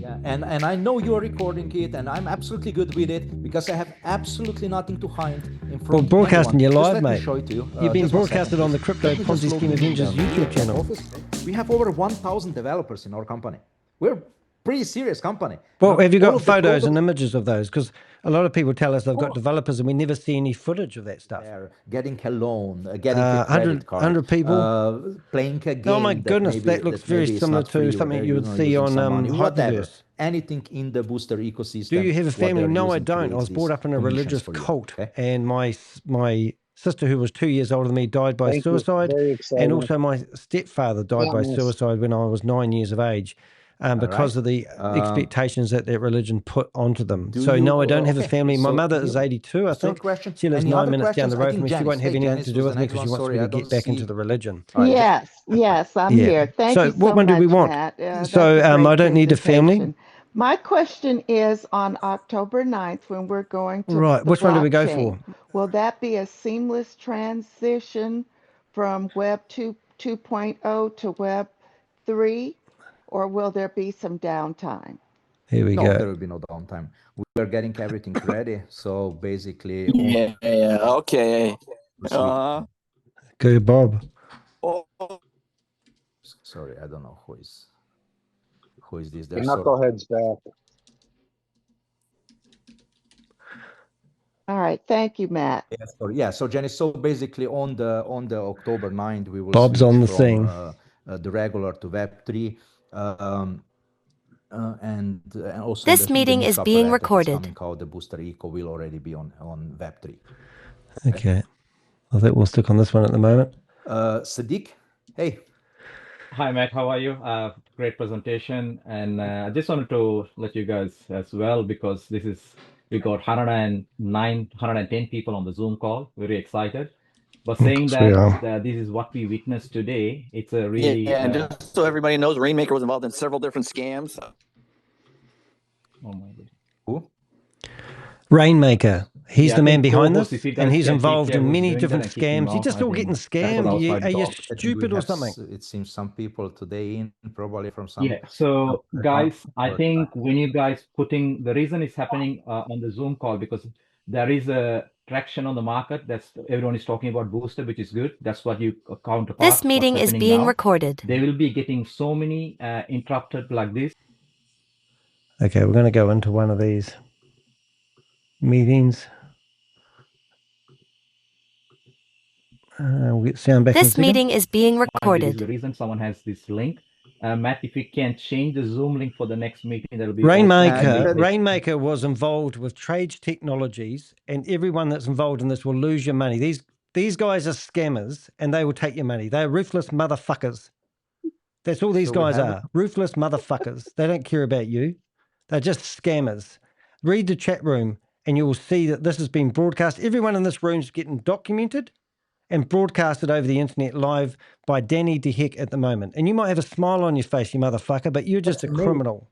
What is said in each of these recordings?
Yeah, and I know you're recording it, and I'm absolutely good with it because I have absolutely nothing to hide in front of broadcasting you live, let mate. me show it to you. You've been Just 1 second, broadcasted on the please. Crypto Let me just Ponzi log Scheme in Avengers here. YouTube channel. Office. We have over 1,000 developers in our company. We're a pretty serious company. Well, have you all got of the photos and products images of those? Because a lot of people tell us they've got developers and we never see any footage of that stuff. They're getting a loan, getting a credit card, 100 people. playing a game. Oh my goodness, that looks very similar to something you would see on Hyperverse. Anything in the booster ecosystem. Do you have a family? No, I don't. I was brought up in a religious cult, and my sister, who was 2 years older than me, died by suicide, and also my stepfather died by suicide when I was 9 years of age. Because of the expectations that religion put onto them. So no, I don't have a family. My mother is 82, I think. She lives 9 minutes down the road from me. She won't have anything to do with me because she wants me to get back into the religion. Yes, I'm here. Thank you so much, what one do we want? Matt. So I don't need a family. My question is on October 9th when we're going to right. Which one do we go for? Will that be a seamless transition from Web 2.0 to Web 3? Or will there be some downtime? Here we go. No, there will be no downtime. We are getting everything ready. So basically, okay. Good, Bob. Sorry, I don't know who is this. The knucklehead's back. All right, thank you, Matt. So Jenny, so basically on the October 9th, we will Bob's on the scene. The regular to Web 3. And also this meeting is being recorded. The booster eco will already be on Web 3. Okay. I think we'll stick on this one at the moment. Sadiq, hey. Hi, Matt. How are you? Great presentation. And I just wanted to let you guys as well, because we got 110 people on the Zoom call. Very excited. But saying that this is what we witnessed today, it's a really... and just so everybody knows, Rainmaker was involved in several different scams. Oh my God. Who? Rainmaker. He's the man behind this, and he's involved in many different scams. You're just all getting scammed. Are you stupid or something? It seems some people today in probably from some... Yeah, so guys, I think when you guys putting... The reason it's happening on the Zoom call, because there is a traction on the market. That's everyone is talking about booster, which is good. That's what you counterpart. This meeting is being recorded. They will be getting so many interrupted like this. Okay, we're going to go into one of these meetings. We'll get sound back. This meeting is being recorded. This is the reason someone has this link. Matt, if you can change the Zoom link for the next meeting, that'll be Rainmaker was involved with Trade Technologies, and everyone that's involved in this will lose your money. These guys are scammers, and they will take your money. They're ruthless motherfuckers. That's all these guys are. Ruthless motherfuckers. They don't care about you. They're just scammers. Read the chat room, and you will see that this has been broadcast. Everyone in this room is getting documented and broadcasted over the internet live by Danny DeHeck at the moment. And you might have a smile on your face, you motherfucker, but you're just a criminal.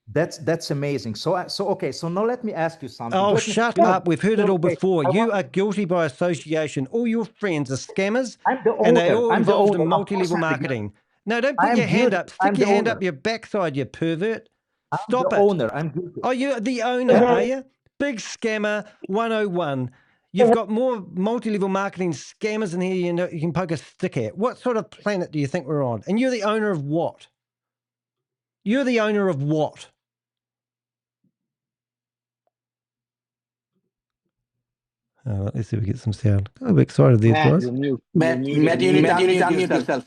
That's amazing. So now let me ask you something. Oh, shut up. We've heard it all before. You are guilty by association. All your friends are scammers, and they're all involved in multi-level marketing. No, don't put your hand up. Stick your hand up your backside, you pervert. Stop it. I'm guilty. Oh, you're the owner, are you? Big scammer 101. You've got more multi-level marketing scammers in here you can poke a stick at. What sort of planet do you think we're on? And you're the owner of what? You're the owner of what? Let's see if we get some sound. I'm excited these guys. Matt, you need to unmute yourself.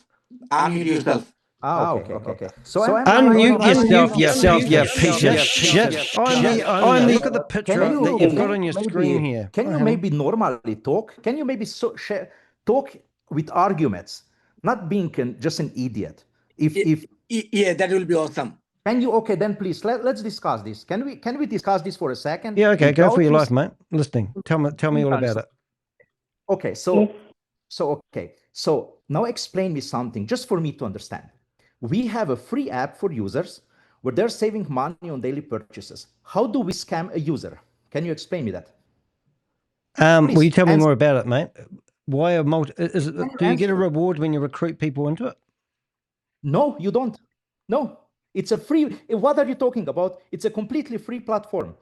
Unmute yourself. Okay. So unmute yourself, you piece of shit. Look at the picture that you've got on your screen here. Can you maybe normally talk? Can you maybe talk with arguments, not being just an idiot? Yeah, that will be awesome. Can you? Okay, then please let's discuss this. Can we discuss this for a second? Yeah, okay. Go for your life, mate. Listening. Tell me all about it. Okay, so now explain me something just for me to understand. We have a free app for users where they're saving money on daily purchases. How do we scam a user? Can you explain me that? Will you tell me more about it, mate? Why do you get a reward when you recruit people into it? No, you don't. No. It's a free, what are you talking about? It's a completely free platform.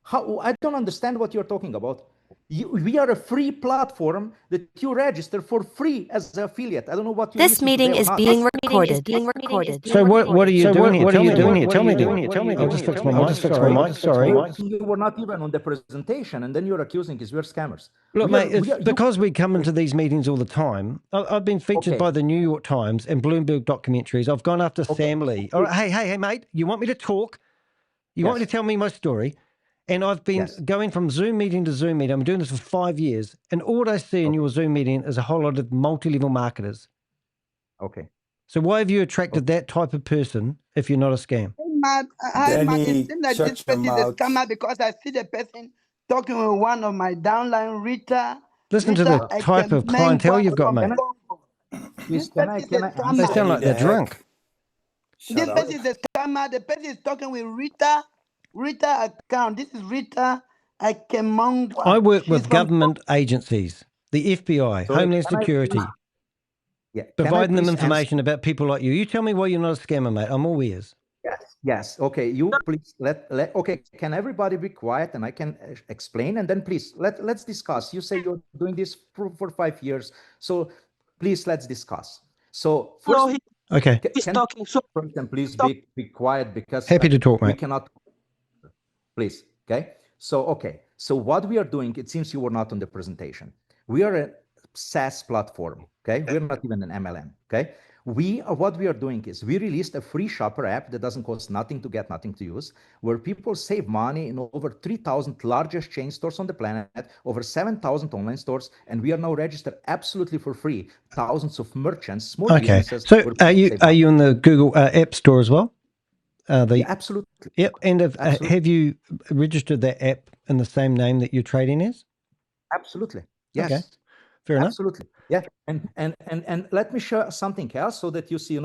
How, I don't understand what you're talking about. We are a free platform that you register for free as an affiliate. I don't know what you This meeting is being recorded. So what are you doing here? Tell me here. Tell me here. Tell me. I'll just fix my mic. Sorry. You were not even on the presentation, and then you're accusing us we're scammers. Look, mate, because we come into these meetings all the time. I've been featured by the New York Times and Bloomberg documentaries. I've gone after Sam Lee. All right, hey, mate, you want me to talk? You want me to tell me my story? And I've been going from Zoom meeting to Zoom meeting. I'm doing this for 5 years. And all I see in your Zoom meeting is a whole lot of multi-level marketers. Okay. So why have you attracted that type of person if you're not a scam? Matt, it seems like this person is a scammer because I see the person talking with one of my downline, Rita. Listen to the type of clientele you've got, mate. Please, can I They sound like they're drunk. This person is a scammer. The person is talking with Rita account. This is Rita Akemongwa. I work with government agencies, the FBI, Homeland Security, providing them information about people like you. You tell me why you're not a scammer, mate. I'm all ears. Yes. Okay. You please okay. Can everybody be quiet and I can explain, and then please let's discuss. You say you're doing this for 5 years, so please let's discuss. So first, he's talking. So please be quiet because happy to talk, mate. We cannot. Please, okay. So what we are doing? It seems you were not on the presentation. We are a SaaS platform. Okay, we're not even an MLM. Okay. What we are doing is we released a free shopper app that doesn't cost nothing to get, nothing to use, where people save money in over 3,000 largest chain stores on the planet, over 7,000 online stores, and we are now registered absolutely for free. Thousands of merchants, small businesses. So are you in the Google App Store as well? Yeah, absolutely. Yep. And have you registered that app in the same name that you're trading as? Absolutely. Yes. Okay. Fair enough. Absolutely. Yeah. And let me share something else so that you see,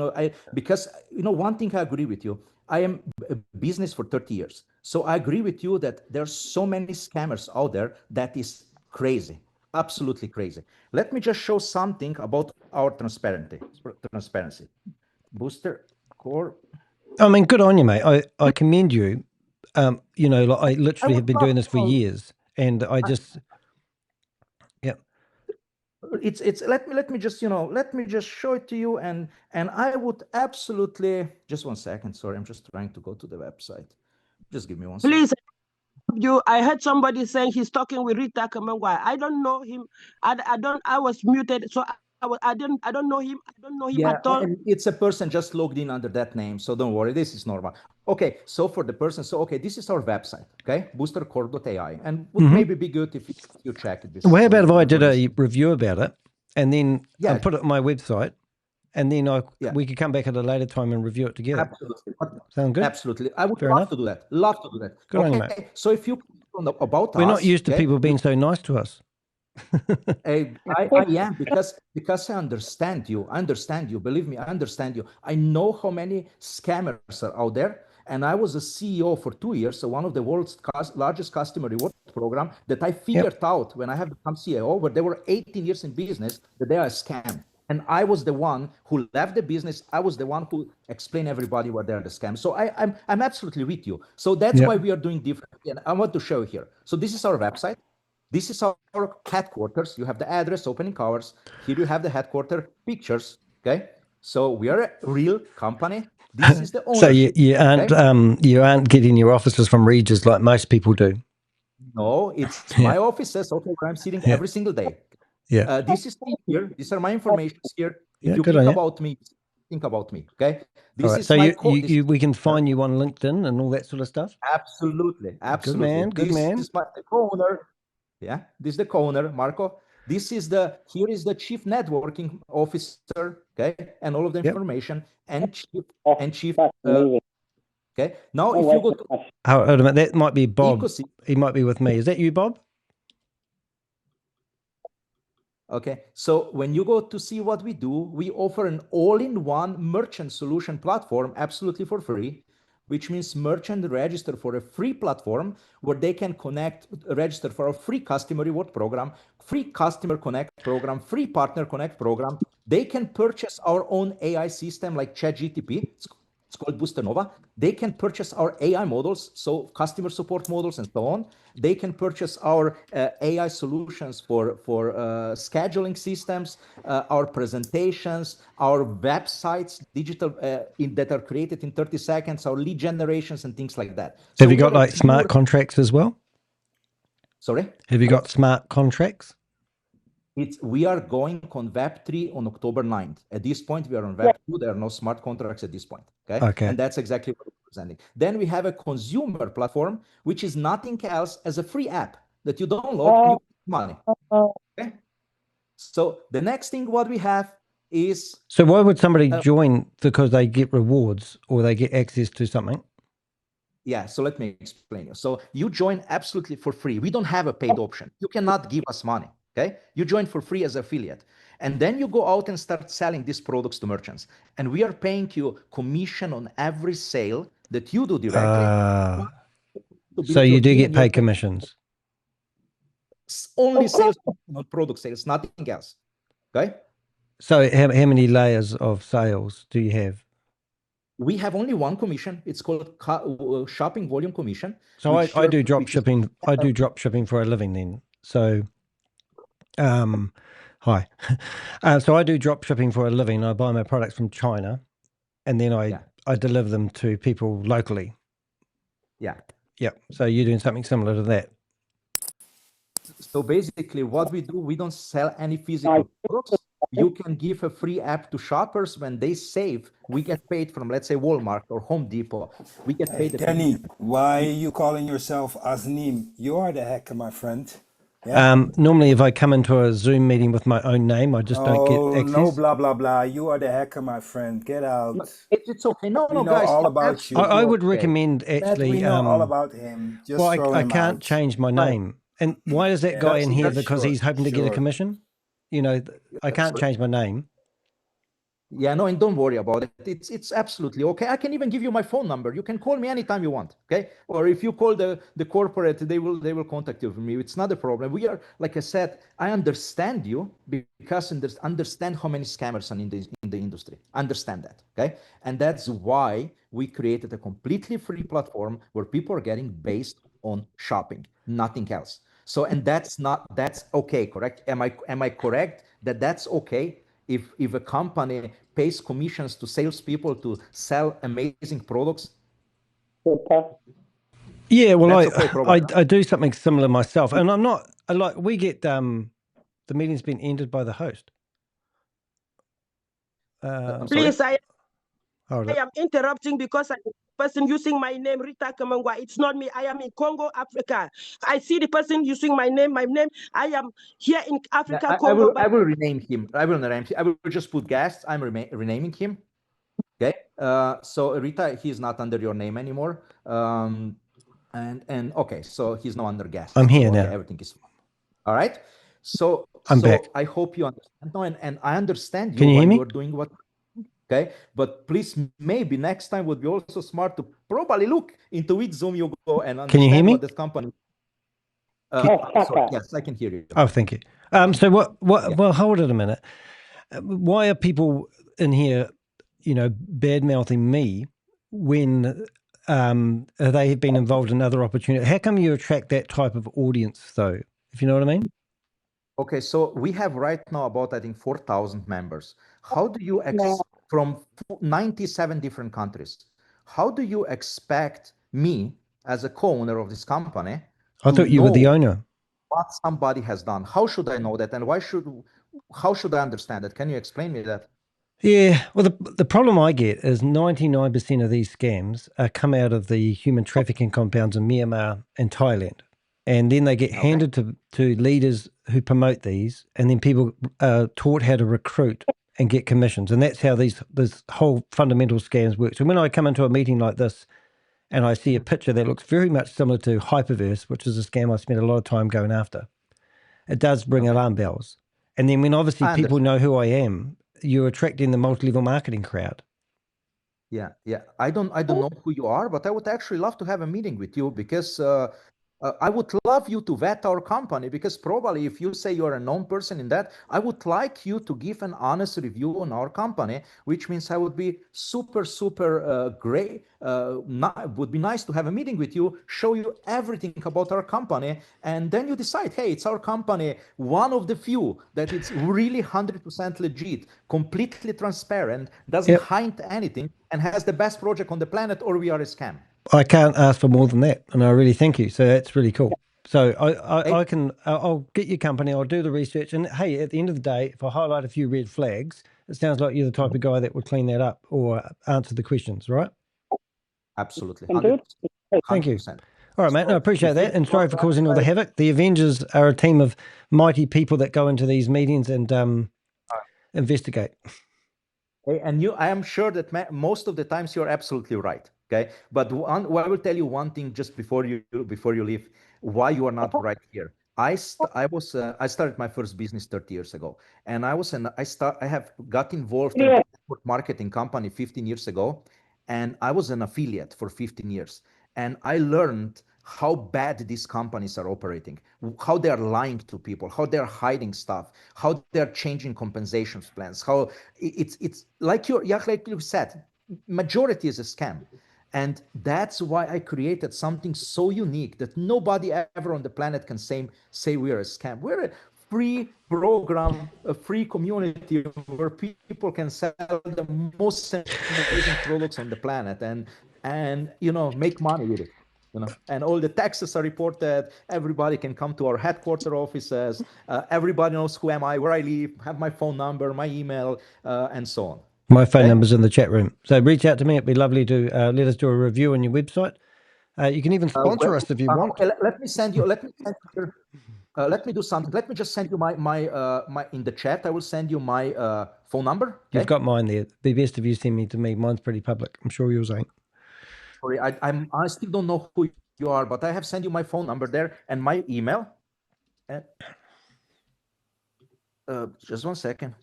because one thing I agree with you. I am a business for 30 years. So I agree with you that there's so many scammers out there that is crazy. Absolutely crazy. Let me just show something about our transparency. BoosterCorp. I mean, good on you, mate. I commend you. I literally have been doing this for years, and I just, It's let me just show it to you, and I would absolutely just 1 second. Sorry, I'm just trying to go to the website. Just give me 1 second. Please, I heard somebody saying he's talking with Rita Kamengwa. I don't know him. I was muted, so I don't know him. I don't know him at all. It's a person just logged in under that name, so don't worry. This is normal. Okay, so for the person, this is our website. Okay, BoosterCorp.ai, and would maybe be good if you check it. Well, how about if I did a review about it, and then I put it on my website, and then we could come back at a later time and review it together. Absolutely. Sound good? Absolutely. I would love to do that. Love to do that. Good on you, mate. So if you about we're not used to people being so nice to us. I am because I understand you. Believe me, I understand you. I know how many scammers are out there, and I was a CEO for 2 years, so one of the world's largest customer reward program that I figured out when I have become CEO, where they were 18 years in business, that they are a scam. And I was the one who left the business. I was the one who explained everybody what they're the scam. So I'm absolutely with you. So that's why we are doing different. And I want to show you here. So this is our website. This is our headquarters. You have the address, opening hours. Here you have the headquarter pictures. Okay. So we are a real company. This is the ownership. So you aren't getting your offices from Regis like most people do. No, it's my offices. Okay, where I'm sitting every single day. Yeah. This is here. These are my information here. If you think about me, think about me. Okay. This is so my we can find you on LinkedIn and all that sort of stuff. Absolutely. Good man. This is my co-owner. Yeah. This is the co-owner, Marco. This is here is the chief networking officer. Okay, and all of the information and chief. Okay. Now, if you go to that might be Bob. He might be with me. Is that you, Bob? Okay, so when you go to see what we do, we offer an all-in-one merchant solution platform absolutely for free, which means merchant register for a free platform where they can register for a free customer reward program, free customer connect program, free partner connect program. They can purchase our own AI system like ChatGPT. It's called Booster Nova. They can purchase our AI models, so customer support models and so on. They can purchase our AI solutions for scheduling systems, our presentations, our websites, digital that are created in 30 seconds, our lead generations and things like that. So have you got like smart contracts as well? Sorry? Have you got smart contracts? We are going on Web3 on October 9th. At this point, we are on Web2. There are no smart contracts at this point. Okay. And that's exactly what we're presenting. Then we have a consumer platform, which is nothing else as a free app that you download and you get money. Okay. So the next thing what we have is. So why would somebody join? Because they get rewards or they get access to something? Yeah, so let me explain you. So you join absolutely for free. We don't have a paid option. You cannot give us money. Okay, you join for free as affiliate, and then you go out and start selling these products to merchants, and we are paying you commission on every sale that you do directly. So you do get paid commissions. Only sales, not product sales, nothing else. Okay. So how many layers of sales do you have? We have only one commission. It's called shopping volume commission. So I do drop shipping. I do drop shipping for a living then. So. Hi. So I do drop shipping for a living. I buy my products from China and then I deliver them to people locally. Yeah. Yeah. So you're doing something similar to that. So basically what we do, we don't sell any physical products. You can give a free app to shoppers. When they save, we get paid from, let's say, Walmart or Home Depot. We get paid. Danny, why are you calling yourself Aznim? You are the hacker, my friend. Yeah. Normally, if I come into a Zoom meeting with my own name, I just don't get access. No, blah, blah, blah. You are the hacker, my friend. Get out. It's okay. No, we know guys. all about you. I would recommend actually. We know all about him. Just well, I can't change my name. And why is that guy in here? Because he's hoping to get a commission? You know, I can't change my name. Yeah, no, and don't worry about it. It's absolutely okay. I can even give you my phone number. You can call me anytime you want, okay? Or if you call the corporate, they will contact you from me. It's not a problem. We are, like I said, I understand you because understand how many scammers are in the industry. Understand that, okay? And that's why we created a completely free platform where people are getting based on shopping, nothing else. So, and that's okay, correct? Am I correct that that's okay? If a company pays commissions to salespeople to sell amazing products? Yeah, well, I do something similar myself, and I'm not like we get the meeting's been ended by the host. Please, I am interrupting because person using my name, Rita Kamangwa. It's not me. I am in Congo, Africa. I see the person using my name. I am here in Africa, Congo. I will rename him. I will just put guests. I'm renaming him. Okay. So Rita, he's not under your name anymore. And okay, so he's no under guest. I'm here now. Everything is fine. All right. So I'm back. I hope you understand. No, and I understand you. Can you hear me? You're doing what. Okay, but please, maybe next time would be also smart to probably look into which Zoom you go and understand what this company. Yes, I can hear you. Oh, thank you. So what? Yeah. Well, hold it a minute. Why are people in here, you know, bad mouthing me when they have been involved in other opportunities? How come you attract that type of audience, though? If you know what I mean. Okay, so we have right now about, I think, 4,000 members. How do you from 97 different countries? How do you expect me as a co-owner of this company? I thought you were the owner. What somebody has done? How should I know that? And how should I understand it? Can you explain me that? Yeah, well, the problem I get is 99% of these scams come out of the human trafficking compounds in Myanmar and Thailand. And then they get handed to leaders who promote these, and then people are taught how to recruit and get commissions. And that's how this whole fundamental scams work. So when I come into a meeting like this and I see a picture that looks very much similar to Hyperverse, which is a scam I spent a lot of time going after, it does bring alarm bells. And then when obviously people know who I am, you're attracting the multi-level marketing crowd. Yeah. I don't know who you are, but I would actually love to have a meeting with you because I would love you to vet our company, because probably if you say you're a known person in that, I would like you to give an honest review on our company, which means I would be super, super great. Would be nice to have a meeting with you, show you everything about our company, and then you decide, hey, it's our company, one of the few that it's really 100% legit, completely transparent, doesn't hide anything, and has the best project on the planet, or we are a scam. I can't ask for more than that, and I really thank you. So that's really cool. So I'll get your company, I'll do the research, and hey, at the end of the day, if I highlight a few red flags, it sounds like you're the type of guy that would clean that up or answer the questions, right? Absolutely. 100%. Thank you. All right, mate. No, I appreciate that, and sorry for causing all the havoc. The Avengers are a team of mighty people that go into these meetings and investigate. Okay, and I am sure that most of the times you're absolutely right. Okay, but I will tell you one thing just before you leave, why you are not right here. I started my first business 30 years ago, and I have got involved in a network marketing company 15 years ago, and I was an affiliate for 15 years, and I learned how bad these companies are operating, how they are lying to people, how they're hiding stuff, how they're changing compensation plans, how it's like you said, majority is a scam. And that's why I created something so unique that nobody ever on the planet can say we're a scam. We're a free program, a free community where people can sell the most amazing products on the planet and make money with it. And all the taxes are reported. Everybody can come to our headquarter offices. Everybody knows who am I, where I live, have my phone number, my email, and so on. My phone number's in the chat room. So reach out to me. It'd be lovely to let us do a review on your website. You can even sponsor us if you want. Okay, let me do something. Let me just send you my in the chat. I will send you my phone number. Okay? You've got mine there. The best of you send me to me. Mine's pretty public. I'm sure yours ain't. Sorry, I still don't know who you are, but I have sent you my phone number there and my email. Just 1 second.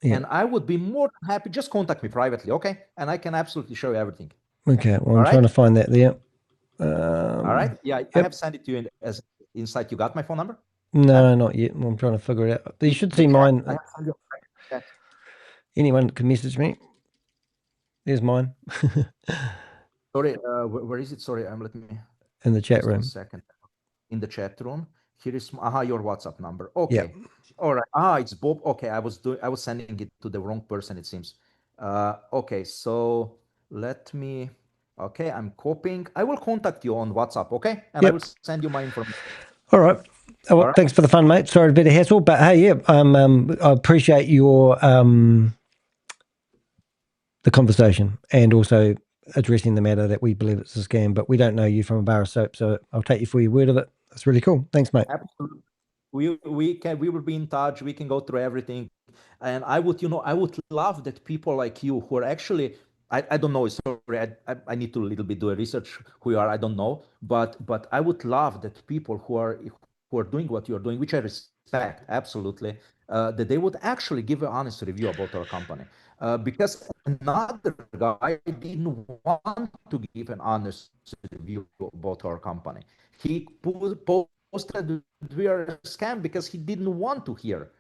Yeah. And I would be more than happy. Just contact me privately, okay? And I can absolutely show you everything. Okay. Well, I'm trying to find that there. All right. Yeah, I have sent it to you as inside. You got my phone number? No, not yet. I'm trying to figure it out. You should see mine. Anyone can message me. There's mine. Sorry, where is it? Sorry, let me. In the chat room. 1 second. In the chat room. Here is your WhatsApp number. Okay. Yep. All right. It's Bob. Okay, I was sending it to the wrong person, it seems. Okay, so let me. Okay, I'm copying. I will contact you on WhatsApp. Okay, and I will send you my information. All right. Oh, well, thanks for the fun, mate. Sorry, a bit of hassle, but hey, I appreciate your the conversation and also addressing the matter that we believe it's a scam, but we don't know you from a bar of soap, so I'll take you for your word of it. That's really cool. Thanks, mate. Absolutely. We will be in touch. We can go through everything, and I would love that people like you who are actually. I don't know. Sorry, I need to a little bit do a research who you are. I don't know, but I would love that people who are doing what you are doing, which I respect absolutely, that they would actually give an honest review about our company. Because another guy didn't want to give an honest review about our company. He posted we are a scam because he didn't want to hear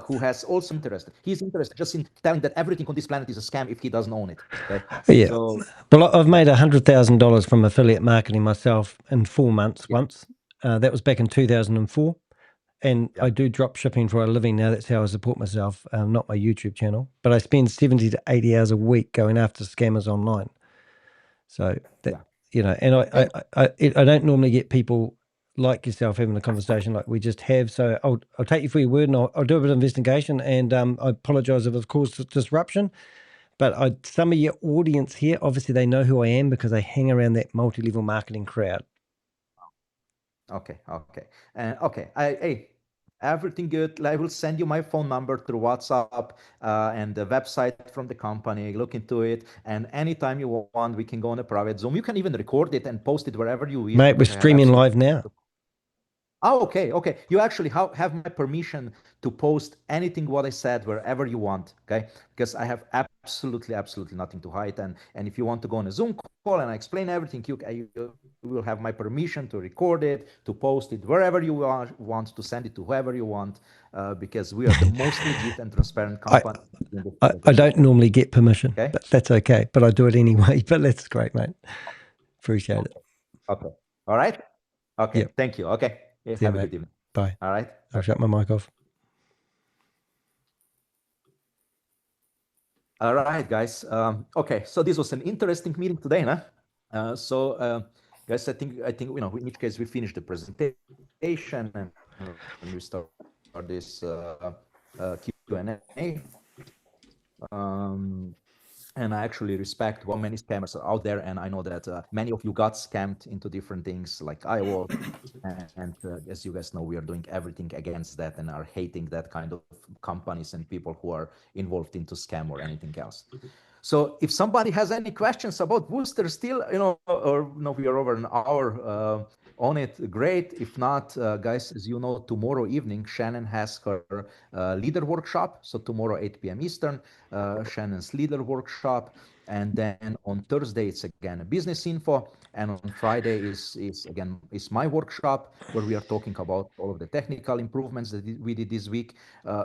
who has also interest. He's interested just in telling that everything on this planet is a scam if he doesn't own it. Okay? Yeah. So, well, I've made $100,000 from affiliate marketing myself in 4 months once. That was back in 2004. And I do drop shipping for a living now. That's how I support myself, not my YouTube channel. But I spend 70 to 80 hours a week going after scammers online. So, that, and I don't normally get people like yourself having a conversation like we just have. So I'll take you for your word, and I'll do a bit of investigation. And I apologize if I've caused disruption. But some of your audience here, obviously they know who I am because they hang around that multi-level marketing crowd. Okay. Everything good. I will send you my phone number through WhatsApp and the website from the company. Look into it, and anytime you want, we can go on a private Zoom. You can even record it and post it wherever you wish. Mate, we're streaming live now. Oh, okay, okay. You actually have my permission to post anything what I said wherever you want, okay? Because I have absolutely nothing to hide. And if you want to go on a Zoom call and I explain everything, you will have my permission to record it, to post it wherever you want, to send it to whoever you want, because we are the most legit and transparent company. I don't normally get permission, okay? But that's okay. But I do it anyway. But that's great, mate. Appreciate it. Okay. All right. Okay. Yep. Thank you. Okay. See Have you, a mate. good evening. Bye. All right. I'll shut my mic off. All right, guys. Okay, so this was an interesting meeting today, huh? Guys, I think in each case we finished the presentation and we start this Q&A. And I actually respect how many scammers are out there, and I know that many of you got scammed into different things like iWall, and as you guys know, we are doing everything against that and are hating that kind of companies and people who are involved into scam or anything else. So if somebody has any questions about Booster still, or we are over an hour on it, great. If not, guys, as you know, tomorrow evening, Shannon has her leader workshop. So tomorrow, 8 p.m. Eastern, Shannon's leader workshop. And then on Thursday, it's again a business info. And on Friday is my workshop where we are talking about all of the technical improvements that we did this week.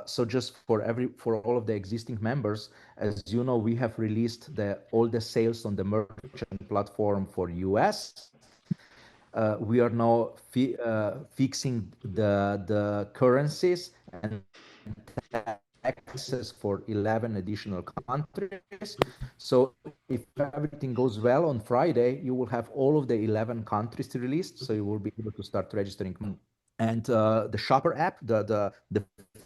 So just for all of the existing members, as you know, we have released all the sales on the merchant platform for US. We are now fixing the currencies and taxes for 11 additional countries. So if everything goes well on Friday, you will have all of the 11 countries released. So you will be able to start registering. And the shopper app, the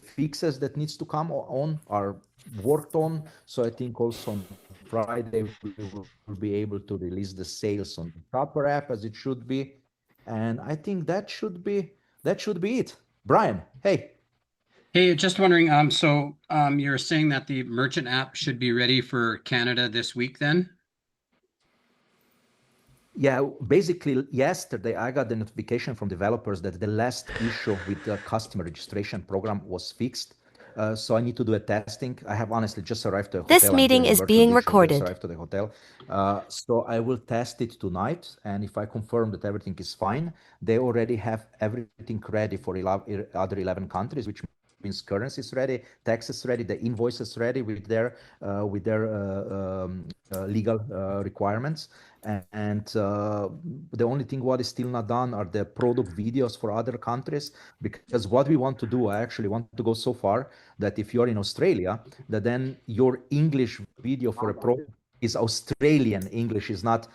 fixes that needs to come on are worked on. So I think also on Friday we will be able to release the sales on the shopper app as it should be. And I think that should be it. Brian, hey. Hey, just wondering, you're saying that the merchant app should be ready for Canada this week then? Yeah, basically yesterday I got the notification from developers that the last issue with the customer registration program was fixed. So I need to do a testing. I have honestly just arrived to the hotel. This meeting is being recorded. Arrived to the hotel. So I will test it tonight. And if I confirm that everything is fine, they already have everything ready for other 11 countries, which means currency is ready, taxes ready, the invoices ready with their legal requirements. And the only thing what is still not done are the product videos for other countries, because what we want to do, I actually want to go so far that if you're in Australia, that then your English video for a product is Australian English, is not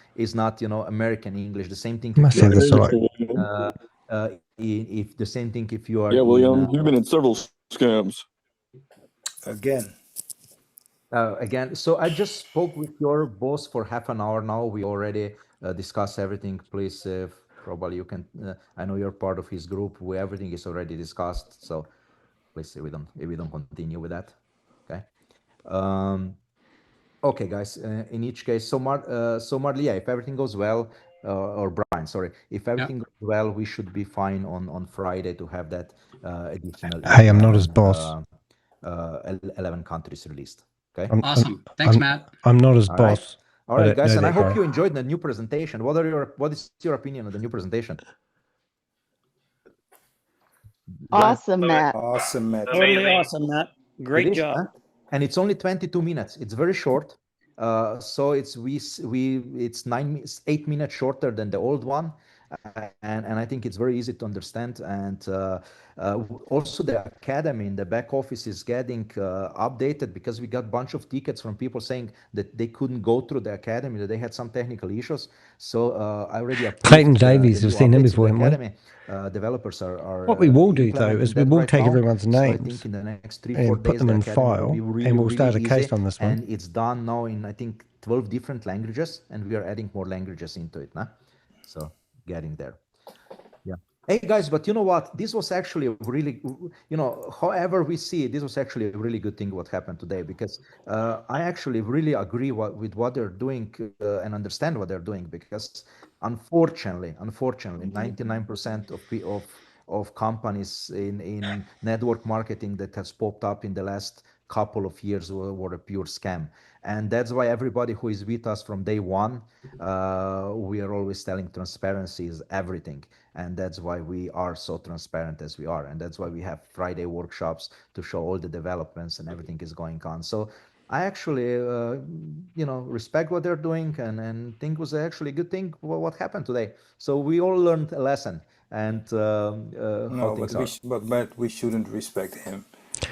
American English. The same thing if you are William, you've been in several scams. Again, so I just spoke with your boss for half an hour now. We already discussed everything. Please, probably you can. I know you're part of his group where everything is already discussed. So please, we don't continue with that. Okay. Okay, guys. In each case, so Marley, if everything goes well, or Brian, sorry, if everything goes well, we should be fine on Friday to have that additional. Hey, I'm not his boss. 11 countries released. Okay. Awesome. Thanks, Matt. I'm not his boss. All right, guys, and I hope you enjoyed the new presentation. What is your opinion on the new presentation? Awesome, Matt. Awesome, Matt. Totally awesome, Matt. Great job. Huh? And it's only 22 minutes. It's very short. So it's 8 minutes shorter than the old one. And I think it's very easy to understand. And also the academy in the back office is getting updated, because we got a bunch of tickets from people saying that they couldn't go through the academy, that they had some technical issues. So I already Clayton Davies, we've seen him before, haven't we? Developers are what we will do though is we will take everyone's names, so I think in the next 3-4 days put them in file, and we'll start a case on this one. And it's done now in, I think, 12 different languages, and we are adding more languages into it now. So getting there. Yeah. Hey guys, but you know what? This was actually a really, however we see it, this was actually a really good thing what happened today, because I actually really agree with what they're doing and understand what they're doing, because unfortunately, 99% of companies in network marketing that has popped up in the last couple of years were a pure scam. And that's why everybody who is with us from day one, we are always telling transparency is everything. And that's why we are so transparent as we are. And that's why we have Friday workshops to show all the developments and everything is going on. So I actually, respect what they're doing and think was actually a good thing what happened today. So we all learned a lesson and how things are. But we shouldn't respect him.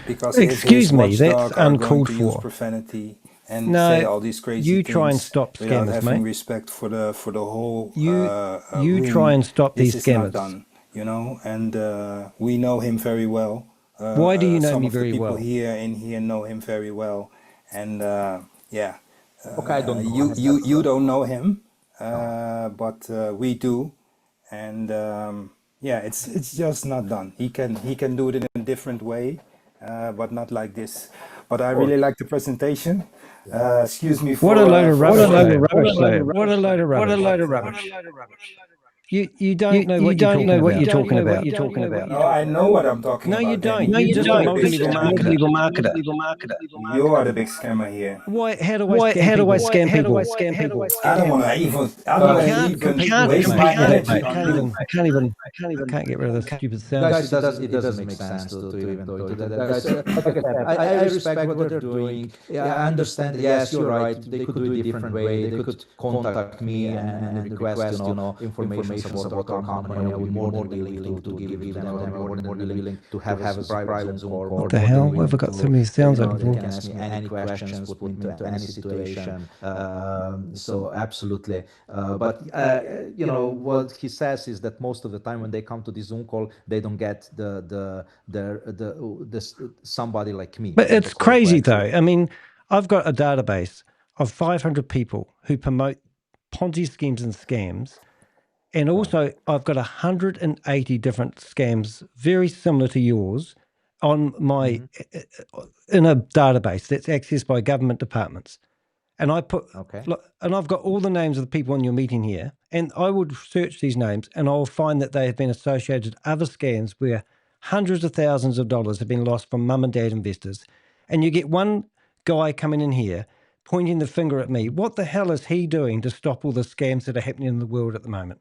Because excuse me, that's uncalled to for. use profanity and say all these crazy you things try and stop without scammers, having mate. respect for the whole. You room. try and stop This these is scammers. not done, and we know him very well. Why do you know some me of the very people well? here know him very well, and Okay, I don't know. you don't know him, but we do, and it's just not done. He can do it in a different way, but not like this. But I really like the presentation. Excuse me for What a load of rubbish! What a load of rubbish! You don't know what you're talking about. No, I know what I'm talking about. No, you don't. Danny. You're just a multi-level marketer. You are the big scammer here. Why? How do I scam people? I don't want to even waste my energy on you. I can't get rid of this stupid sound. Guys, it doesn't make sense to even go into that. Guys, I respect what they're doing. Yeah, I understand. Yes, you're right. They could do it a different way. They could contact me and request, information about our company. I would be more than willing to give them. I'm more than willing to have a private Zoom call. What the hell? Why have I got so many sounds on They can ask me any questions, put me into any situation. So absolutely. But what he says is that most of the time when they come to the Zoom call, they don't get the somebody like me. But it's crazy though. I mean, I've got a database of 500 people who promote Ponzi schemes and scams. And also I've got 180 different scams very similar to yours on my in a database that's accessed by government departments. And I and I've got all the names of the people in your meeting here, and I would search these names and I'll find that they have been associated with other scams where hundreds of thousands of dollars have been lost from mum and dad investors. And you get one guy coming in here pointing the finger at me. What the hell is he doing to stop all the scams that are happening in the world at the moment?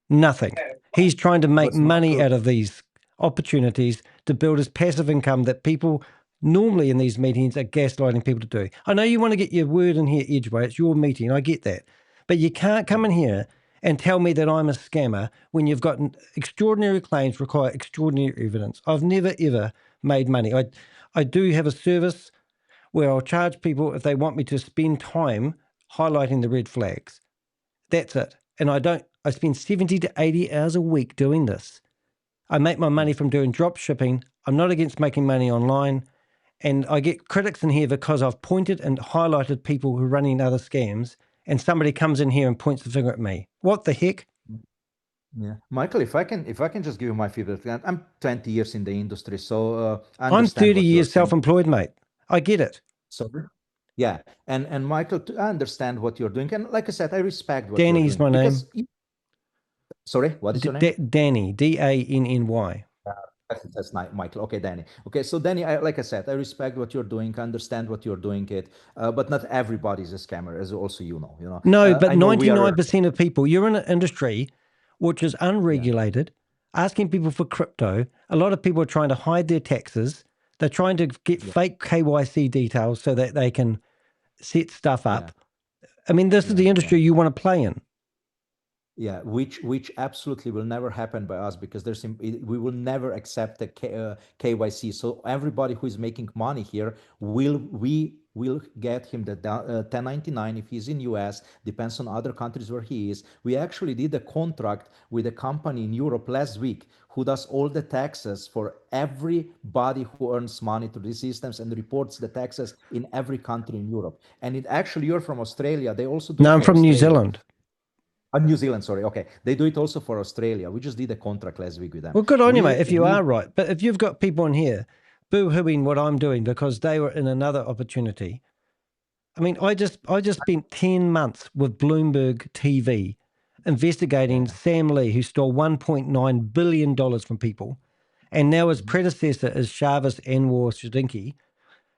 Nothing. He's trying to make money out of these opportunities to build his passive income that people normally in these meetings are gaslighting people to do. I know you want to get your word in here, Edgeway. It's your meeting. I get that. But you can't come in here and tell me that I'm a scammer when you've got extraordinary claims require extraordinary evidence. I've never, ever made money. I do have a service where I'll charge people if they want me to spend time highlighting the red flags. That's it. And I spend 70 to 80 hours a week doing this. I make my money from doing drop shipping. I'm not against making money online. And I get critics in here because I've pointed and highlighted people who are running other scams, and somebody comes in here and points the finger at me. What the heck? Yeah, Michael, if I can just give you my feedback. I'm 20 years in the industry, so I'm 30 years self-employed, mate. I get it. Sorry. Yeah, and Michael, I understand what you're doing, and like I said, I respect what Danny's you're doing. my name. Sorry, what is your name? Danny, Danny. That's not Michael. Okay, Danny. Okay, so Danny, like I said, I respect what you're doing, I understand what you're doing but not everybody is a scammer, as also you know. No, but 99% of people, you're in an industry which is unregulated, asking people for crypto. A lot of people are trying to hide their taxes. They're trying to get fake KYC details so that they can set stuff up. I mean, this is the industry you want to play in. Yeah, which absolutely will never happen by us, because we will never accept the KYC. So everybody who is making money here we will get him the 1099 if he's in US, depends on other countries where he is. We actually did a contract with a company in Europe last week who does all the taxes for everybody who earns money through these systems and reports the taxes in every country in Europe. And it actually, you're from Australia, they also do. No, I'm from New Zealand. New Zealand, sorry. Okay. They do it also for Australia. We just did a contract last week with them. Well, good on you, mate, if you are right. But if you've got people in here boo-hooing what I'm doing because they were in another opportunity. I mean, I just spent 10 months with Bloomberg TV investigating Sam Lee, who stole $1.9 billion from people. and now his predecessor is Shavis Anwar Shadinki,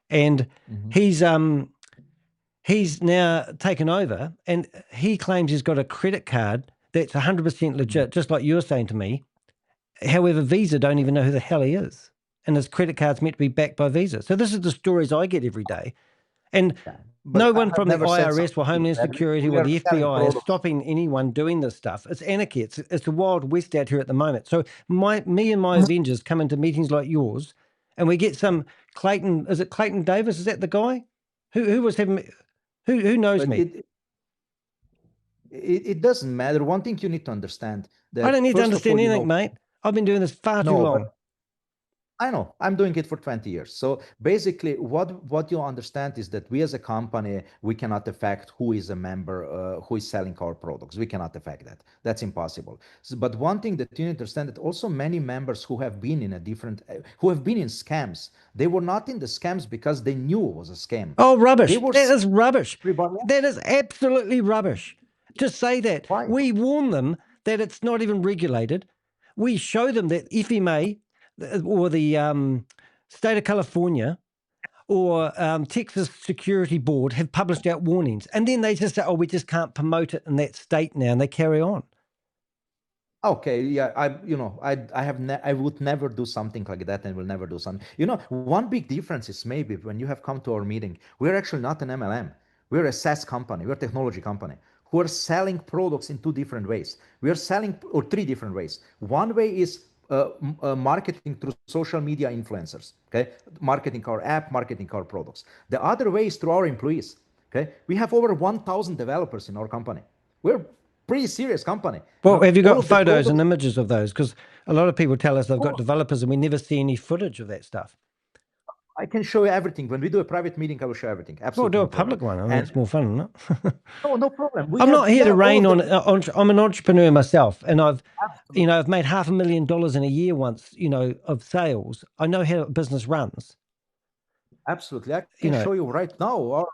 and he's now taken over, and he claims he's got a credit card that's 100% legit, just like you're saying to me. However, Visa don't even know who the hell he is, and his credit card's meant to be backed by Visa. So this is the stories I get every day, and no one from the IRS or Homeland Security or the FBI is stopping anyone doing this stuff. It's anarchy. It's the Wild West out here at the moment. So me and my Avengers come into meetings like yours, and we get some Clayton. Is it Clayton Davis? Is that the guy who was having? Who knows me? It doesn't matter. One thing you need to understand. That I don't need to understand anything, mate. I've been doing this far too long. I know. I'm doing it for 20 years. So basically, what you understand is that we as a company, we cannot affect who is a member, who is selling our products. We cannot affect that. That's impossible. But one thing that you need to understand that also many members who have been in who have been in scams, they were not in the scams because they knew it was a scam. Oh, rubbish. That is rubbish. That is absolutely rubbish. To say that. Why? We warn them that it's not even regulated. We show them that FMA or the state of California or Texas Security Board have published out warnings, and then they just say, "Oh, we just can't promote it in that state now," and they carry on. Okay, yeah, I would never do something like that, and will never do something. One big difference is maybe when you have come to our meeting, we're actually not an MLM. We're a SaaS company. We're a technology company who are selling products in two different ways. We are selling, or three different ways. One way is marketing through social media influencers, okay? Marketing our app, marketing our products. The other way is through our employees, okay? We have over 1,000 developers in our company. We're a pretty serious company. Well, have you got photos and images of those? Because a lot of people tell us they've got developers and we never see any footage of that stuff. I can show you everything. When we do a private meeting, I will show everything. Absolutely. Well, do a public one. I mean, it's more fun, isn't it? No problem. I'm not here to rain on. I'm an entrepreneur myself, and I've made $500,000 in a year once, of sales. I know how a business runs. Absolutely. I can show you right now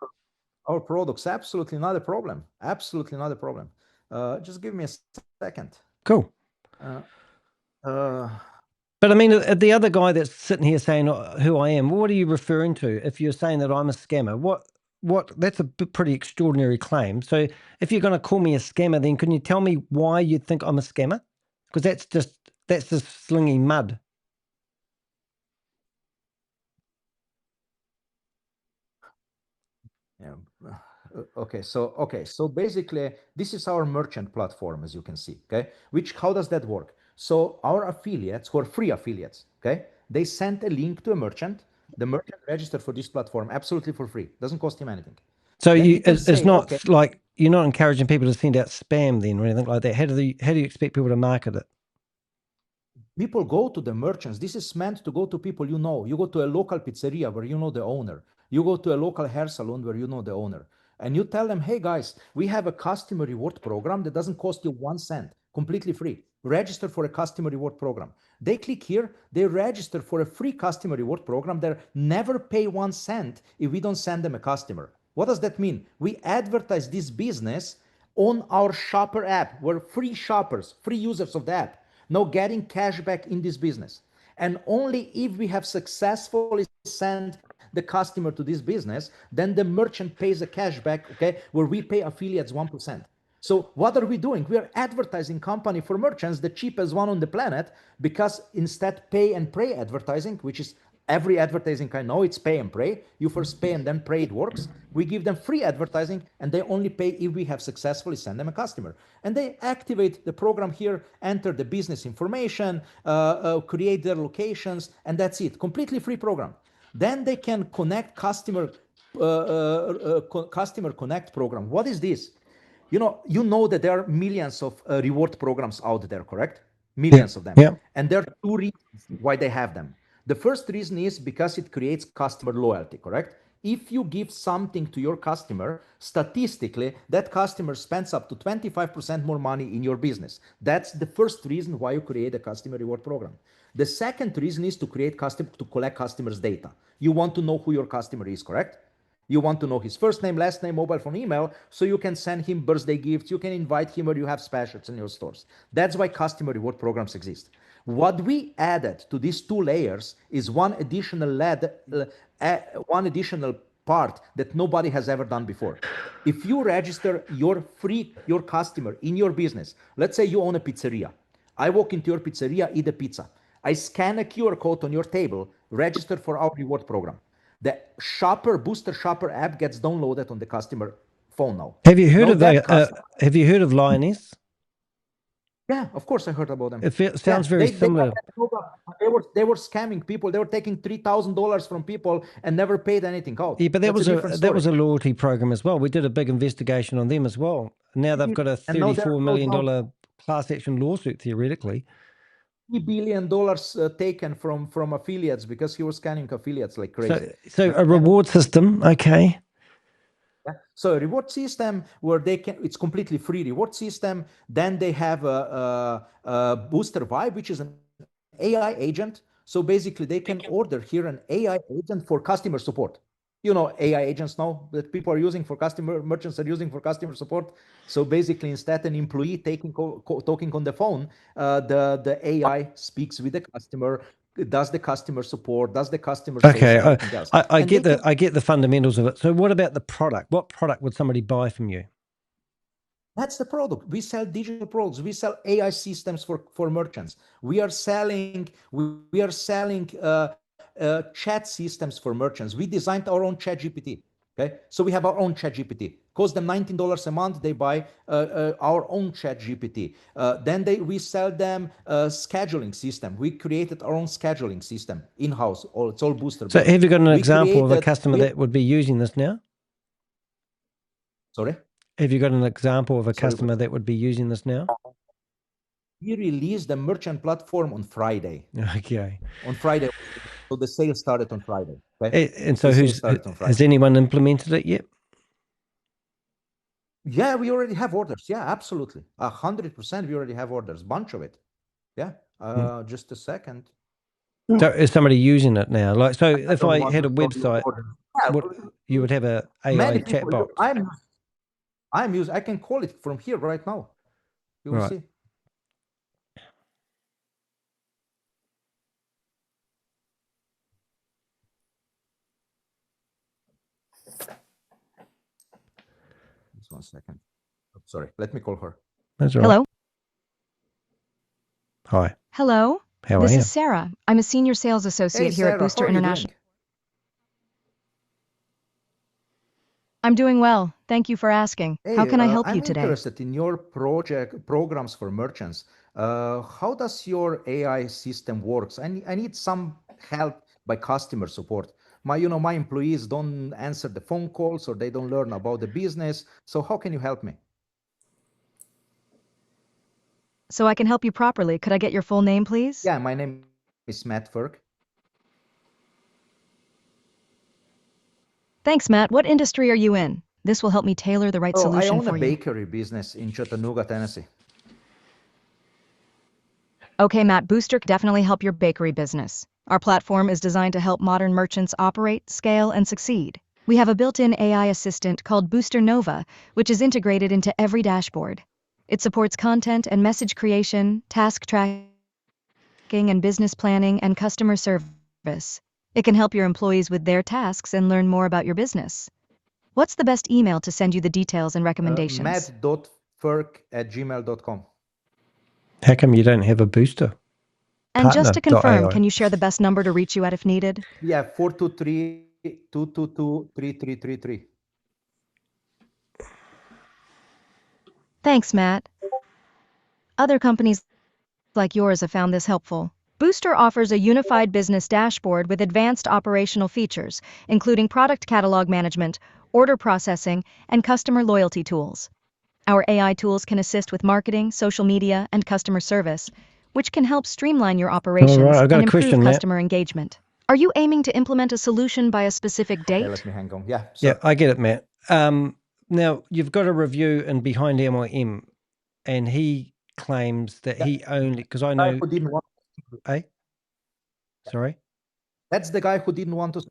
our products. Absolutely not a problem. Absolutely not a problem. Just give me a second. Cool. But I mean, the other guy that's sitting here saying who I am, what are you referring to? If you're saying that I'm a scammer, what? That's a pretty extraordinary claim. So if you're going to call me a scammer, then can you tell me why you think I'm a scammer? Because that's just slinging mud. Yeah. Okay. So basically, this is our merchant platform, as you can see. Okay. How does that work? So our affiliates, who are free affiliates, okay, they send a link to a merchant. The merchant registered for this platform absolutely for free. Doesn't cost him anything. So it's not like you're not encouraging people to send out spam then or anything like that. How do you expect people to market it? People go to the merchants. This is meant to go to people you know. You go to a local pizzeria where you know the owner. You go to a local hair salon where you know the owner. And you tell them, hey guys, we have a customer reward program that doesn't cost you 1 cent, completely free. Register for a customer reward program. They click here, they register for a free customer reward program. They never pay 1 cent if we don't send them a customer. What does that mean? We advertise this business on our shopper app. We're free shoppers, free users of the app, now getting cash back in this business. And only if we have successfully sent the customer to this business, then the merchant pays a cash back, okay, where we pay affiliates 1%. So what are we doing? We are advertising company for merchants, the cheapest one on the planet, because instead pay and pray advertising, which is every advertising I know, it's pay and pray. You first pay and then pray, it works. We give them free advertising and they only pay if we have successfully sent them a customer. And they activate the program here, enter the business information, create their locations, and that's it. Completely free program. Then they can connect customer connect program. What is this? You know that there are millions of reward programs out there, correct? Millions of them. Yeah. And there are two reasons why they have them. The first reason is because it creates customer loyalty, correct? If you give something to your customer, statistically, that customer spends up to 25% more money in your business. That's the first reason why you create a customer reward program. The second reason is to collect customers' data. You want to know who your customer is, correct? You want to know his first name, last name, mobile phone, email, so you can send him birthday gifts, you can invite him, or you have specials in your stores. That's why customer reward programs exist. What we added to these 2 layers is one additional part that nobody has ever done before. If you register your customer in your business, let's say you own a pizzeria. I walk into your pizzeria, eat a pizza. I scan a QR code on your table, register for our reward program. The Booster Shopper app gets downloaded on the customer phone now. Have you heard of have you heard of Lioness? Yeah, of course I heard about them. It sounds very similar. They were scamming people. They were taking $3,000 from people and never paid anything out. Yeah, but that was a loyalty program as well. We did a big investigation on them as well. Now they've got a $34 million class action lawsuit theoretically. $3 billion taken from affiliates because he was scanning affiliates like crazy. So a reward system, okay. Yeah. So a reward system where it's completely free reward system. Then they have a Booster Vibe, which is an AI agent. So basically they can order here an AI agent for customer support. You know, AI agents now that people are using for merchants are using for customer support. So basically instead an employee talking on the phone, the AI speaks with the customer, does the customer support, does the customer okay, everything else. I get the fundamentals of it. So what about the product? What product would somebody buy from you? That's the product. We sell digital products. We sell AI systems for merchants. We are selling chat systems for merchants. We designed our own chat GPT. Okay, so we have our own chat GPT. Cost them $19 a month. They buy our own chat GPT. Then we sell them a scheduling system. We created our own scheduling system in-house. It's all Booster. So have you got an example of a customer that would be using this now? Sorry? Have you got an example of a customer that would be using this now? We released the merchant platform on Friday. Okay. On Friday. So the sale started on Friday. Okay? And so has anyone implemented it yet? Yeah, we already have orders. Yeah, absolutely. 100% we already have orders. Bunch of it. Yeah. Just a second. So is somebody using it now? Like, so if I had a website, you would have a AI chat box. I can call it from here right now. You will see. Just 1 second. Oh, sorry, let me call her. That's right. Hello. Hi. Hello. How are you? This is Sarah. I'm a senior sales associate here at Booster International. I'm doing well. Thank you for asking. How can I help you today? I'm interested in your programs for merchants. How does your AI system works? I need some help by customer support. My employees don't answer the phone calls or they don't learn about the business. So how can you help me? So I can help you properly. Could I get your full name, please? Yeah, my name is Matt Ferk. Thanks, Matt. What industry are you in? This will help me tailor the right solution for you. I own a bakery business in Chattanooga, Tennessee. Okay, Matt, Booster can definitely help your bakery business. Our platform is designed to help modern merchants operate, scale, and succeed. We have a built-in AI assistant called Booster Nova, which is integrated into every dashboard. It supports content and message creation, task tracking, and business planning, and customer service. It can help your employees with their tasks and learn more about your business. What's the best email to send you the details and recommendations? matt.ferk@gmail.com. How come you don't have a booster? And just to confirm, can you share the best number to reach you at if needed? Yeah, 423-222-3333. Thanks, Matt. Other companies like yours have found this helpful. Booster offers a unified business dashboard with advanced operational features, including product catalog management, order processing, and customer loyalty tools. Our AI tools can assist with marketing, social media, and customer service, which can help streamline your operations and improve customer engagement. Are you aiming to implement a solution by a specific date? Okay, let me hang on. Yeah, yeah, I get it, Matt. Now, you've got a review in Behind MLM, and he claims that he only, because I know... Sorry? That's the guy who didn't want to...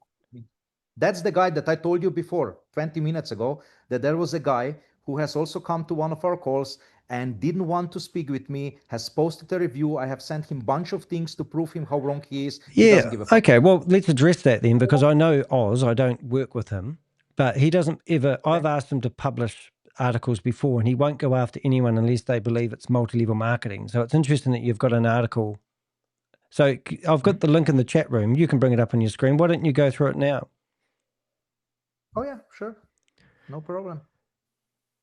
That's the guy that I told you before, 20 minutes ago, that there was a guy who has also come to one of our calls and didn't want to speak with me, has posted a review. I have sent him a bunch of things to prove him how wrong he is. He doesn't give a fuck. Okay, well, let's address that then, because I know Oz, I don't work with him, but he doesn't ever, I've asked him to publish articles before, and he won't go after anyone unless they believe it's multi-level marketing. So it's interesting that you've got an article. So I've got the link in the chat room. You can bring it up on your screen. Why don't you go through it now? Oh yeah, sure. No problem.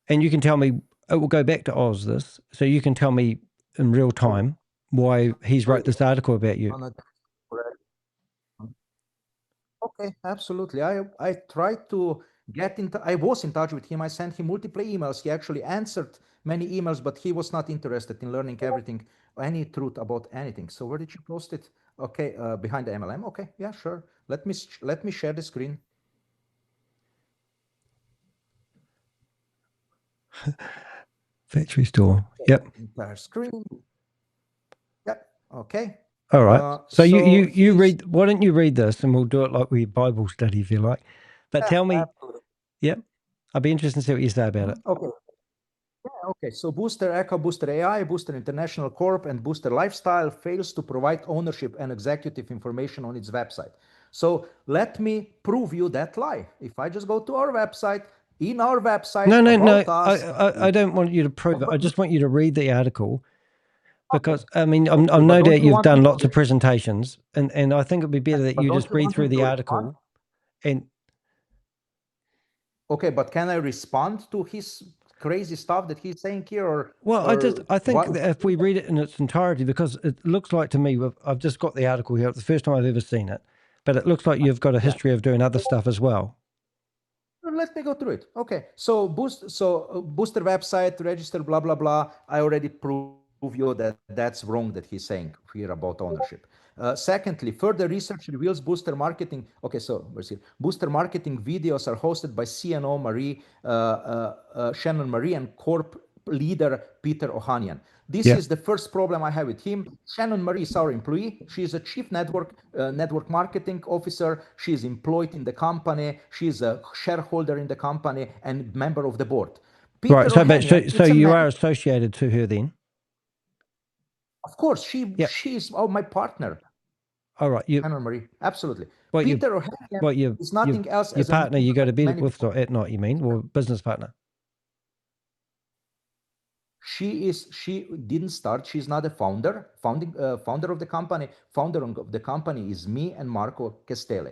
And you can tell me, it will go back to Oz this, so you can tell me in real time why he's wrote this article about you. Okay, absolutely. I tried to get in. I was in touch with him. I sent him multiple emails. He actually answered many emails, but he was not interested in learning everything, any truth about anything. So where did you post it? Okay, behind the MLM. Okay, yeah, sure. Let me share the screen. Factory store. Yep. Entire screen. Yep. Okay. All right. So you read. Why don't you read this, and we'll do it like we Bible study if you like. But tell me. Absolutely. Yep. I'll be interested to see what you say about it. Okay. Yeah, okay. So Booster Echo, Booster AI, Booster International Corp, and Booster Lifestyle fails to provide ownership and executive information on its website. So let me prove you that lie. If I just go to our website, in our website, No. us, I don't want you to prove it. I just want you to read the article. Because, I mean, I'm no doubt you've done lots of presentations, and I think it'd be better that you just read through the article. And okay, but can I respond to his crazy stuff that he's saying here? Or I think that if we read it in its entirety, because it looks like to me, I've just got the article here. It's the first time I've ever seen it, but it looks like you've got a history of doing other stuff as well. Let me go through it. Okay, so Booster website, register, blah, blah, blah. I already proved you that that's wrong that he's saying here about ownership. Secondly, further research reveals Booster marketing. Okay, so where's here? Booster marketing videos are hosted by CNO Marie, Shannon Marie, and Corp leader Peter Ohanian. This is the first problem I have with him. Shannon Marie is our employee. She is a chief network marketing officer. She is employed in the company. She is a shareholder in the company and member of the board. Peter Right. Ohanian, so you are associated to her then? Of course, she is my partner. All right, Shannon Marie, absolutely. Peter Ohanian is nothing else. Your partner, you go to bed with at night. You mean, or business partner? She didn't start. She's not a founder of the company. Founder of the company is me and Marco Castelli.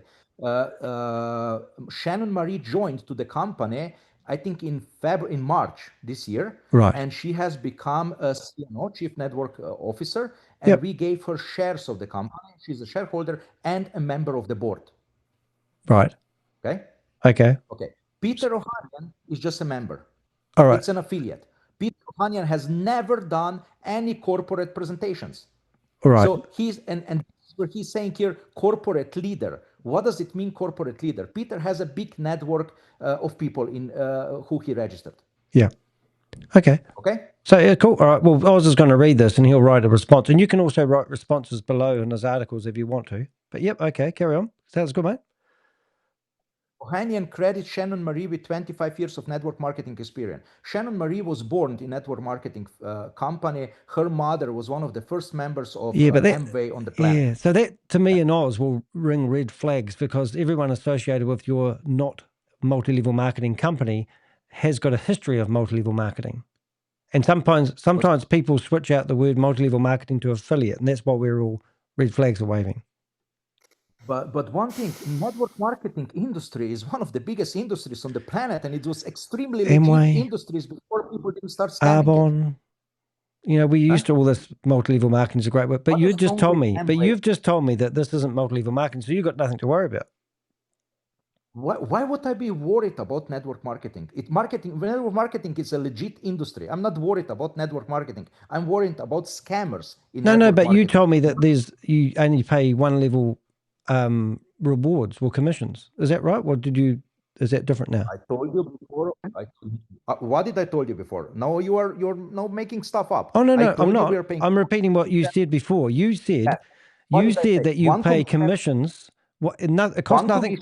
Shannon Marie joined to the company, I think in March this year, right? And she has become a CNO, Chief Network Officer, and we gave her shares of the company. She's a shareholder and a member of the board. Right. Okay. Peter Ohanian is just a member. All right. It's an affiliate. Peter Ohanian has never done any corporate presentations. All right. So he's and where he's saying here, corporate leader. What does it mean, corporate leader? Peter has a big network of people in who he registered. Yeah. Okay. So cool. All right. Well, Oz is going to read this and he'll write a response, and you can also write responses below in his articles if you want to. But yep. Okay. Carry on. Sounds good, mate. Ohanian credits Shannon Marie with 25 years of network marketing experience. Shannon Marie was born in network marketing company. Her mother was one of the first members of Amway on the planet. Yeah, so that to me and Oz will ring red flags, because everyone associated with your not multi-level marketing company has got a history of multi-level marketing. And sometimes people switch out the word multi-level marketing to affiliate, and that's why we're all red flags are waving. But one thing, network marketing industry is one of the biggest industries on the planet, and it was extremely legit industries before people didn't start scamming it. You know, we used to all this multi-level marketing is a great word, but you've just told me that this isn't multi-level marketing, so you've got nothing to worry about. Why would I be worried about network marketing? Network marketing is a legit industry. I'm not worried about network marketing. I'm worried about scammers. But marketing. You told me that you only pay one level rewards or commissions. Is that right? Or is that different now? I told you before. What did I told you before? No, you're now making stuff up. Oh no, I'm not. I'm repeating what you said before. You said that you pay commissions. It costs nothing.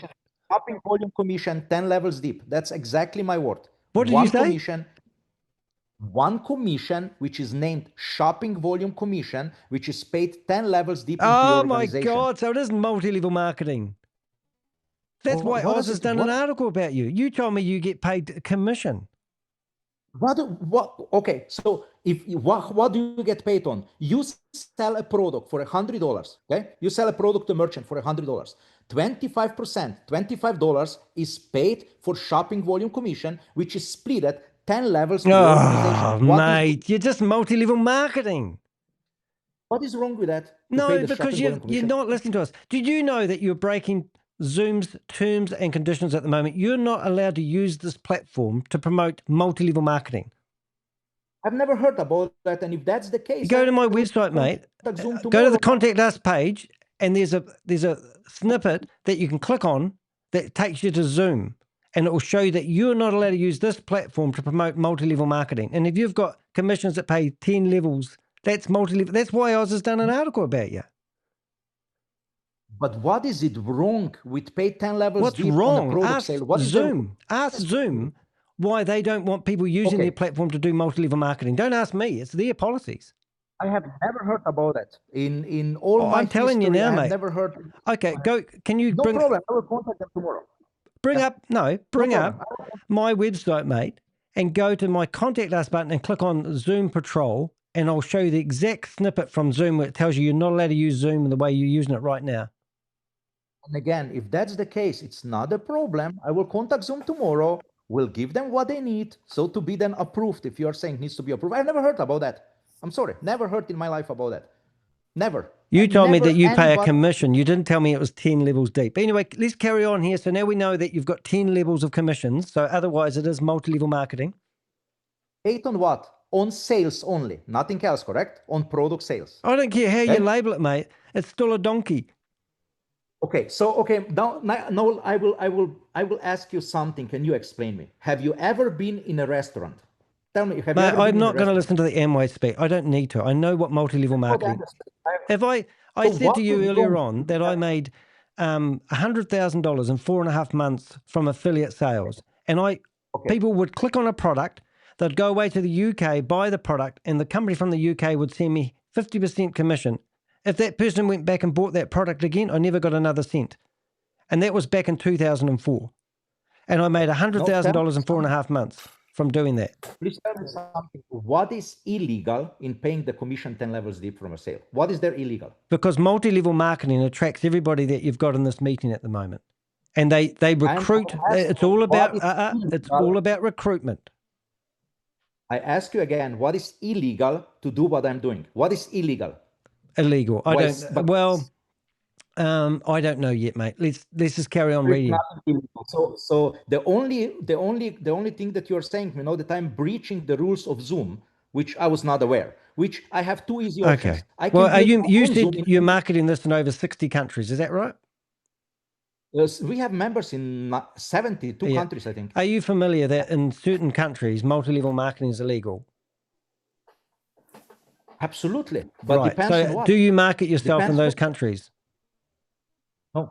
Shopping volume commission 10 levels deep. That's exactly my word. What did you say? Commission, one commission, which is named shopping volume commission, which is paid 10 levels deep into Oh your my organization. God. So it is multi-level marketing. That's why Oz has done an article about you. You told me you get paid commission. Okay, so what do you get paid on? You sell a product for $100, okay? You sell a product to a merchant for $100. 25%, $25 is paid for shopping volume commission, which is split at 10 levels to your organization. Oh, mate, you're just multi-level marketing. What is wrong with that? No, because you're not listening to us. Did you know that you're breaking Zoom's terms and conditions at the moment? You're not allowed to use this platform to promote multi-level marketing. I've never heard about that, and if that's the case, You go to my website, mate. Go to the Contact Us page, and there's a snippet that you can click on that takes you to Zoom, and it will show you that you're not allowed to use this platform to promote multi-level marketing. And if you've got commissions that pay 10 levels, that's multi-level. That's why Oz has done an article about you. But what is it wrong with pay 10 levels What's deep wrong? on a product Ask sale? What is Zoom. Ask Zoom why they don't want people using their platform to do multi-level marketing. Don't ask me. It's their policies. I have never heard about that. In all my I'm telling you now, I have mate. never heard. Okay, go. Can you No bring? problem. I will contact them tomorrow. Bring up my website, mate, and go to my Contact Us button and click on Zoom Patrol, and I'll show you the exact snippet from Zoom where it tells you you're not allowed to use Zoom in the way you're using it right now. And again, if that's the case, it's not a problem. I will contact Zoom tomorrow. We'll give them what they need, so to be then approved. If you're saying it needs to be approved, I've never heard about that. I'm sorry, never heard in my life about that. Never. You told me that you pay a commission. You didn't tell me it was 10 levels deep. But anyway, let's carry on here. So now we know that you've got 10 levels of commissions. So otherwise it is multi-level marketing. 8 on what? On sales only, nothing else, correct? On product sales. I don't care how you label it, mate. It's still a donkey. Okay, so now I will ask you something. Can you explain me? Have you ever been in a restaurant? Tell me. Have you ever been I'm not going to listen to the Amway speak. I don't need to. I know what multi-level marketing. If I said to you earlier on that I made $100,000 in 4.5 months from affiliate sales, and people would click on a product, they'd go away to the UK, buy the product, and the company from the UK would send me 50% commission. If that person went back and bought that product again, I never got another cent. And that was back in 2004. And I made $100,000 in 4.5 months from doing that. Please tell me something. What is illegal in paying the commission 10 levels deep from a sale? What is there illegal? Because multi-level marketing attracts everybody that you've got in this meeting at the moment. And they recruit. It's all about recruitment. I ask you again, what is illegal to do what I'm doing? What is illegal? Illegal. I don't know yet, mate. Let's just carry on reading. So the only thing that you're saying, that I'm breaching the rules of Zoom, which I was not aware, which I have two easy options. Okay. Well, you said you're marketing this in over 60 countries. Is that right? We have members in 72 countries, I think. Are you familiar that in certain countries, multi-level marketing is illegal? Absolutely. But depends on what. Do you market yourself in those countries? No.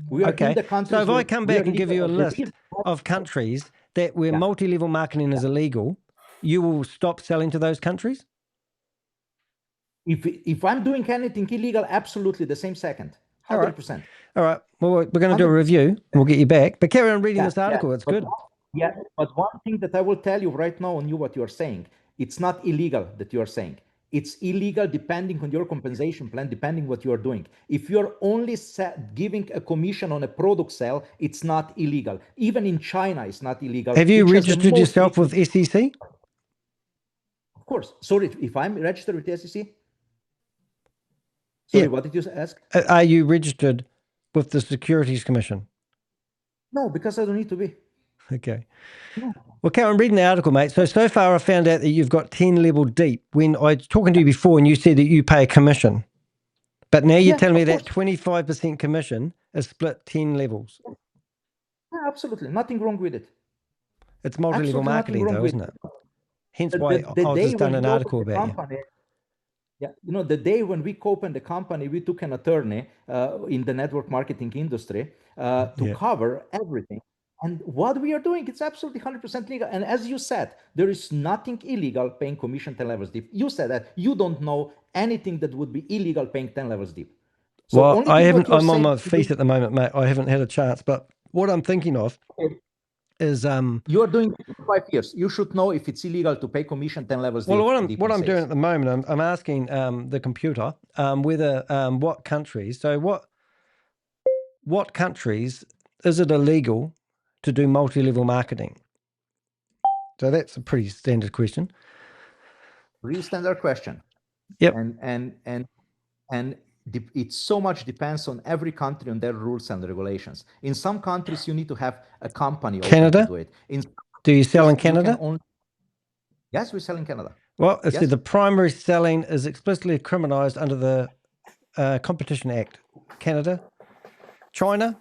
We are in the countries. So if I come back and give you a list of countries where multi-level marketing is illegal, you will stop selling to those countries? If I'm doing anything illegal, absolutely the same second. 100%. All right. Well, we're going to do a review. And we'll get you back. But carry on reading this article. It's good. But one thing that I will tell you right now on what you're saying, it's not illegal that you're saying. It's illegal depending on your compensation plan, depending what you're doing. If you're only giving a commission on a product sale, it's not illegal. Even in China, it's not illegal. Have you registered yourself with SEC? Of course. Sorry, if I'm registered with the SEC? Sorry, what did you ask? Are you registered with the Securities Commission? No, because I don't need to be. Okay. No. Well, Karen, reading the article, mate. So far I found out that you've got 10 level deep. When I was talking to you before and you said that you pay a commission. But now you're telling me that 25% commission is split 10 levels. Yeah, absolutely. Nothing wrong with it. It's multi-level marketing though, isn't it? Hence why I've just done an article about you. Yeah, the day when we opened the company, we took an attorney in the network marketing industry to cover everything. And what we are doing, it's absolutely 100% legal. And as you said, there is nothing illegal paying commission 10 levels deep. You said that you don't know anything that would be illegal paying 10 levels deep. So well, only I thing haven't. what you're I'm on saying my feet at the moment, mate. I haven't had a chance. But what I'm thinking of is you are doing it for 5 years. You should know if it's illegal to pay commission 10 levels well, deep. what I'm doing at the moment, I'm asking the computer whether what countries. So what countries is it illegal to do multi-level marketing? So that's a pretty standard question. Pretty standard question. Yep. And it so much depends on every country on their rules and regulations. In some countries, you need to have a company Canada? open to do it. Do you sell in Canada? Yes, we sell in Canada. Well, Yes. see, the primary selling is explicitly criminalized under the Competition Act. Canada? China?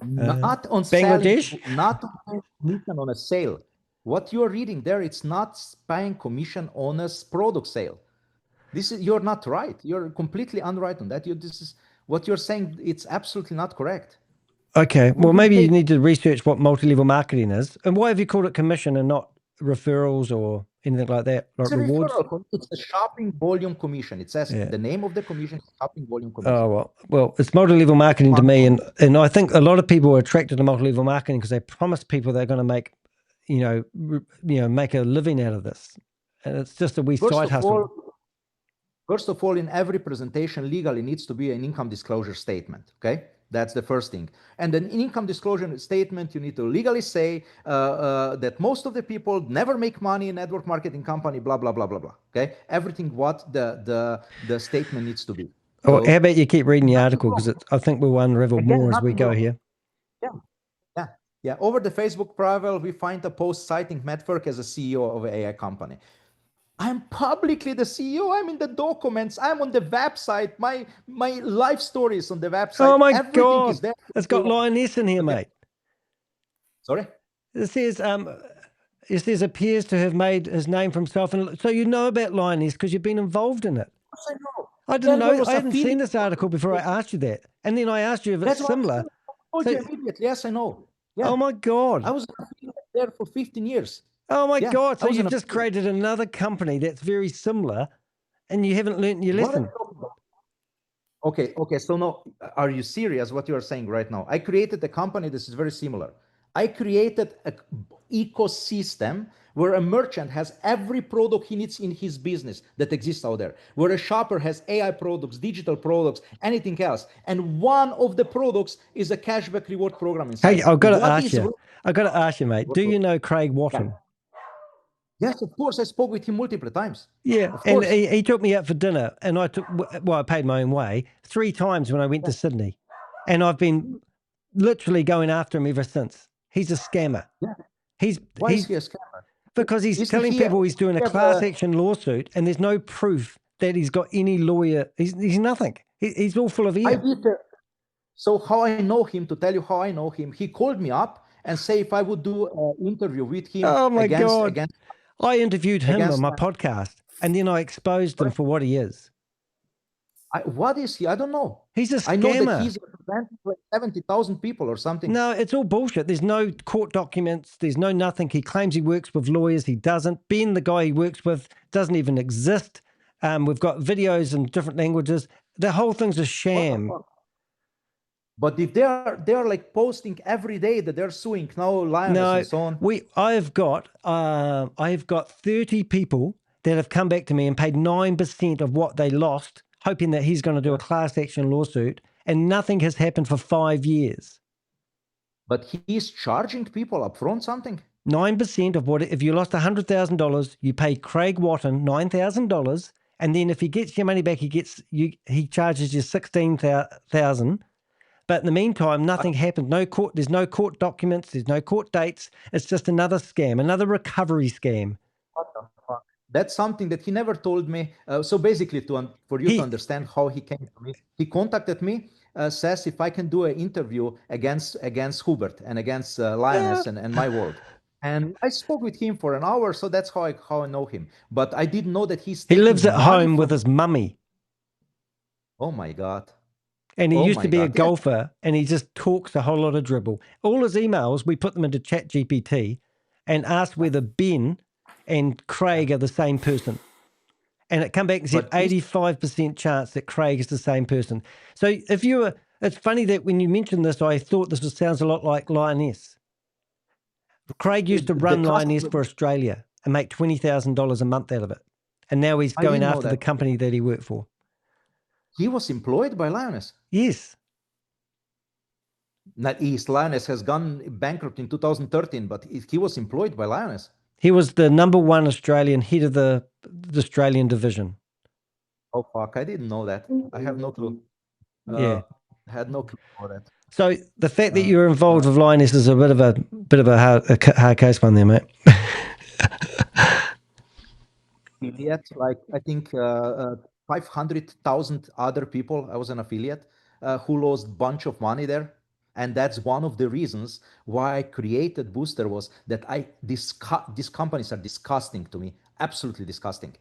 Not on Bangladesh? selling, not on commission on a sale. What you're reading there, it's not paying commission on a product sale. You're not right. You're completely unright on that. This is what you're saying. It's absolutely not correct. Okay. Well, maybe you need to research what multi-level marketing is. And why have you called it commission and not referrals or anything like that? Like It's a rewards? referral. It's a shopping volume commission. It says the name of the commission is shopping volume commission. Oh, well, it's multi-level marketing to me. And I think a lot of people are attracted to multi-level marketing because they promise people they're going to make, make a living out of this. And it's just a wee side hustle. First of all, in every presentation, legally needs to be an income disclosure statement. Okay, that's the first thing. And then in income disclosure statement, you need to legally say that most of the people never make money in network marketing company. Blah blah blah blah blah. Okay, everything what the statement needs to be. Oh, how about you keep reading the article because I think we'll unravel more as we go here. Yeah. Over the Facebook profile, we find a post citing Matt Ferk as a CEO of an AI company. I'm publicly the CEO. I'm in the documents. I'm on the website. My life story is on the website. Oh my Everything God! is there. It's got lioness in here, mate. Sorry. It says appears to have made his name for himself, and so you know about lioness because you've been involved in it. Yes, I know. I didn't know. I hadn't seen this article before I asked you that, and then I asked you if it's similar. I told you immediately. Yes, I know. Yeah. Oh my God! I was there for 15 years. Oh my God! So you've just created another company that's very similar, and you haven't learned your lesson. Okay. So now, are you serious? What you are saying right now? I created a company. This is very similar. I created an ecosystem where a merchant has every product he needs in his business that exists out there, where a shopper has AI products, digital products, anything else. And one of the products is a cashback reward program inside. Hey, I've got to ask you, mate. Do you know Craig Watton? Yes, of course. I spoke with him multiple times. Yeah, and he took me out for dinner, and I paid my own way 3 times when I went to Sydney, and I've been literally going after him ever since. He's a scammer. Yeah. Why is he a scammer? Because he's telling people he's doing a class action lawsuit, and there's no proof that he's got any lawyer. He's nothing. He's all full of ear. So how I know him, to tell you how I know him, he called me up and say if I would do an interview with him. Oh my God. I interviewed him on my podcast, and then I exposed him for what he is. What is he? I don't know. He's a scammer. I know that he's representing like 70,000 people or something. No, it's all bullshit. There's no court documents. There's no nothing. He claims he works with lawyers. He doesn't. Ben, the guy he works with, doesn't even exist. We've got videos in different languages. The whole thing's a sham. But if they are like posting every day that they're suing now Lioness and so on. I've got 30 people that have come back to me and paid 9% of what they lost, hoping that he's going to do a class action lawsuit, and nothing has happened for 5 years. But he's charging people up front something? 9% of what, if you lost $100,000, you pay Craig Watton $9,000, and then if he gets your money back, he charges you $16,000. But in the meantime, nothing happened. There's no court documents. There's no court dates. It's just another scam, another recovery scam. What the fuck? That's something that he never told me. So basically, for you to understand how he came to me, he contacted me, says if I can do an interview against Hubert and against Lioness and my world. And I spoke with him for an hour, so that's how I know him. But I didn't know that he lives at home with his mummy. Oh my God. And he Oh used my to be a God, yeah. golfer, and he just talks a whole lot of dribble. All his emails, we put them into ChatGPT and asked whether Ben and Craig are the same person. And it come back and said But this, 85% chance that Craig is the same person. So if you were, it's funny that when you mentioned this, I thought this sounds a lot like Lioness. Craig used to the run Lioness customer, for Australia and make $20,000 a month out of it. And now he's I going didn't know after the that. company that he worked for. He was employed by Lioness. Yes. Not East. Lioness has gone bankrupt in 2013, but he was employed by Lioness. He was the #1 Australian head of the Australian division. Oh fuck! I didn't know that. I have no clue. Yeah. Had no clue about that. So the fact that you're involved with Lioness is a bit of a hard case one there, mate. Affiliate, like I think 500,000 other people. I was an affiliate who lost bunch of money there, and that's one of the reasons why I created Booster. Was that these companies are disgusting to me, absolutely disgusting.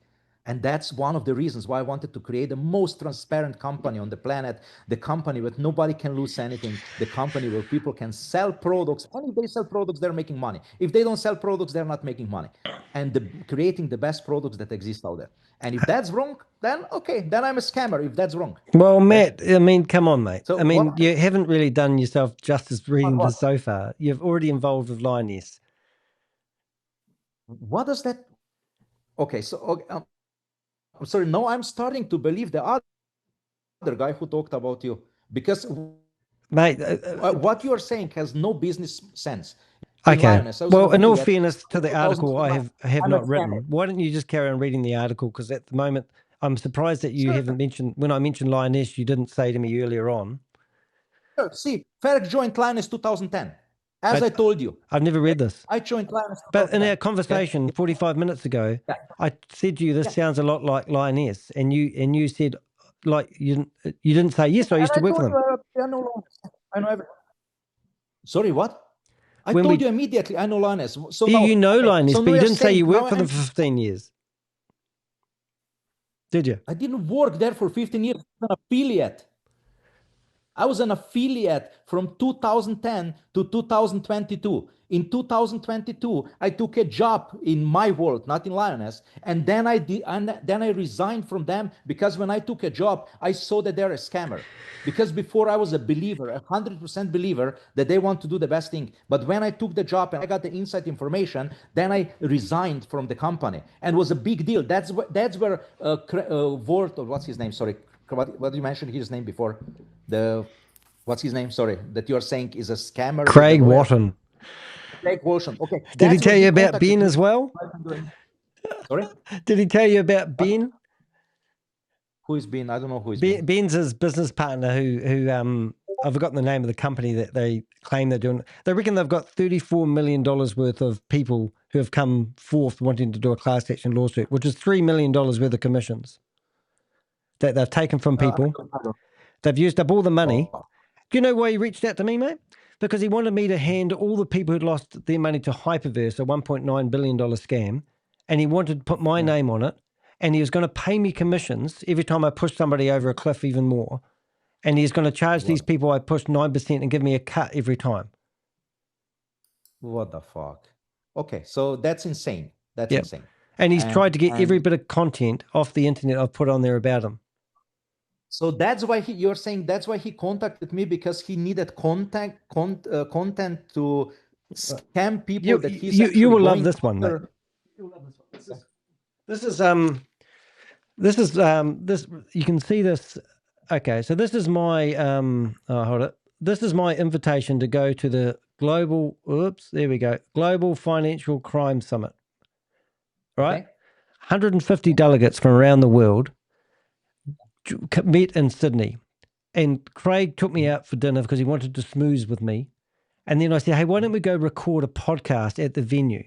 And that's one of the reasons why I wanted to create the most transparent company on the planet, the company where nobody can lose anything, the company where people can sell products. And if they sell products, they're making money. If they don't sell products, they're not making money. And creating the best products that exist out there. And if that's wrong, then okay, then I'm a scammer if that's wrong. Well, Matt, I mean, come on, mate. So I mean, you haven't really done yourself justice reading what? this so far. You've already involved with Lioness. What does that? Okay, so okay, I'm sorry. No, I'm starting to believe the other guy who talked about you, because mate, what you are saying has no business sense. Okay. Well, in all fairness to the article, I have not written. Why don't you just carry on reading the article? Because at the moment, I'm surprised that you haven't mentioned, when I mentioned Lioness, you didn't say to me earlier on. See, Ferk joined Lioness 2010. As I told you. I've never read this. I joined Lioness 2010. But in our conversation 45 minutes ago, I said to you, this sounds a lot like Lioness. And you said, like, you didn't say, yes, I used to work for them. I know everything. Sorry, what? I told you immediately, I know Lioness. So yeah, now, you know Lioness, so but you didn't say saying, you worked for them for 15 years. Did you? I didn't work there for 15 years. I was an affiliate. I was an affiliate from 2010 to 2022. In 2022, I took a job in my world, not in Lioness, and then I resigned from them because when I took a job, I saw that they're a scammer. Because before I was a believer, 100% believer that they want to do the best thing. But when I took the job and I got the inside information, then I resigned from the company, and it was a big deal. That's where Ward, or what's his name? Sorry, what you mentioned his name before. What's his name? Sorry, that you're saying is a scammer. Craig Wotton. Craig Wotton. Okay. Did he tell you about Ben as well? Sorry? Did he tell you about Ben? Who is Ben? I don't know who is Ben. Ben's his business partner who I've forgotten the name of the company that they claim they're doing. They reckon they've got $34 million worth of people who have come forth wanting to do a class action lawsuit, which is $3 million worth of commissions that they've taken from people. They've used up all the money. Do you know why he reached out to me, mate? Because he wanted me to hand all the people who'd lost their money to Hyperverse, a $1.9 billion scam, and he wanted to put my name on it, and he was going to pay me commissions every time I pushed somebody over a cliff even more, and he's going to charge these people I pushed 9% and give me a cut every time. What the fuck? Okay, so that's insane. That's insane. And he's tried to get every bit of content off the internet I've put on there about him. So that's why you're saying that's why he contacted me, because he needed content to scam people that he's you will love this one, mate. This you can see this. Okay, so this is my hold it. This is my invitation to go to the global Global Financial Crime Summit. Right? Okay. 150 delegates from around the world met in Sydney, and Craig took me out for dinner because he wanted to smooze with me. And then I said, hey, why don't we go record a podcast at the venue?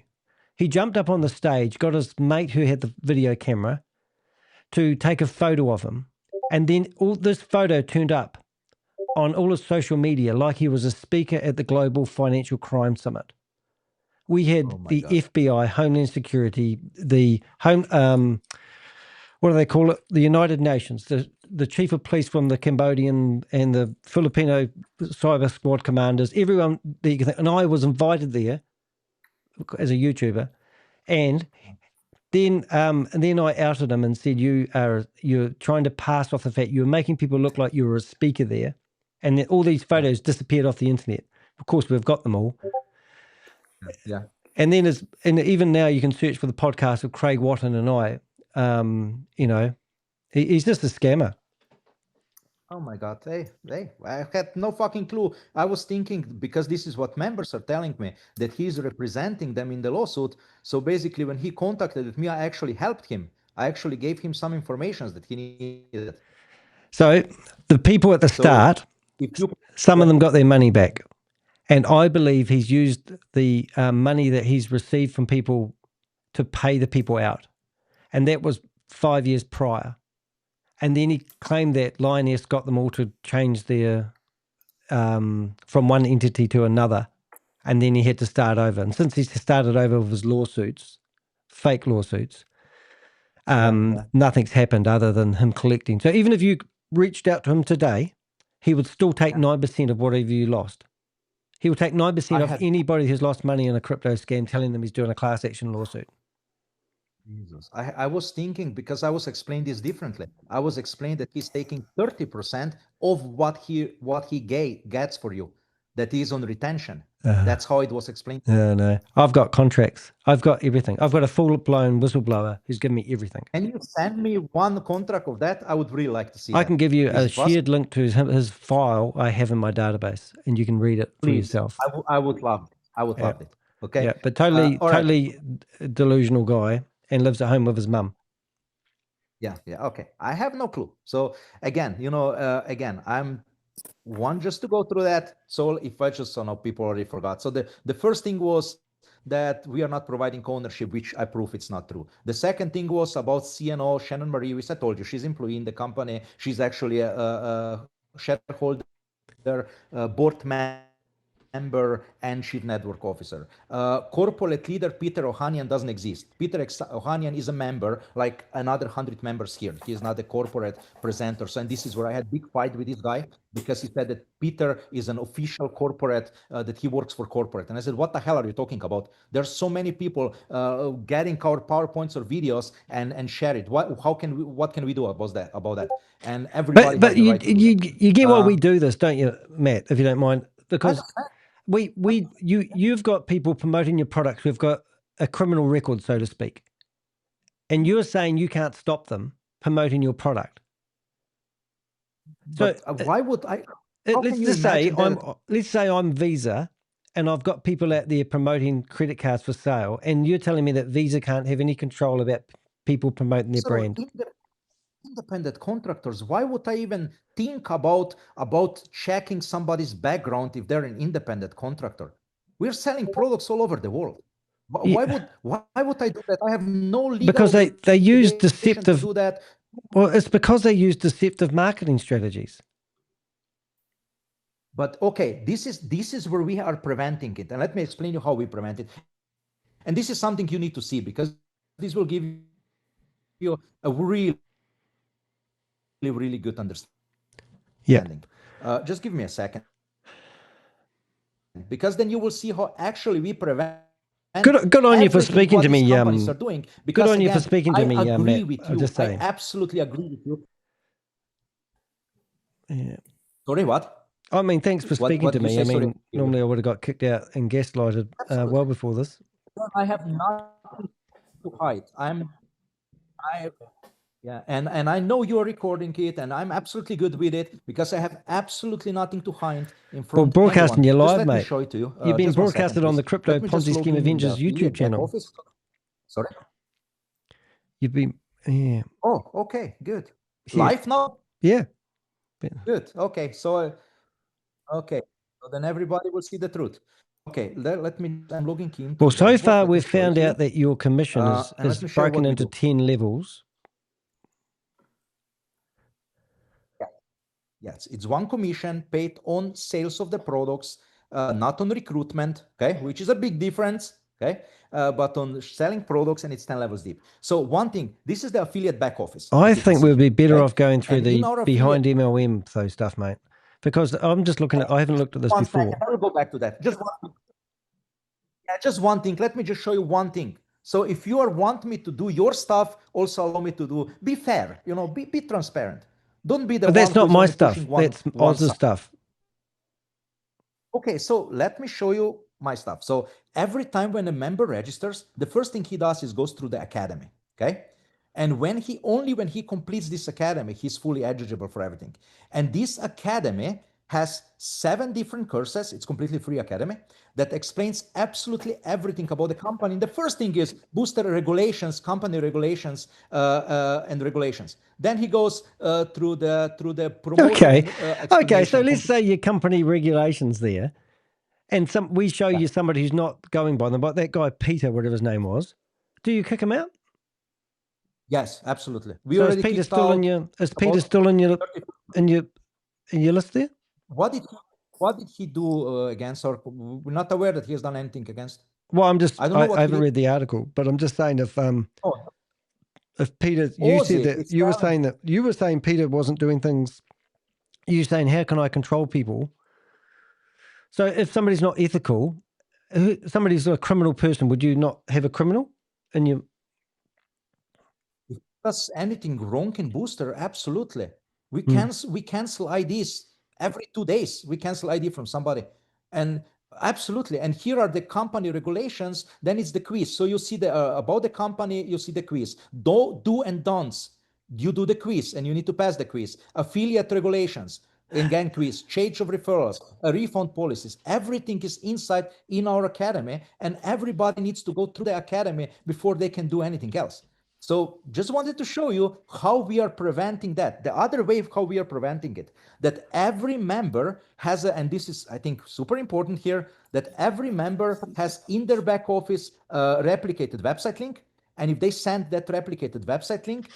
He jumped up on the stage, got his mate who had the video camera to take a photo of him. And then all this photo turned up on all his social media like he was a speaker at the Global Financial Crime Summit. We had the FBI, Homeland Security, the what do they call it? The United Nations, the the chief of police from the Cambodian and the Filipino cyber squad commanders, everyone that you can think, and I was invited there as a YouTuber, and then I outed him and said, you're trying to pass off the fact you're making people look like you were a speaker there, and all these photos disappeared off the internet. Of course, we've got them all. Yeah. And then even now you can search for the podcast of Craig Watton and I. He's just a scammer. Oh my God. Hey, I had no fucking clue. I was thinking, because this is what members are telling me, that he's representing them in the lawsuit. So basically when he contacted me, I actually helped him. I actually gave him some information that he needed. So the people at the start, some of them got their money back. And I believe he's used the money that he's received from people to pay the people out. And that was 5 years prior. And then he claimed that Lioness got them all to change their from one entity to another. And then he had to start over. And since he started over with his lawsuits, fake lawsuits, nothing's happened other than him collecting. So even if you reached out to him today, he would still take 9% of whatever you lost. He will take 9% of anybody who's lost money in a crypto scam, telling them he's doing a class action lawsuit. Jesus. I was thinking, because I was explained this differently. I was explained that he's taking 30% of what he gets for you, that is on retention. That's how it was explained. No. I've got contracts. I've got everything. I've got a full-blown whistleblower who's given me everything. Can you send me one contract of that? I would really like to see I can give you a shared link to his file I have in my database, and you can read it for yourself. I would love it. I would love it. Okay. Yeah, but totally delusional guy, and lives at home with his mum. Yeah. Okay. I have no clue. So again, I'm one just to go through that. So if I just know, people already forgot. So the first thing was that we are not providing ownership, which I prove it's not true. The second thing was about CNO, Shannon Marie, which I told you, she's employee in the company. She's actually a shareholder, board member, and chief network officer. Corporate leader Peter Ohanian doesn't exist. Peter Ohanian is a member, like another 100 members here. He is not a corporate presenter. So, and this is where I had a big fight with this guy, because he said that Peter is an official corporate, that he works for corporate. And I said, what the hell are you talking about? There's so many people getting our PowerPoints or videos and share it. What can we do about that? And everybody. But you get why we do this, don't you, Matt? If you don't mind, because you've got people promoting your products who've got a criminal record, so to speak, and you're saying you can't stop them promoting your product. So why would I? Let's say I'm Visa, and I've got people out there promoting credit cards for sale, and you're telling me that Visa can't have any control about people promoting their brand. Independent contractors, why would I even think about checking somebody's background if they're an independent contractor? We're selling products all over the world. Why would I do that? I have no legal, because they use deceptive to do that. Well, it's because they use deceptive marketing strategies. But okay, this is where we are preventing it, and let me explain you how we prevent it. And this is something you need to see, because this will give you a really good understanding. Yeah. Just give me a second, because then you will see how actually we prevent. Good on you for speaking to me. Companies are doing, because good on you for speaking to me. I agree Matt. with I'm you. just saying. I absolutely agree with you. Yeah. Sorry, what? I mean, thanks for speaking to me. I mean, sorry. Normally I would have got kicked out and gaslighted well before this. I have nothing to hide. Yeah, and I know you're recording it, and I'm absolutely good with it, because I have absolutely nothing to hide in front of broadcasting you live, let mate. Me show it to you. You've been broadcasted on the Crypto Ponzi Scheme Avengers YouTube channel. Sorry? You've been, yeah. Oh, okay, good. Yeah. Live now? Yeah. Good. Okay, so then everybody will see the truth. Okay, let me. I'm logging in. Well, so far we've found out that your commission is broken into 10 levels. Yes, it's one commission paid on sales of the products, not on recruitment, okay, which is a big difference. Okay. But on selling products, and it's 10 levels deep. So one thing, this is the affiliate back office. I think we'd be better off going through And the in our behind affiliate- MLM so stuff, mate. Because I'm just looking at, I haven't looked at this One before. second, I will go back to that. Just one thing. Let me just show you one thing. So if you want me to do your stuff, also allow me to do, be fair, you know, be transparent. Don't be the But one that's not who's my only stuff. pushing one That's Oz's side. stuff. Okay, so let me show you my stuff. So every time when a member registers, the first thing he does is goes through the academy, okay? And when he completes this academy, he's fully eligible for everything. And this academy has 7 different courses. It's completely free academy that explains absolutely everything about the company. The first thing is booster regulations, company regulations, and regulations. Then he goes through the promotion. Okay. So let's say your company regulations there, and we show you somebody who's not going by them, but that guy Peter, whatever his name was, do you kick him out? Yes, absolutely. So is Peter still in your? Is Peter still in your list there? What did he do against, or we're not aware that he has done anything against? Well, I haven't he read the article, but I'm just saying if Peter, you said that you were saying Peter wasn't doing things. You saying how can I control people? So if somebody's not ethical, somebody's a criminal person, would you not have a criminal in your? If there's anything wrong in Booster, absolutely. We cancel IDs every 2 days. We cancel ID from somebody, and absolutely. And here are the company regulations. Then it's the quiz. So you see the about the company. You see the quiz. Do and don'ts. You do the quiz, and you need to pass the quiz. Affiliate regulations. Again, quiz, change of referrals, refund policies, everything is inside in our academy, and everybody needs to go through the academy before they can do anything else. So just wanted to show you how we are preventing that. The other way of how we are preventing it, that every member has and this is, I think, super important here, that every member has in their back office a replicated website link. And if they send that replicated website link,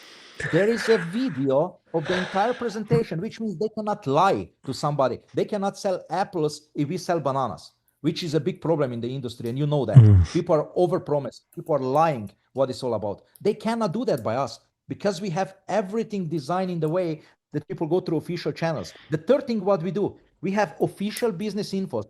there is a video of the entire presentation, which means they cannot lie to somebody. They cannot sell apples if we sell bananas, which is a big problem in the industry. And you know that. People are overpromised. People are lying what it's all about. They cannot do that by us because we have everything designed in the way that people go through official channels. The third thing what we do, we have official business info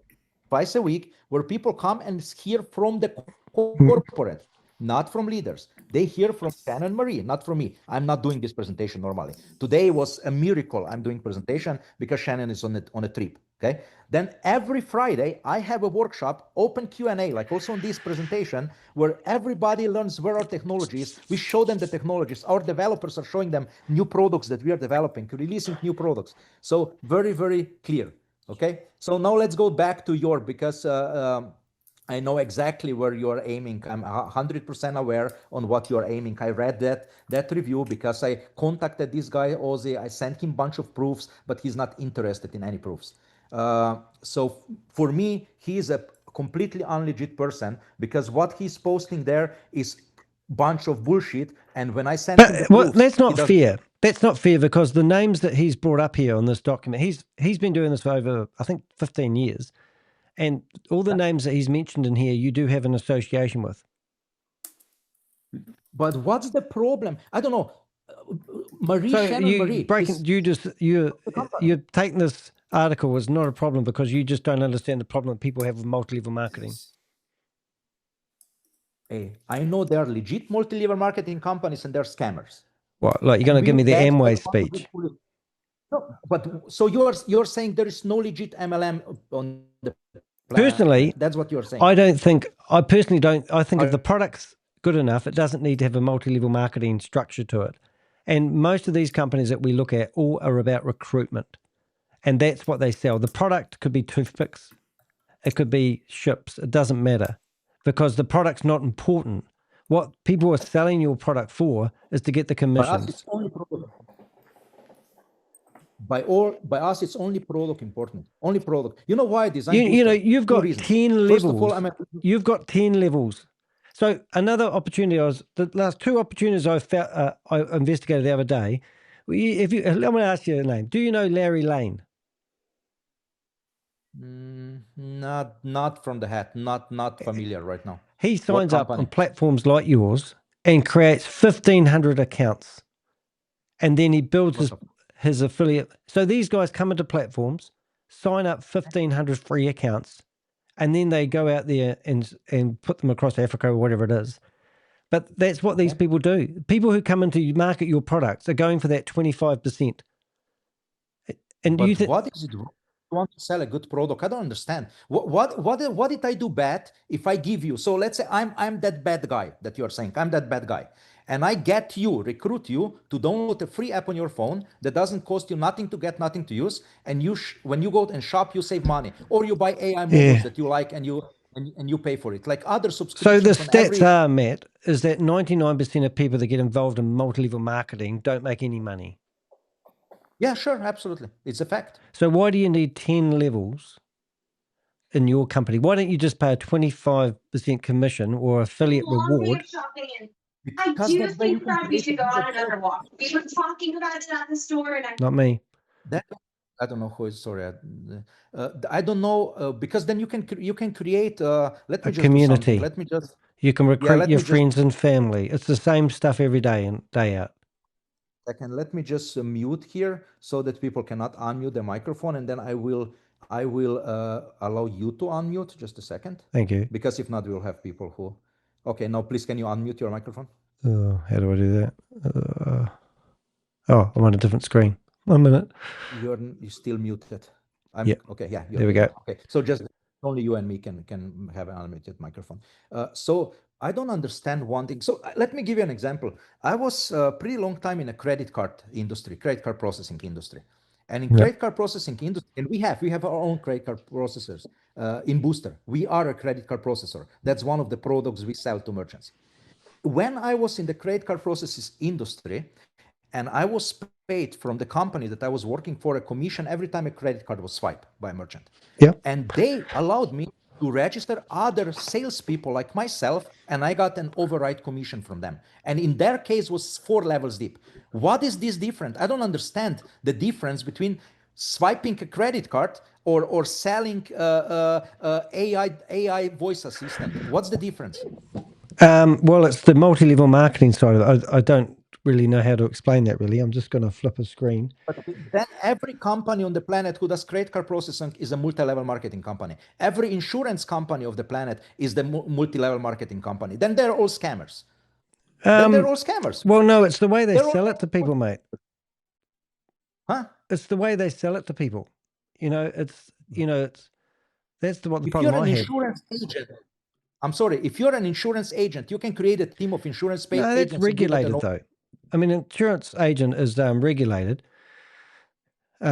twice a week where people come and hear from the corporate, not from leaders. They hear from Shannon Marie, not from me. I'm not doing this presentation normally. Today was a miracle. I'm doing presentation because Shannon is on a trip. Okay. Then every Friday I have a workshop, open Q&A, like also on this presentation, where everybody learns where our technology is. We show them the technologies. Our developers are showing them new products that we are developing, releasing new products. So very, very clear. Okay. So now let's go back to your, because I know exactly where you're aiming. I'm 100% aware on what you're aiming. I read that review because I contacted this guy, Ozzy. I sent him a bunch of proofs, but he's not interested in any proofs. So for me, he's a completely unlegit person because what he's posting there is bunch of bullshit. And when I send him the proofs, that's not fair. That's not fair because the names that he's brought up here on this document, he's been doing this for over, I think, 15 years. And all the names that he's mentioned in here, you do have an association with. But what's the problem? I don't know. You're taking this article as not a problem because you just don't understand the problem people have with multi-level marketing. Hey, I know there are legit multi-level marketing companies and they're scammers. What? Like you're going to give me the Amway speech? No, but so you're saying there is no legit MLM on the planet. Personally, that's what you're saying. I personally don't. I think if the product's good enough, it doesn't need to have a multi-level marketing structure to it. And most of these companies that we look at all are about recruitment. And that's what they sell. The product could be toothpicks. It could be ships. It doesn't matter because the product's not important. What people are selling your product for is to get the commissions. By us, it's only product important. Only product. You know why I designed you know, you've got 10 levels. First of all, you've got 10 levels. So another opportunity, the last 2 opportunities I investigated the other day. I'm going to ask you a name. Do you know Larry Lane? Not from the hat. Not familiar right now. He signs up on platforms like yours and creates 1,500 accounts. And then he builds his affiliate. So these guys come into platforms, sign up 1,500 free accounts, and then they go out there and put them across Africa or whatever it is. But that's what these people do. People who come into market your products are going for that 25%. And but what is it wrong? You want to sell a good product? I don't understand. What did I do bad if I give you? So let's say I'm that bad guy that you're saying. I'm that bad guy. And I recruit you to download a free app on your phone that doesn't cost you nothing to get, nothing to use. And when you go and shop, you save money. Or you buy AI models that you like and you pay for it. Like other subscriptions. So the stats are, Matt, is that 99% of people that get involved in multi-level marketing don't make any money. Yeah, sure, absolutely. It's a fact. So why do you need 10 levels in your company? Why don't you just pay a 25% commission or affiliate reward? I do think that we should go on another walk. We were talking about it at the store, and Not me. I don't know who is. Sorry, I don't know because then you can create. Let me a just community. Let me just. You can recruit your friends and family. It's the same stuff every day in, day out. Second, let me just mute here so that people cannot unmute the microphone, and then I will allow you to unmute. Just a second. Thank you. Because if not, we'll have people who. Okay, now please, can you unmute your microphone? How do I do that? Oh, I'm on a different screen. 1 minute. You're still muted. Yeah. Okay. Yeah. There we go. Okay. So just only you and me can have an unmuted microphone. So I don't understand one thing. So let me give you an example. I was a pretty long time in a credit card processing industry. And in credit card processing industry, and we have our own credit card processors in Booster. We are a credit card processor. That's one of the products we sell to merchants. When I was in the credit card processes industry, and I was paid from the company that I was working for a commission every time a credit card was swiped by a merchant. Yeah. And they allowed me to register other salespeople like myself, and I got an override commission from them. And in their case was 4 levels deep. What is this different? I don't understand the difference between swiping a credit card or selling AI voice assistant. What's the difference? Well, it's the multi-level marketing side of it. I don't really know how to explain that, really. I'm just going to flip a screen. But then every company on the planet who does credit card processing is a multi-level marketing company. Every insurance company of the planet is the multi-level marketing company. Then they're all scammers. Then they're all scammers. Well, no, it's the way they sell it to people, mate. Huh? It's the way they sell it to people. That's what the if problem you're an I had. Insurance agent, I'm sorry, if you're an insurance agent, you can create a team of insurance agents. No, that's regulated, though. I mean, insurance agent is regulated. What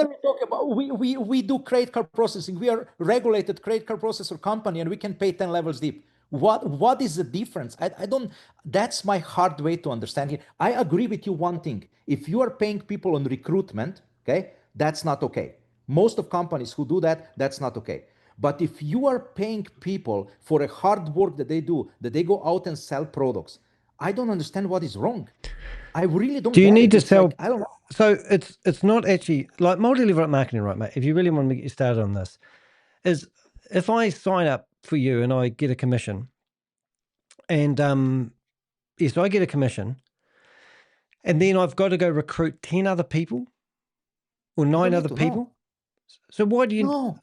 are we talking about? We do credit card processing. We are regulated credit card processor company, and we can pay 10 levels deep. What is the difference? I don't. That's my hard way to understand it. I agree with you one thing. If you are paying people on recruitment, okay, that's not okay. Most of companies who do that, that's not okay. But if you are paying people for a hard work that they do, that they go out and sell products, I don't understand what is wrong. I really don't. Do you need to sell? Like, I don't know. So it's not actually like multi-level marketing, right, mate? If you really want to get you started on this, is if I sign up for you and I get a commission, and yes, I get a commission, and then I've got to go recruit 10 other people or 9 other people. No. So why do you? No.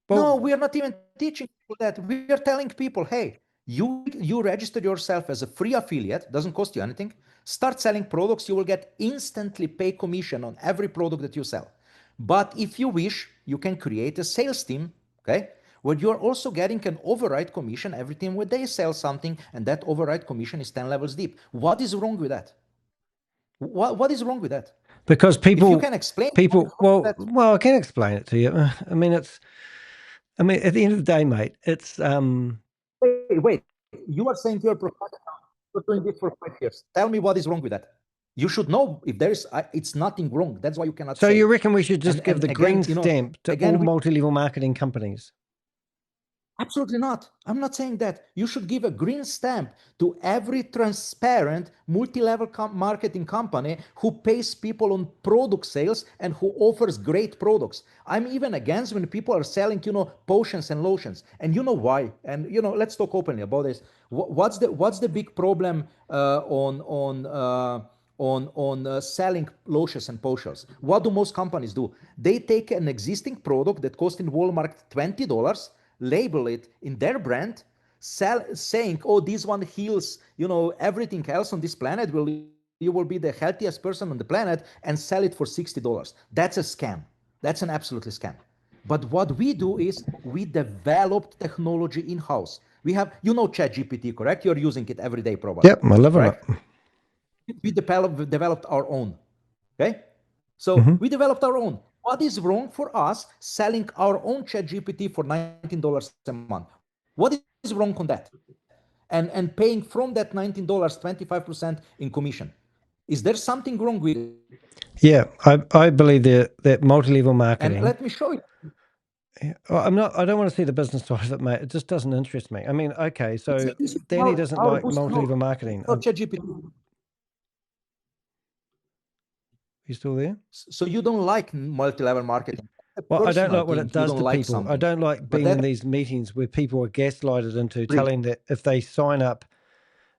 Well, no, we are not even teaching people that. We are telling people, hey, you register yourself as a free affiliate, doesn't cost you anything. Start selling products, you will get instantly pay commission on every product that you sell. But if you wish, you can create a sales team, okay, where you're also getting an override commission every time where they sell something, and that override commission is 10 levels deep. What is wrong with that? What is wrong with that? Because people, if you can explain people, well, I can explain it to you. I mean, at the end of the day, mate, it's Wait, you are saying you're doing this for 5 years. Tell me what is wrong with that. You should know if there is, it's nothing wrong. That's why you cannot So say. you reckon we should just give the green stamp to all multi-level marketing companies? Absolutely not. I'm not saying that. You should give a green stamp to every transparent multi-level marketing company who pays people on product sales and who offers great products. I'm even against when people are selling, potions and lotions. And you know why? And let's talk openly about this. What's the big problem on selling lotions and potions? What do most companies do? They take an existing product that costs in Walmart $20, label it in their brand, saying, oh, this one heals, everything else on this planet. You will be the healthiest person on the planet, and sell it for $60. That's a scam. That's an absolutely scam. But what we do is we developed technology in-house. We have, ChatGPT, correct? You're using it every day, probably. Yep, I love it. We developed our own. Okay? So we developed our own. What is wrong for us selling our own ChatGPT for $19 a month? What is wrong on that? And paying from that $19 25% in commission. Is there something wrong with it? Yeah, I believe that multi-level marketing. And let me show you. I don't want to see the business side of it, mate. It just doesn't interest me. I mean, okay, so Danny doesn't like multi-level marketing. ChatGPT. You still there? So you don't like multi-level marketing? Well, I don't like what it does to people. I don't like being in these meetings where people are gaslighted into telling that if they sign up,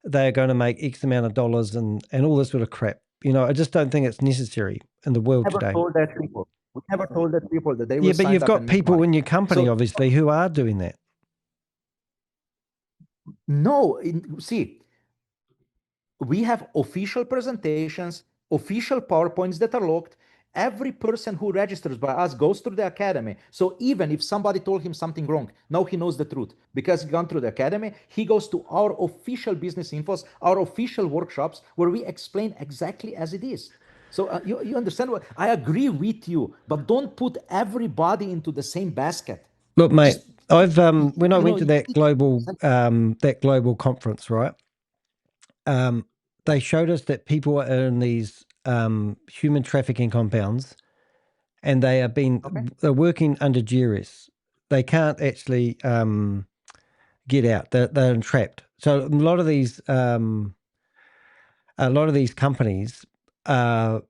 they're going to make X amount of dollars and all this sort of crap. I just don't think it's necessary in the world today. We never told that people that they will. Yeah, but you've got people in your company, obviously, who are doing that. No, see, we have official presentations, official PowerPoints that are locked. Every person who registers by us goes through the academy. So even if somebody told him something wrong, now he knows the truth because he gone through the academy. He goes to our official business infos, our official workshops where we explain exactly as it is. So you understand what I agree with you, but don't put everybody into the same basket. Look, mate, I've when I went to that global conference, right? They showed us that people are in these human trafficking compounds, and they're working under duress. They can't actually get out. They're entrapped. So a lot of these companies are,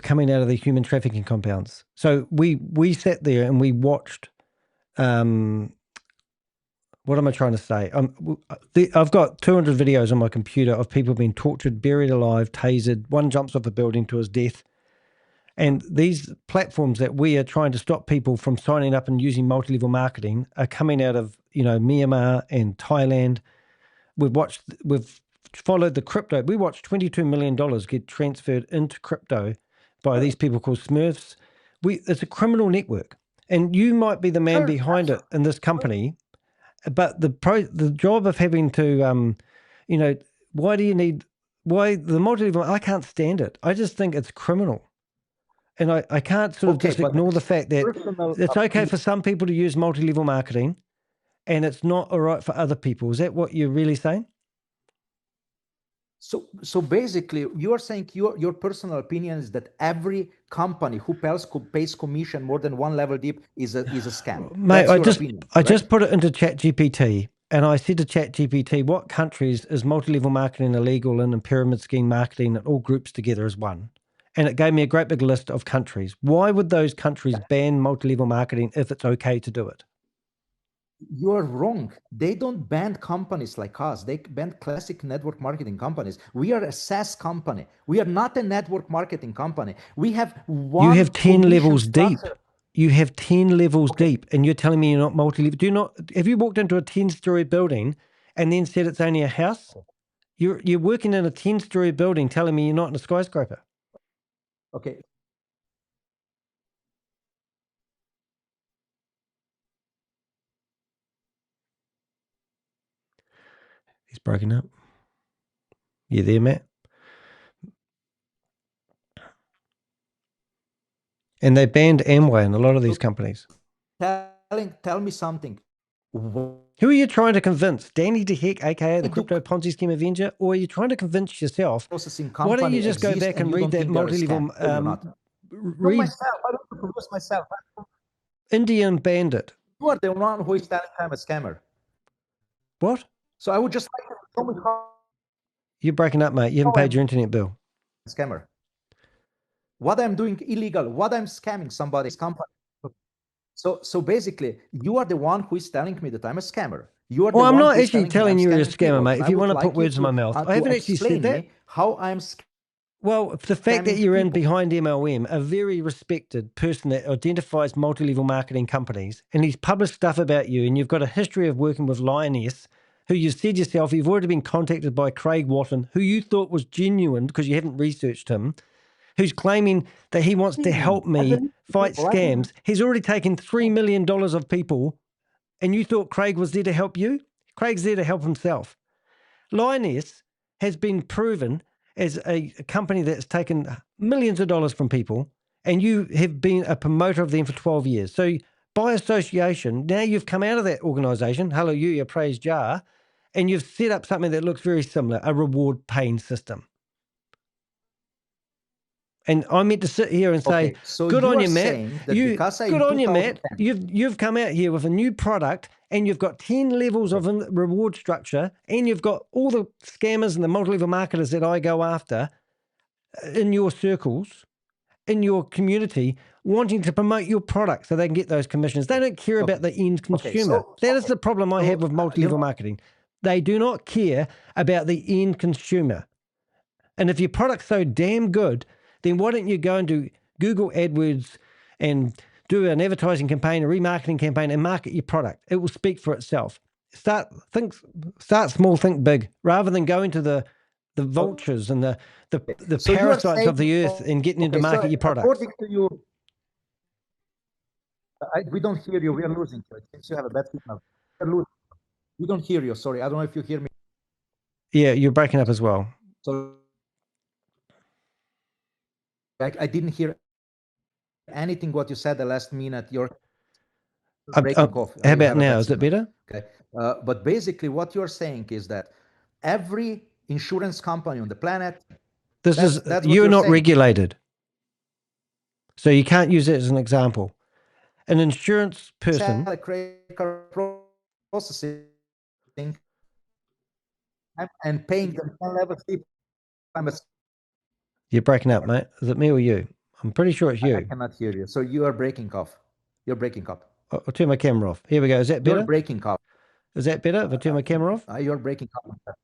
coming out of the human trafficking compounds. So we sat there and we watched. What am I trying to say? I've got 200 videos on my computer of people being tortured, buried alive, tasered. One jumps off a building to his death. And these platforms that we are trying to stop people from signing up and using multi-level marketing are coming out of, Myanmar and Thailand. We've followed the crypto. We watched $22 million get transferred into crypto by these people called Smurfs. It's a criminal network. And you might be the man behind it in this company. But the job of having to, why the multi-level, I can't stand it. I just think it's criminal. And I can't sort of just ignore the fact that it's okay for some people to use multi-level marketing and it's not all right for other people. Is that what you're really saying? So basically, you are saying your personal opinion is that every company who pays commission more than one level deep is a scam. Mate, I just put it into ChatGPT and I said to ChatGPT, what countries is multi-level marketing illegal in and pyramid scheme marketing and all groups together as one? And it gave me a great big list of countries. Why would those countries ban multi-level marketing if it's okay to do it? You're wrong. They don't ban companies like us. They ban classic network marketing companies. We are a SaaS company. We are not a network marketing company. We have one. You have 10 levels deep. You have 10 levels deep, and you're telling me you're not multi-level. Have you walked into a 10-story building and then said it's only a house? You're working in a 10-story building telling me you're not in a skyscraper. Okay. He's broken up. You there, Matt? And they banned Amway in a lot of these companies. Tell me something. Who are you trying to convince? Danny DeHeck, aka the Crypto Ponzi Scheme Avenger, or are you trying to convince yourself? Why don't you just go back and read that multi-level? Read myself. I don't produce myself. Indian banned it. You are the one who is telling I'm a scammer. What? So I would just like to show me how You're breaking up, mate. You haven't paid your internet bill. Scammer. What I'm doing illegal, what I'm scamming somebody's company. So basically, you are the one who is telling me that I'm a scammer. You are the Well, I'm one not who is actually telling telling me you I'm you're a scamming scammer, people. mate. And If I you would want to like put words in you my mouth, I to haven't actually said explain that. me how I'm Well, the fact that scamming you're in people. behind MLM, a very respected person that identifies multi-level marketing companies, and he's published stuff about you, and you've got a history of working with Lioness, who you said yourself, you've already been contacted by Craig Watton, who you thought was genuine because you haven't researched him, who's claiming that he wants to help me fight scams. He's already taken $3 million of people, and you thought Craig was there to help you? Craig's there to help himself. Lioness has been proven as a company that's taken millions of dollars from people, and you have been a promoter of them for 12 years. So by association, now you've come out of that organization, hallelujah, praise Jah, and you've set up something that looks very similar, a reward paying system. And I meant to sit here and say, Okay, so good you on are you, Matt. saying that because I Good in on you, Matt. 2010 You've come out here with a new product, and you've got 10 levels of reward structure, and you've got all the scammers and the multi-level marketers that I go after in your circles, in your community, wanting to promote your product so they can get those commissions. They don't care about the end consumer. That is the problem I have with multi-level marketing. They do not care about the end consumer. And if your product's so damn good, then why don't you go and do Google AdWords and do an advertising campaign, a remarketing campaign, and market your product? It will speak for itself. Start small, think big, rather than going to the vultures and the So you are parasites of saying, the earth and getting into okay, market so your products. according to you, we don't hear you. We are losing you. It seems you have a bad signal. We don't hear you. Sorry, I don't know if you hear me. Yeah, you're breaking up as well. So I didn't hear anything what you said the last minute. You're breaking off. How about now? Is it better? Okay, but basically what you're saying is that every insurance company on the planet, that's what you're not saying. regulated. So you can't use it as an example. An insurance person. Processing and paying them 10 levels. You're breaking up, mate. Is it me or you? I'm pretty sure it's you. I cannot hear you. So you are breaking off. You're breaking up. I'll turn my camera off. Here we go. Is that better? You're breaking up. Is that better if I turn my camera off? You're breaking up.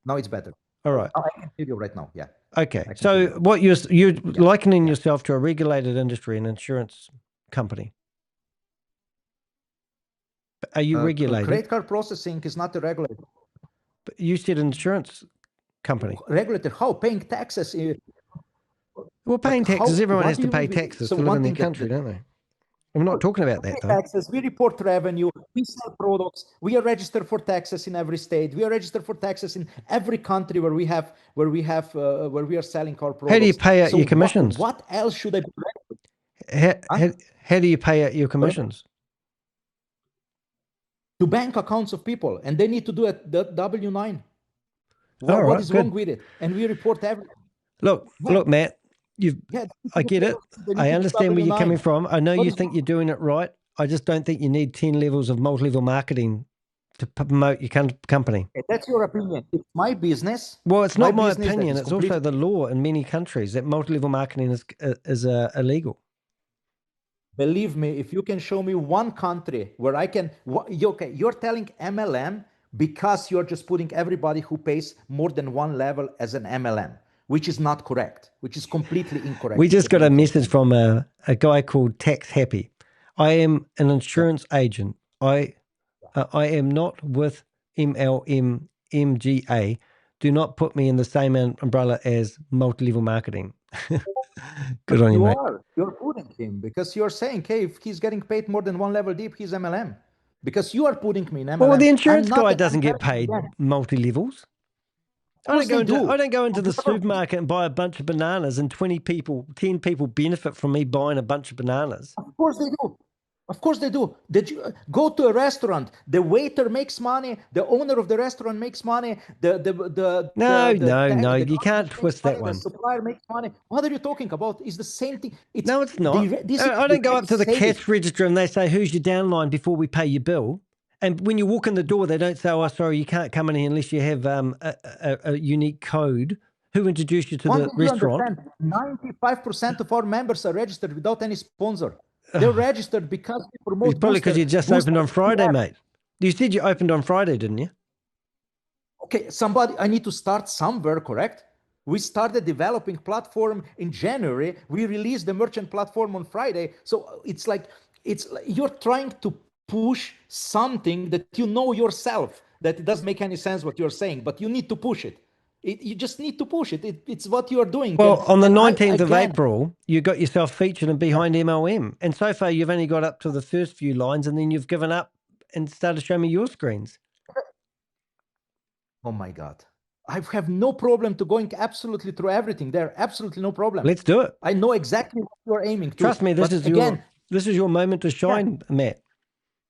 Now it's better. All right. I can hear you right now. Yeah. Okay. So what you're likening yourself to a regulated industry, an insurance company. Are you regulated? Credit card processing is not a regulated. But you said insurance company. Regulated how? Paying taxes. Well, paying taxes. Everyone has to pay taxes to live in their country, don't they? I'm not talking about that, though. Taxes. We report revenue. We sell products. We are registered for taxes in every state. We are registered for taxes in every country where we are selling our products. How do you pay out your commissions? What else should I do? How do you pay out your commissions? To bank accounts of people, and they need to do it the W-9. What is wrong with it? And we report everything. Look, Matt. I get it. I understand where you're coming from. I know you think you're doing it right. I just don't think you need 10 levels of multi-level marketing to promote your company. That's your opinion. It's my business. Well, it's not my opinion. It's also the law in many countries that multi-level marketing is illegal. Believe me, if you can show me one country where I can, okay, you're telling MLM because you're just putting everybody who pays more than one level as an MLM. Which is not correct, which is completely incorrect. We just got a message from a guy called Tax Happy. I am an insurance agent. I am not with MLM, MGA. Do not put me in the same umbrella as multi-level marketing. Good on you, mate. You're putting him because you're saying, hey, if he's getting paid more than one level deep, he's MLM. Because you are putting me in MLM. Well, the insurance guy doesn't get paid multi-levels. I don't go into the supermarket and buy a bunch of bananas and 10 people benefit from me buying a bunch of bananas. Of course they do. Of course they do. Did you go to a restaurant? The waiter makes money. The owner of the restaurant makes money. No, the you can't twist that one. The supplier makes money. What are you talking about? It's the same thing. No, it's not. I don't go up to the cash register and they say, who's your downline before we pay your bill? And when you walk in the door, they don't say, oh, sorry, you can't come in here unless you have a unique code. Who introduced you to the restaurant? 95% of our members are registered without any sponsor. They're registered because we promote. It's probably because you just opened on Friday, mate. You said you opened on Friday, didn't you? Okay, I need to start somewhere, correct? We started developing platform in January. We released the merchant platform on Friday. So it's like you're trying to push something that you know yourself that it doesn't make any sense what you're saying, but you need to push it. You just need to push it. It's what you're doing. Well, on the 19th of April, you got yourself featured and behind MLM. And so far, you've only got up to the first few lines and then you've given up and started showing me your screens. Oh, my God. I have no problem to going absolutely through everything there. Absolutely no problem. Let's do it. I know exactly what you're aiming to. Trust me, this is your moment to shine, Matt.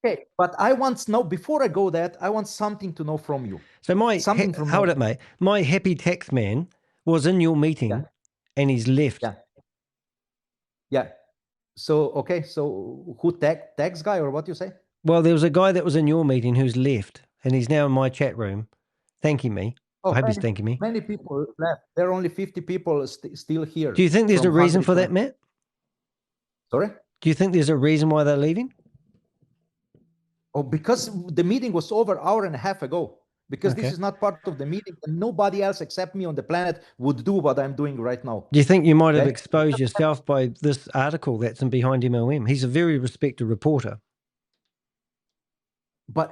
Okay, but I want to know, before I go that, I want something to know from you. So hold it, mate. My happy tax man was in your meeting and he's left. Yeah. So, okay, so who tax guy or what you say? Well, there was a guy that was in your meeting who's left and he's now in my chat room thanking me. I hope he's thanking me. Many people left. There are only 50 people still here. Do you think there's a reason for that, Matt? Sorry? Do you think there's a reason why they're leaving? Oh, because the meeting was over an hour and a half ago. Because this is not part of the meeting, and nobody else except me on the planet would do what I'm doing right now. Do you think you might have exposed yourself by this article that's in Behind MLM? He's a very respected reporter.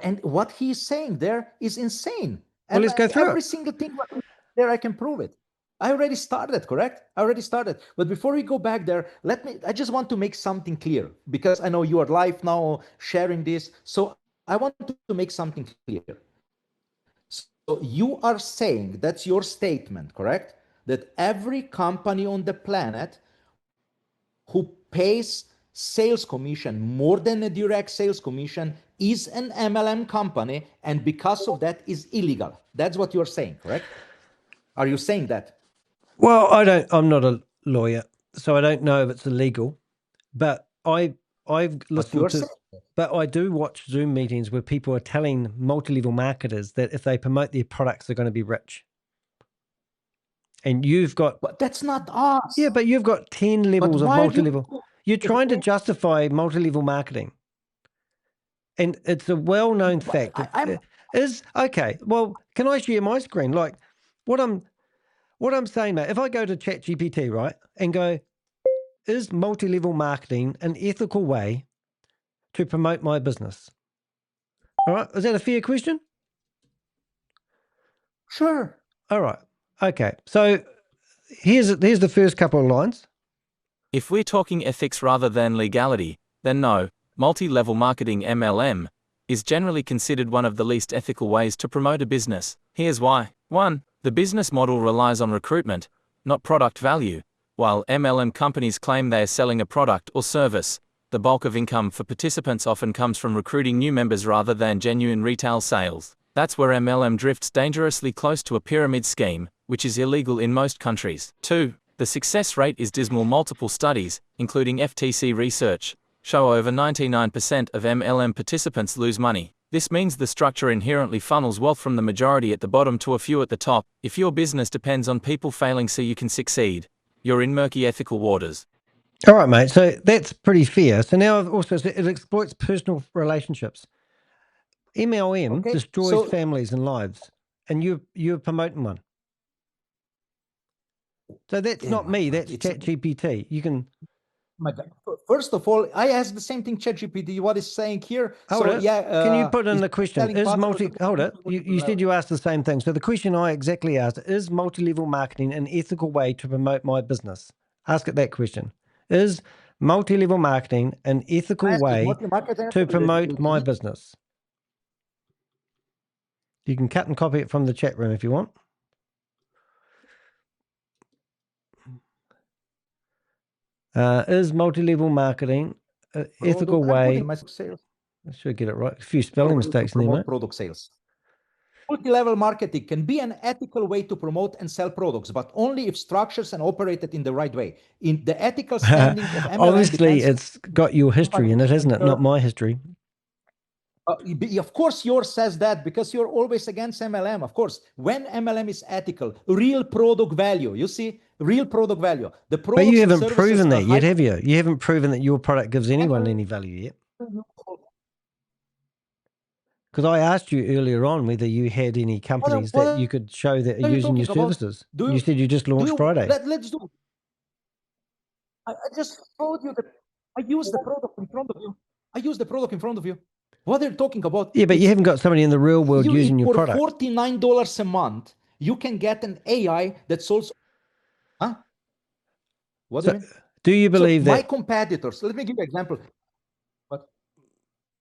And what he's saying there is insane. Well, let's go through every single thing there, I can prove it. I already started, correct? I already started. But before we go back there, I just want to make something clear, because I know you are live now sharing this. So I want to make something clear. So you are saying, that's your statement, correct? That every company on the planet who pays sales commission more than a direct sales commission is an MLM company, and because of that is illegal. That's what you're saying, correct? Are you saying that? Well, I'm not a lawyer, so I don't know if it's illegal, but I've listened to, but I do watch Zoom meetings where people are telling multi-level marketers that if they promote their products, they're going to be rich. And you've got... But that's not us. Yeah, but you've got 10 levels of multi-level. You're trying to justify multi-level marketing. And it's a well-known fact. Okay, well, can I share my screen? Like, what I'm saying, mate, if I go to ChatGPT, right, and go, is multi-level marketing an ethical way to promote my business? All right, is that a fair question? Sure. All right, okay. So here's the first couple of lines. If we're talking ethics rather than legality, then no, multi-level marketing MLM is generally considered one of the least ethical ways to promote a business. Here's why. 1. The business model relies on recruitment, not product value. While MLM companies claim they are selling a product or service, the bulk of income for participants often comes from recruiting new members rather than genuine retail sales. That's where MLM drifts dangerously close to a pyramid scheme, which is illegal in most countries. 2. The success rate is dismal. Multiple studies, including FTC research, show over 99% of MLM participants lose money. This means the structure inherently funnels wealth from the majority at the bottom to a few at the top. If your business depends on people failing so you can succeed, you're in murky ethical waters. All right, mate. So that's pretty fair. So now also it exploits personal relationships. MLM destroys families and lives, and you're promoting one. So that's not me. That's ChatGPT. You can. My God. First of all, I asked the same thing ChatGPT. What is saying here? Hold it. Can you put in the question? Hold it. You said you asked the same thing. So the question I exactly asked is multi-level marketing an ethical way to promote my business? Ask it that question. Is multi-level marketing an ethical way to promote my business? You can cut and copy it from the chat room if you want. Is multi-level marketing ethical way. Sales. I should get it right. A few spelling mistakes in there, mate. Product sales. Multi-level marketing can be an ethical way to promote and sell products, but only if structures and operated in the right way. In the ethical standing of MLM, obviously, it's got your history in it, hasn't it? Not my history. Of course, yours says that because you're always against MLM. Of course, when MLM is ethical, real product value. You see, real product value. The products, but you haven't proven that yet, have you? You haven't proven that your product gives anyone any value yet. Because I asked you earlier on whether you had any companies that you could show that are using your services. You said you just launched Friday. Let's do. I just told you that I use the product in front of you. I use the product in front of you. What are you talking about? Yeah, but you haven't got somebody in the real world using your product. For $49 a month, you can get an AI that solves. Huh? What do you mean? Do you believe that my competitors? Let me give you an example.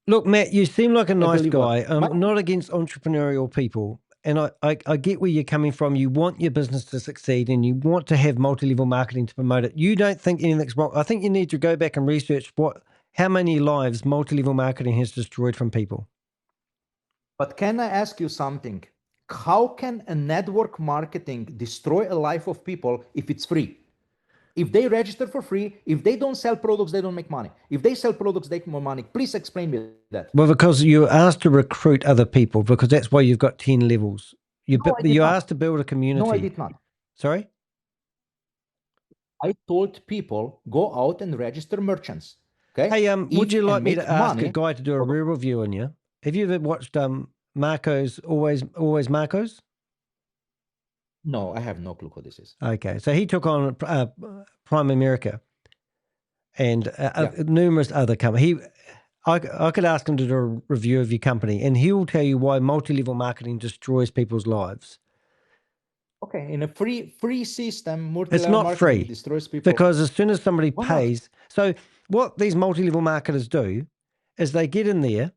Look, Matt, you seem like a nice guy. I'm not against entrepreneurial people. And I get where you're coming from. You want your business to succeed and you want to have multi-level marketing to promote it. You don't think anything's wrong. I think you need to go back and research how many lives multi-level marketing has destroyed from people. But can I ask you something? How can a network marketing destroy a life of people if it's free? If they register for free, if they don't sell products, they don't make money. If they sell products, they make more money. Please explain me that. Well, because you're asked to recruit other people, because that's why you've got 10 levels. You're asked to build a community. No, I did not. Sorry? I told people, go out and register merchants. Okay. Hey, would you like me to ask a guy to do a real review on you? Have you ever watched Marco's Always Marco's? No, I have no clue what this is. Okay, so he took on Prime America and numerous other companies. I could ask him to do a review of your company, and he will tell you why multi-level marketing destroys people's lives. Okay, in a free system, it's not free destroys people. Because as soon as somebody pays, so what these multi-level marketers do is they get in there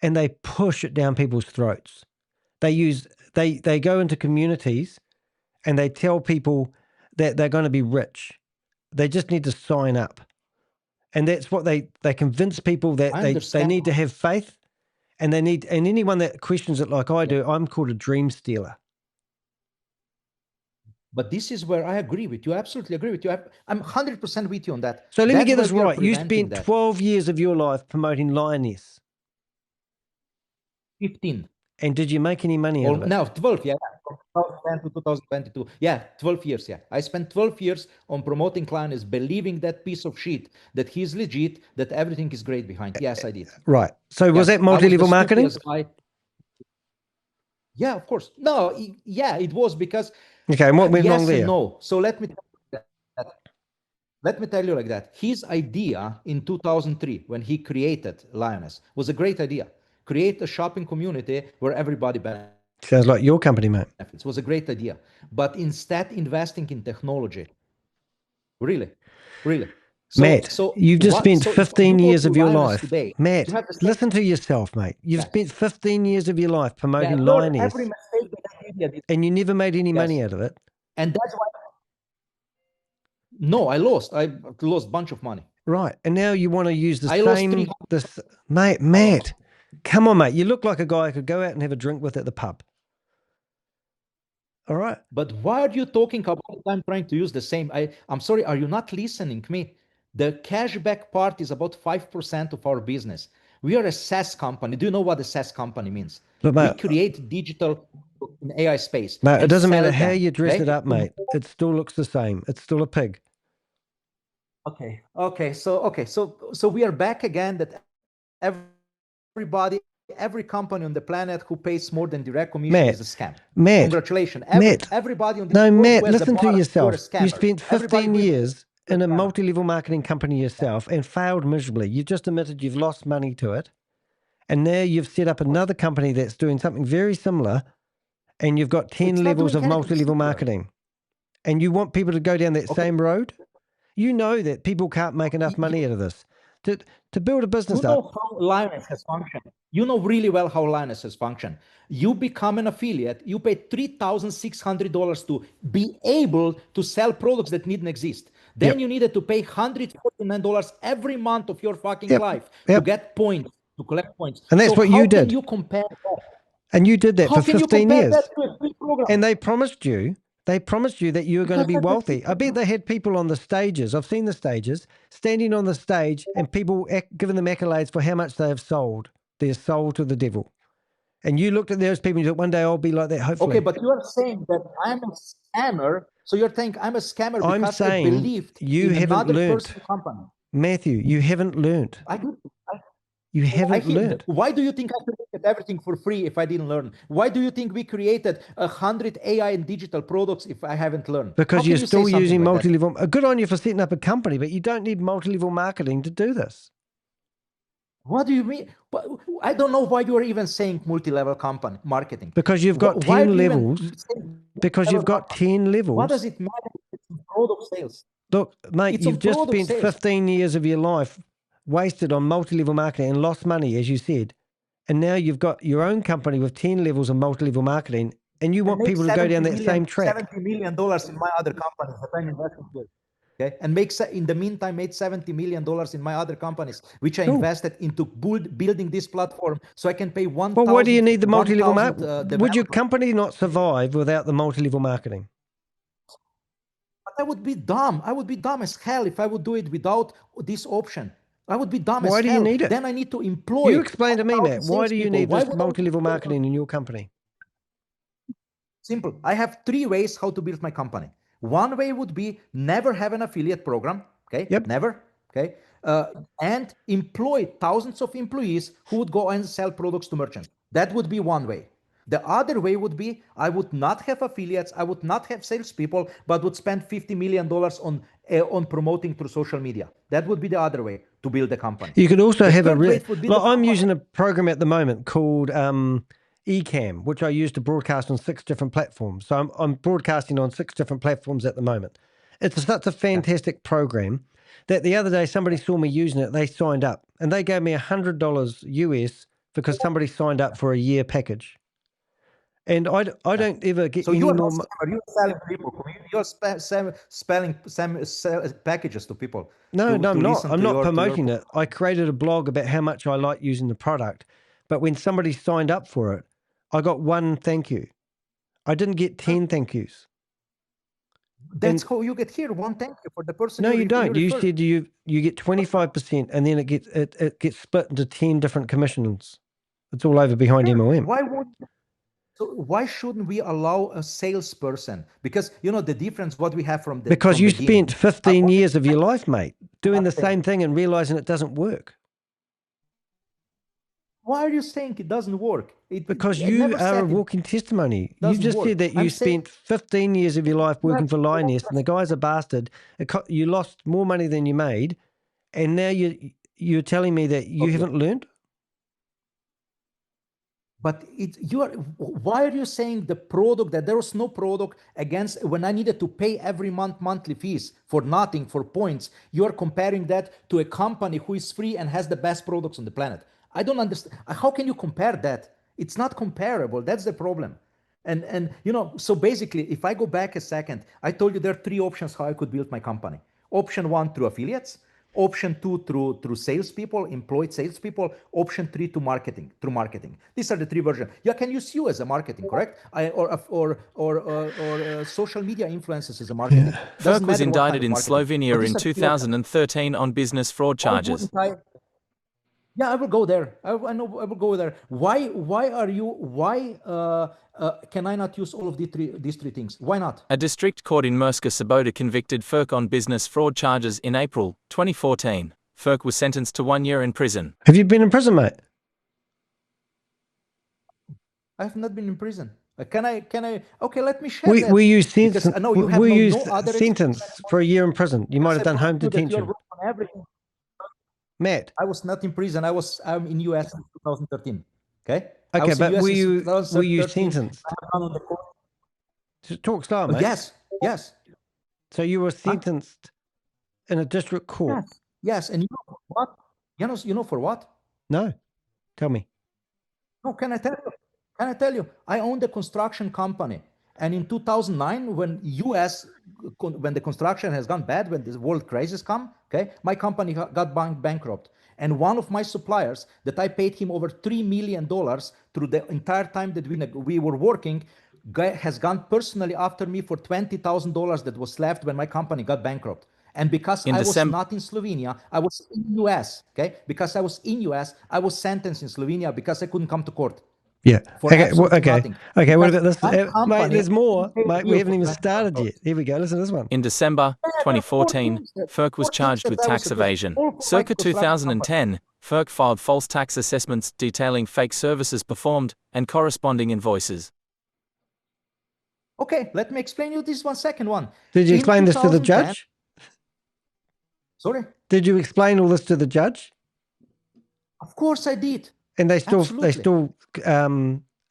and they push it down people's throats. They go into communities and they tell people that they're going to be rich. They just need to sign up. And that's what they convince people that they need to have faith, and anyone that questions it like I do, I'm called a dream stealer. But this is where I agree with you. I absolutely agree with you. I'm 100% with you on that. So let me get this right. You spent 12 years of your life promoting Lioness. 15. And did you make any money out of it? No, 12, yeah. From 2010 to 2022. Yeah, 12 years, yeah. I spent 12 years on promoting Lioness, believing that piece of shit, that he's legit, that everything is great behind. Yes, I did. Right. So was that multi-level marketing? Yeah, of course. No, yeah, it was because... Okay, and what went wrong there? No. So let me tell you like that. His idea in 2003, when he created Lioness, was a great idea. Create a shopping community where everybody benefits. Sounds like your company, mate. It was a great idea. But instead investing in technology. Really. Matt, you've just spent 15 years of your life. Today, Matt, listen to yourself, mate. You've spent 15 years of your life promoting Lioness. And you never made any money out of it. And that's why... No, I lost. I lost a bunch of money. Right. And now you want to use the same... Matt, come on, mate. You look like a guy I could go out and have a drink with at the pub. All right. But why are you talking about I'm trying to use the same? I'm sorry, are you not listening to me? The cashback part is about 5% of our business. We are a SaaS company. Do you know what a SaaS company means? But, mate, we create digital in AI space. Mate, it doesn't matter how you dress it up, mate. It still looks the same. It's still a pig. Okay. So we are back again that every company on the planet who pays more than direct commission is a scam. Matt, congratulations. Everybody on this Matt, listen to yourself. You spent 15 years in a multi-level marketing company yourself and failed miserably. You just admitted you've lost money to it. And now you've set up another company that's doing something very similar, and you've got 10 levels of multi-level marketing. And you want people to go down that same road? You know that people can't make enough money out of this. To build a business up. You know how Lioness has functioned. You know really well how Lioness has functioned. You become an affiliate, you pay $3,600 to be able to sell products that didn't exist. Then you needed to pay $149 every month of your fucking life to get points, to collect points. And that's what you did. How can you compare that? And you did that How for can 15 you compare years. that to a free program? And they promised you that you were going to be wealthy. I bet they had people on the stages. I've seen the stages, standing on the stage and people giving them accolades for how much they have sold their soul to the devil. And you looked at those people and you thought, one day I'll be like that, hopefully. Okay, but you are saying that I'm a scammer. So you're saying I'm a scammer because I believed you in haven't another learnt. person's company. Matthew, you haven't learned. You haven't learned. Why do you think I could get everything for free if I didn't learn? Why do you think we created 100 AI and digital products if I haven't learned? Because you're still using multi-level. Good on you for setting up a company, but you don't need multi-level marketing to do this. What do you mean? I don't know why you are even saying multi-level company marketing. Because you've got 10 levels. Because you've got 10 levels. What does it matter if it's product sales? Look, mate, you've just spent 15 years of your life wasted on multi-level marketing and lost money, as you said. And now you've got your own company with 10 levels of multi-level marketing, and you want people to go down that same track. $70 million in my other companies that I'm investing with. Okay, and in the meantime made $70 million in my other companies, which I invested into building this platform, so I can pay 1,000. Well, why do you need the multi-level marketing? Would your company not survive without the multi-level marketing? But I would be dumb. I would be dumb as hell if I would do it without this option. I would be dumb as hell. Why do you need it? Then I need to employ. You explain to me, Matt. Why do you need this multi-level marketing in your company? Simple. I have 3 ways how to build my company. One way would be never have an affiliate program. Okay. Yep. Never. Okay. And employ thousands of employees who would go and sell products to merchants. That would be one way. The other way would be I would not have affiliates, I would not have salespeople, but would spend $50 million on promoting through social media. That would be the other way to build a company. You could also have I'm using a program at the moment called Ecamm, which I use to broadcast on 6 different platforms. So I'm broadcasting on 6 different platforms at the moment. It's such a fantastic program that the other day somebody saw me using it. They signed up and they gave me $100 US because somebody signed up for a year package. And I don't ever get any more. You're selling people. You're selling packages to people. No, I'm not. I'm not promoting it. I created a blog about how much I like using the product. But when somebody signed up for it, I got 1 thank you. I didn't get 10 thank yous. That's how you get here. 1 thank you for the person. No, you don't. You said you get 25%, and then it gets split into 10 different commissions. It's all over behind MLM. Why shouldn't we allow a salesperson? Because you know the difference. What we have from the because you spent 15 years of your life, mate, doing the same thing and realizing it doesn't work. Why are you saying it doesn't work? Because you are a walking testimony. You just said that you spent 15 years of your life working for Lioness, and the guy's a bastard. You lost more money than you made, and now you're telling me that you haven't learned. But why are you saying the product, that there was no product against when I needed to pay every month monthly fees for nothing, for points? You are comparing that to a company who is free and has the best products on the planet. I don't understand. How can you compare that? It's not comparable. That's the problem. And you know, so basically, if I go back a second, I told you there are 3 options how I could build my company. Option 1 through affiliates. Option 2 through salespeople, employed salespeople. Option 3 through marketing. These are the 3 versions. Yeah, I can use you as a marketing, correct? Or social media influencers as a marketing. Yeah. Ferk was indicted in Slovenia in 2013 on business fraud charges. Yeah, I will go there. I will go there. Why can I not use all of these 3 things? Why not? A district court in Murska Sobota convicted Ferk on business fraud charges in April 2014. Ferk was sentenced to 1 year in prison. Have you been in prison, mate? I have not been in prison. Can I? Okay, let me share that. Were you sentenced? I know you have sentenced for a year in prison? You might have done home detention. Matt, I was not in prison. I'm in US in 2013. Okay. Okay, but were you sentenced? Talk slow, mate. Yes. So you were sentenced in a district court. Yes. And you know for what? You know for what? No. Tell me. No, can I tell you? I owned a construction company. And in 2009, when when the construction has gone bad, when the world crisis come, okay, my company got bankrupt. And one of my suppliers that I paid him over $3 million through the entire time that we were working, has gone personally after me for $20,000 that was left when my company got bankrupt. And because I was not in Slovenia, I was in US, okay? Because I was in US, I was sentenced in Slovenia because I couldn't come to court. Yeah. For Okay. absolutely nothing. Okay. What Because about this? my Mate, there's more. company Mate, we haven't even started yet. Here we go. Listen to this one. In December 2014, Ferk was charged with tax evasion. Circa 2010, Ferk filed false tax assessments detailing fake services performed and corresponding invoices. Okay, let me explain you this second one. Did you explain this to the judge? Sorry? Did you explain all this to the judge? Of course I did. And they still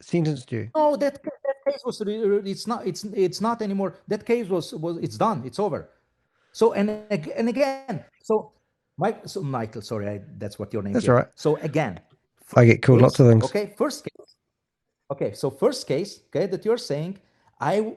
sentenced you? No, that case was it's not anymore. That case was it's done. It's over. So and again, so Michael, sorry, that's what your name is. That's all right. So again, I get called lots of things. Okay, first case. Okay, so first case, okay, that you're saying,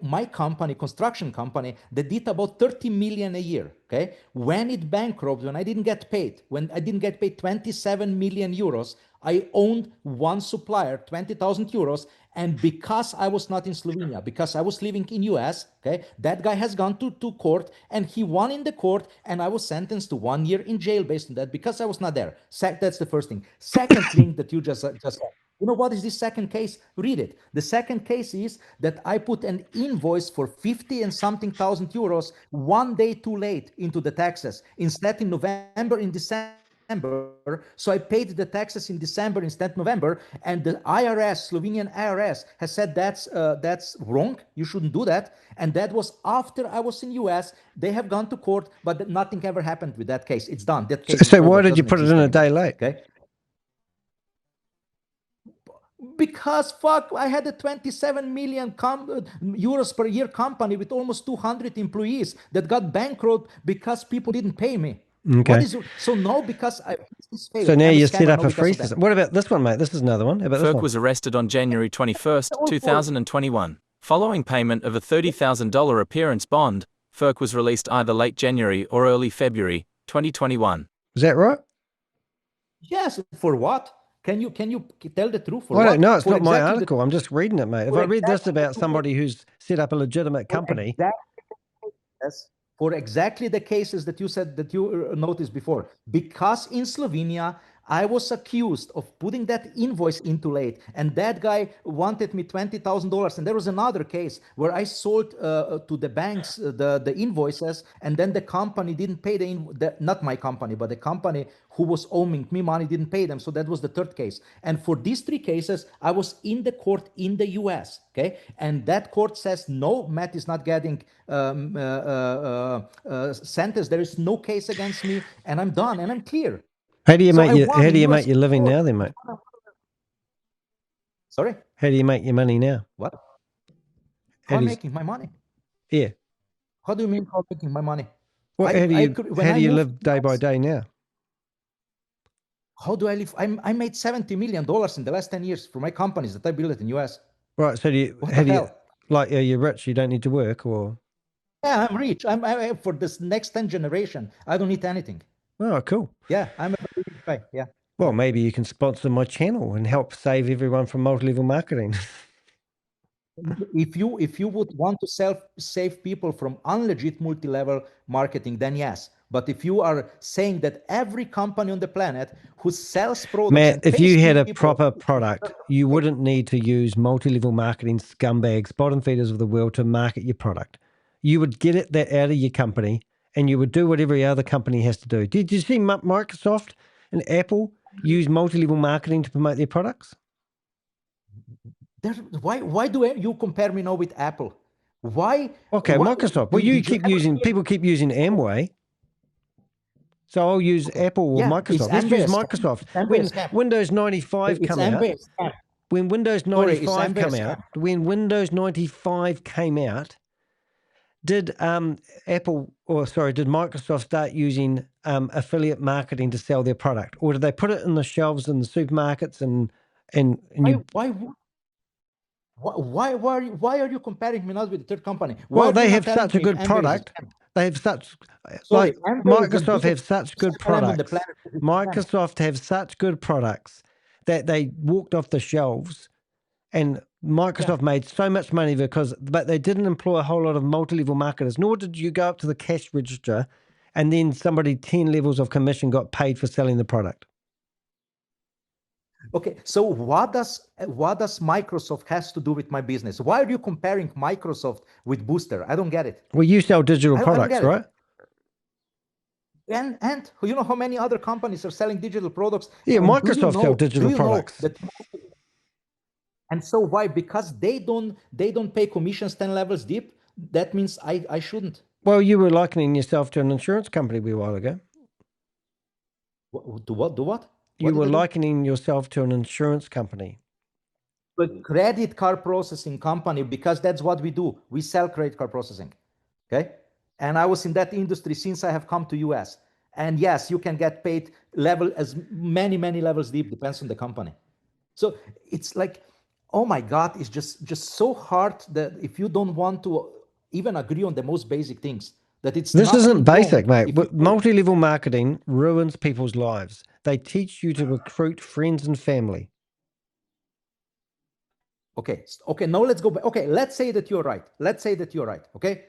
my company, construction company, they did about 30 million a year, okay? When it bankrupt, when I didn't get paid, 27 million euros, I owned one supplier, 20,000 euros, and because I was not in Slovenia, because I was living in US, okay, that guy has gone to court and he won in the court and I was sentenced to 1 year in jail based on that because I was not there. That's the first thing. Second thing that you just said. You know what is this second case? Read it. The second case is that I put an invoice for 50 and something thousand euros 1 day too late into the taxes. Instead in November, in December. So I paid the taxes in December instead November. And the IRS, Slovenian IRS, has said that's wrong. You shouldn't do that. And that was after I was in US. They have gone to court, but nothing ever happened with that case. It's done. That case so why did you put it in a day late? Okay. Because I had a 27 million euros per year company with almost 200 employees that got bankrupt because people didn't pay me. Okay. So now because so now you set up a free system. What about this one, mate? This is another one. How about this Ferk one? was arrested on January 21st, 2021. Following payment of a $30,000 appearance bond, Ferk was released either late January or early February 2021. Is that right? Yes. For what? Can you tell the truth? I don't know. It's not my article. I'm just reading it, mate. If I read this about somebody who's set up a legitimate company. Yes. For exactly the cases that you said that you noticed before. Because in Slovenia, I was accused of putting that invoice into late, and that guy wanted me $20,000. And there was another case where I sold to the banks the invoices, and then the company didn't pay not my company, but the company who was owing me money didn't pay them. So that was the third case. And for these three cases, I was in the court in the US. Okay, and that court says no, Matt is not getting sentenced. There is no case against me, and I'm done, and I'm clear. How do you make your living now then, mate? Sorry? How do you make your money now? What? How am I making my money? Yeah. How do you mean how making my money? Well, how do you live day by day now? How do I live? I made $70 million in the last 10 years for my companies that I built in US. Right. So are you rich? You don't need to work, or? Yeah, I'm rich. I'm for this next 10 generation. I don't need anything. Oh, cool. Yeah, I'm a rich guy. Yeah. Well, maybe you can sponsor my channel and help save everyone from multi-level marketing. If you would want to save people from unlegit multi-level marketing, then yes. But if you are saying that every company on the planet who sells products, Matt, if you had a proper product, you wouldn't need to use multi-level marketing scumbags, bottom feeders of the world to market your product. You would get that out of your company, and you would do what every other company has to do. Did you see Microsoft and Apple use multi-level marketing to promote their products? Why do you compare me now with Apple? Why? Okay, Microsoft. Well, people keep using Amway. So I'll use Apple or Microsoft. Let's use Microsoft. When Windows 95 come out, when Windows 95 came out, did Microsoft start using affiliate marketing to sell their product, or did they put it in the shelves in the supermarkets Why are you comparing me not with the third company? Why Well, are they you not have telling such a me if good Amway is a product. scam? They have such, Sorry, like Amway is the Microsoft have biggest such good MLM on the products. planet. It's a scam. Microsoft have such good products that they walked off the shelves, and Microsoft made so much money but they didn't employ a whole lot of multi-level marketers, nor did you go up to the cash register and then somebody 10 levels of commission got paid for selling the product. Okay, so what does Microsoft has to do with my business? Why are you comparing Microsoft with Booster? I don't get it. Well, you sell digital I don't products, get it. right? And you know how many other companies are selling digital products? Yeah, And Microsoft sell digital products. That, and so why? Because they don't pay commissions 10 levels deep. That means I shouldn't. Well, you were likening yourself to an insurance company a while ago. Do what? You were likening yourself to an insurance company. But credit card processing company, because that's what we do. We sell credit card processing. Okay. And I was in that industry since I have come to US. And yes, you can get paid level as many levels deep, depends on the company. So it's like, oh my God, it's just so hard that if you don't want to even agree on the most basic things, that it's This isn't basic, wrong. mate. Multi-level marketing ruins people's lives. They teach you to recruit friends and family. Okay. Now let's go back. Okay, let's say that you're right. Okay,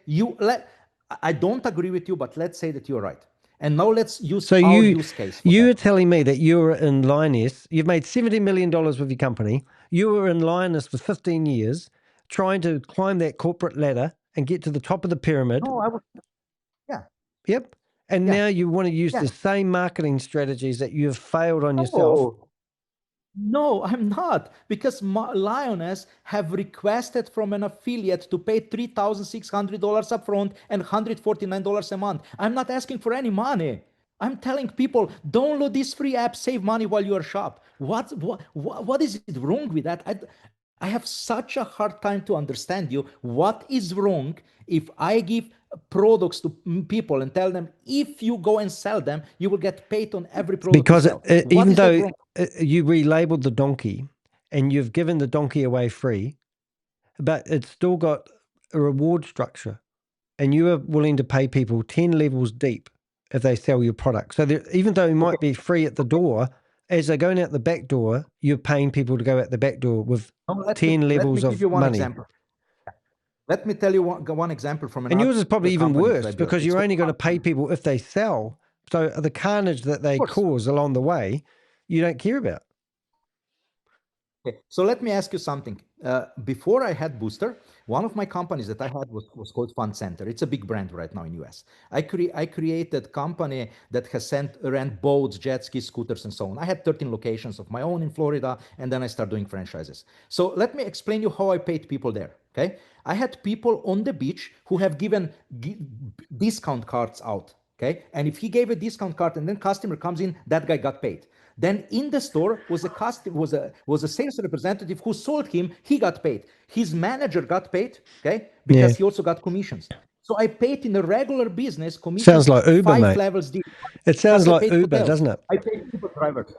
I don't agree with you, but let's say that you're right. And now let's use our use case. You are telling me that you were in Linus. You've made $70 million with your company. You were in Linus for 15 years, trying to climb that corporate ladder and get to the top of the pyramid. No, I was. Yeah. Yep. And now you want to use the same marketing strategies that you have failed on yourself. No, I'm not, because Lioness have requested from an affiliate to pay $3,600 upfront and $149 a month. I'm not asking for any money. I'm telling people, download this free app, save money while you are shop. What is it wrong with that? I have such a hard time to understand you. What is wrong if I give products to people and tell them, if you go and sell them, you will get paid on every product because you sell? Even though you relabeled the donkey and you've given the donkey away free, but it's still got a reward structure, and you are willing to pay people 10 levels deep if they sell your product. So even though it might be free at the door, as they're going out the back door, you're paying people to go out the back door with 10 levels of money. Example. Let me tell you one example from and yours is probably even worse because you're only going to pay people if they sell. So the carnage that they cause along the way, you don't care about. Okay, so let me ask you something. Before I had Booster, one of my companies that I had was called Fund Center. It's a big brand right now in US. I created a company that has ran boats, jet skis, scooters, and so on. I had 13 locations of my own in Florida, and then I started doing franchises. So let me explain you how I paid people there. Okay, I had people on the beach who have given discount cards out. Okay, and if he gave a discount card and then customer comes in, that guy got paid. Then in the store was a sales representative who sold him. He got paid. His manager got paid. Okay, because he also got commissions. So I paid in a regular business commissions. Sounds like Uber, 5 mate. levels deep. It sounds like Uber, doesn't it? I paid Uber drivers.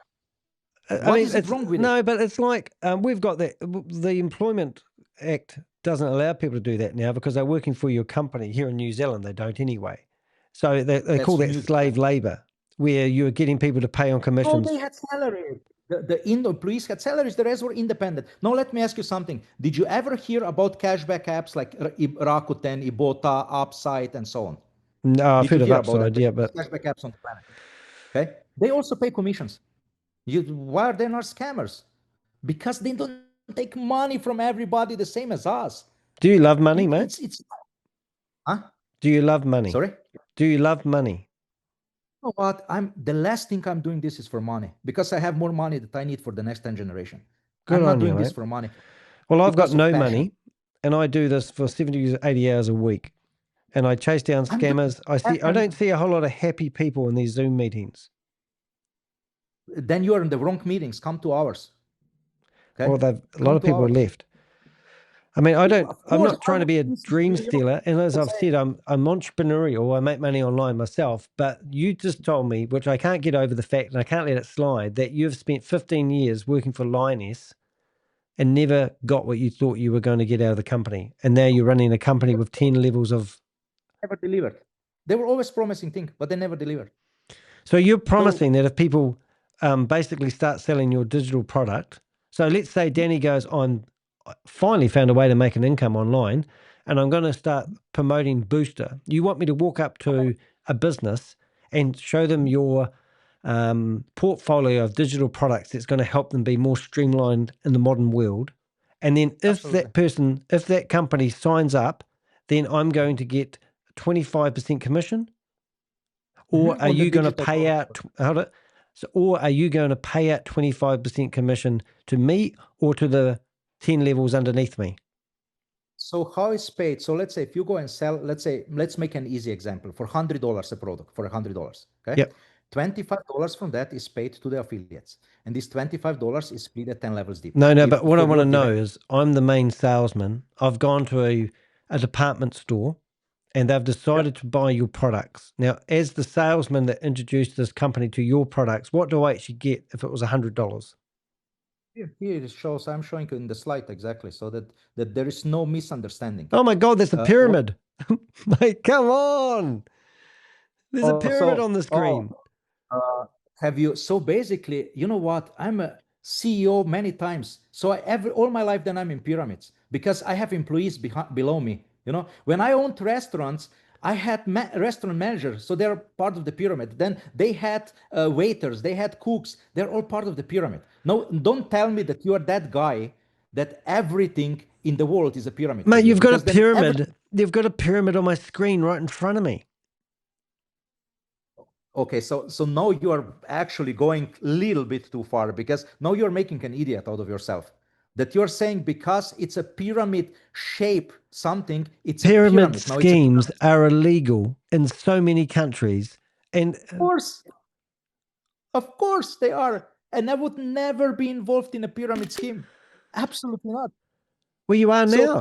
What is wrong with it? No, but it's like we've got the Employment Act doesn't allow people to do that now because they're working for your company. Here in New Zealand, they don't anyway. So they call that slave labor, where you're getting people to pay on commissions. Oh, they had salary. The employees had salaries. The rest were independent. Now, let me ask you something. Did you ever hear about cashback apps like Rakuten, Ibotta, Upside, and so on? No, I've heard of Upside, yeah, but cashback apps on the planet. Okay, they also pay commissions. Why are they not scammers? Because they don't take money from everybody the same as us. Do you love money, mate? Huh? Do you love money? Sorry? Do you love money? You know what? The last thing I'm doing this is for money because I have more money that I need for the next 10 generation. I'm not doing this for money. Well, I've got no money and I do this for 70 to 80 hours a week and I chase down scammers. I don't see a whole lot of happy people in these Zoom meetings. Then you are in the wrong meetings. Come to ours. Okay? Well, a lot of people are left. I mean, I'm not trying to be a dream stealer. And as I've said, I'm entrepreneurial. I make money online myself. But you just told me, which I can't get over the fact, and I can't let it slide, that you've spent 15 years working for Lioness and never got what you thought you were going to get out of the company. And now you're running a company with 10 levels of... Never delivered. They were always promising things, but they never delivered. So you're promising that if people basically start selling your digital product, so let's say Danny goes, I finally found a way to make an income online, and I'm going to start promoting Booster. You want me to walk up to a business and show them your portfolio of digital products that's going to help them be more streamlined in the modern world. And then if that company signs up, then I'm going to get 25% commission. Or are you going to pay out, or are you going to pay out 25% commission to me or to the 10 levels underneath me? So how is paid? So let's say if you go and sell, let's make an easy example for $100 a product, for $100, okay? Yep. $25 from that is paid to the affiliates. And this $25 is split at 10 levels deep. No, but what I want to know is I'm the main salesman. I've gone to a department store and they've decided to buy your products. Now, as the salesman that introduced this company to your products, what do I actually get if it was $100? Here it shows, I'm showing you in the slide exactly, so that there is no misunderstanding. Oh my God, there's a pyramid. Mate, come on. There's a pyramid on the screen. So basically, you know what? I'm a CEO many times. So all my life then I'm in pyramids because I have employees below me. You know, when I owned restaurants, I had restaurant managers, so they're part of the pyramid. Then they had waiters, they had cooks. They're all part of the pyramid. No, don't tell me that you are that guy that everything in the world is a pyramid. Mate, you've got a pyramid. You've got a pyramid on my screen right in front of me. Okay, so now you are actually going a little bit too far because now you're making an idiot out of yourself. That you're saying because it's a pyramid shape something, it's pyramid a pyramid. Schemes are illegal in so many countries. And of course they are. And I would never be involved in a pyramid scheme. Absolutely not. Well, you are now.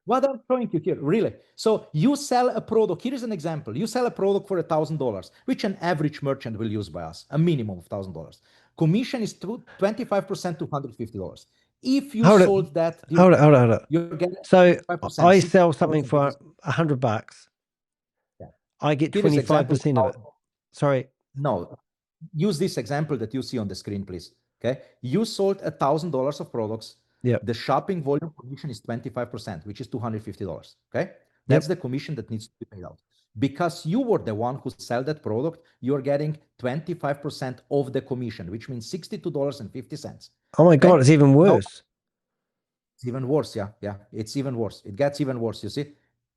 What I'm showing you here, really. So you sell a product. Here is an example. You sell a product for $1,000, which an average merchant will use by us, a minimum of $1,000. Commission is 25% to $150. If you sold that, hold it. You're getting so I sell something for $100. Yeah. I get 25% of it. Sorry. No, use this example that you see on the screen, please. Okay, you sold $1,000 of products. Yeah. The shopping volume commission is 25%, which is $250. Okay, that's the commission that needs to be paid out. Because you were the one who sold that product, you're getting 25% of the commission, which means $62.50. Oh my God, it's even worse. It's even worse, yeah. It's even worse. It gets even worse,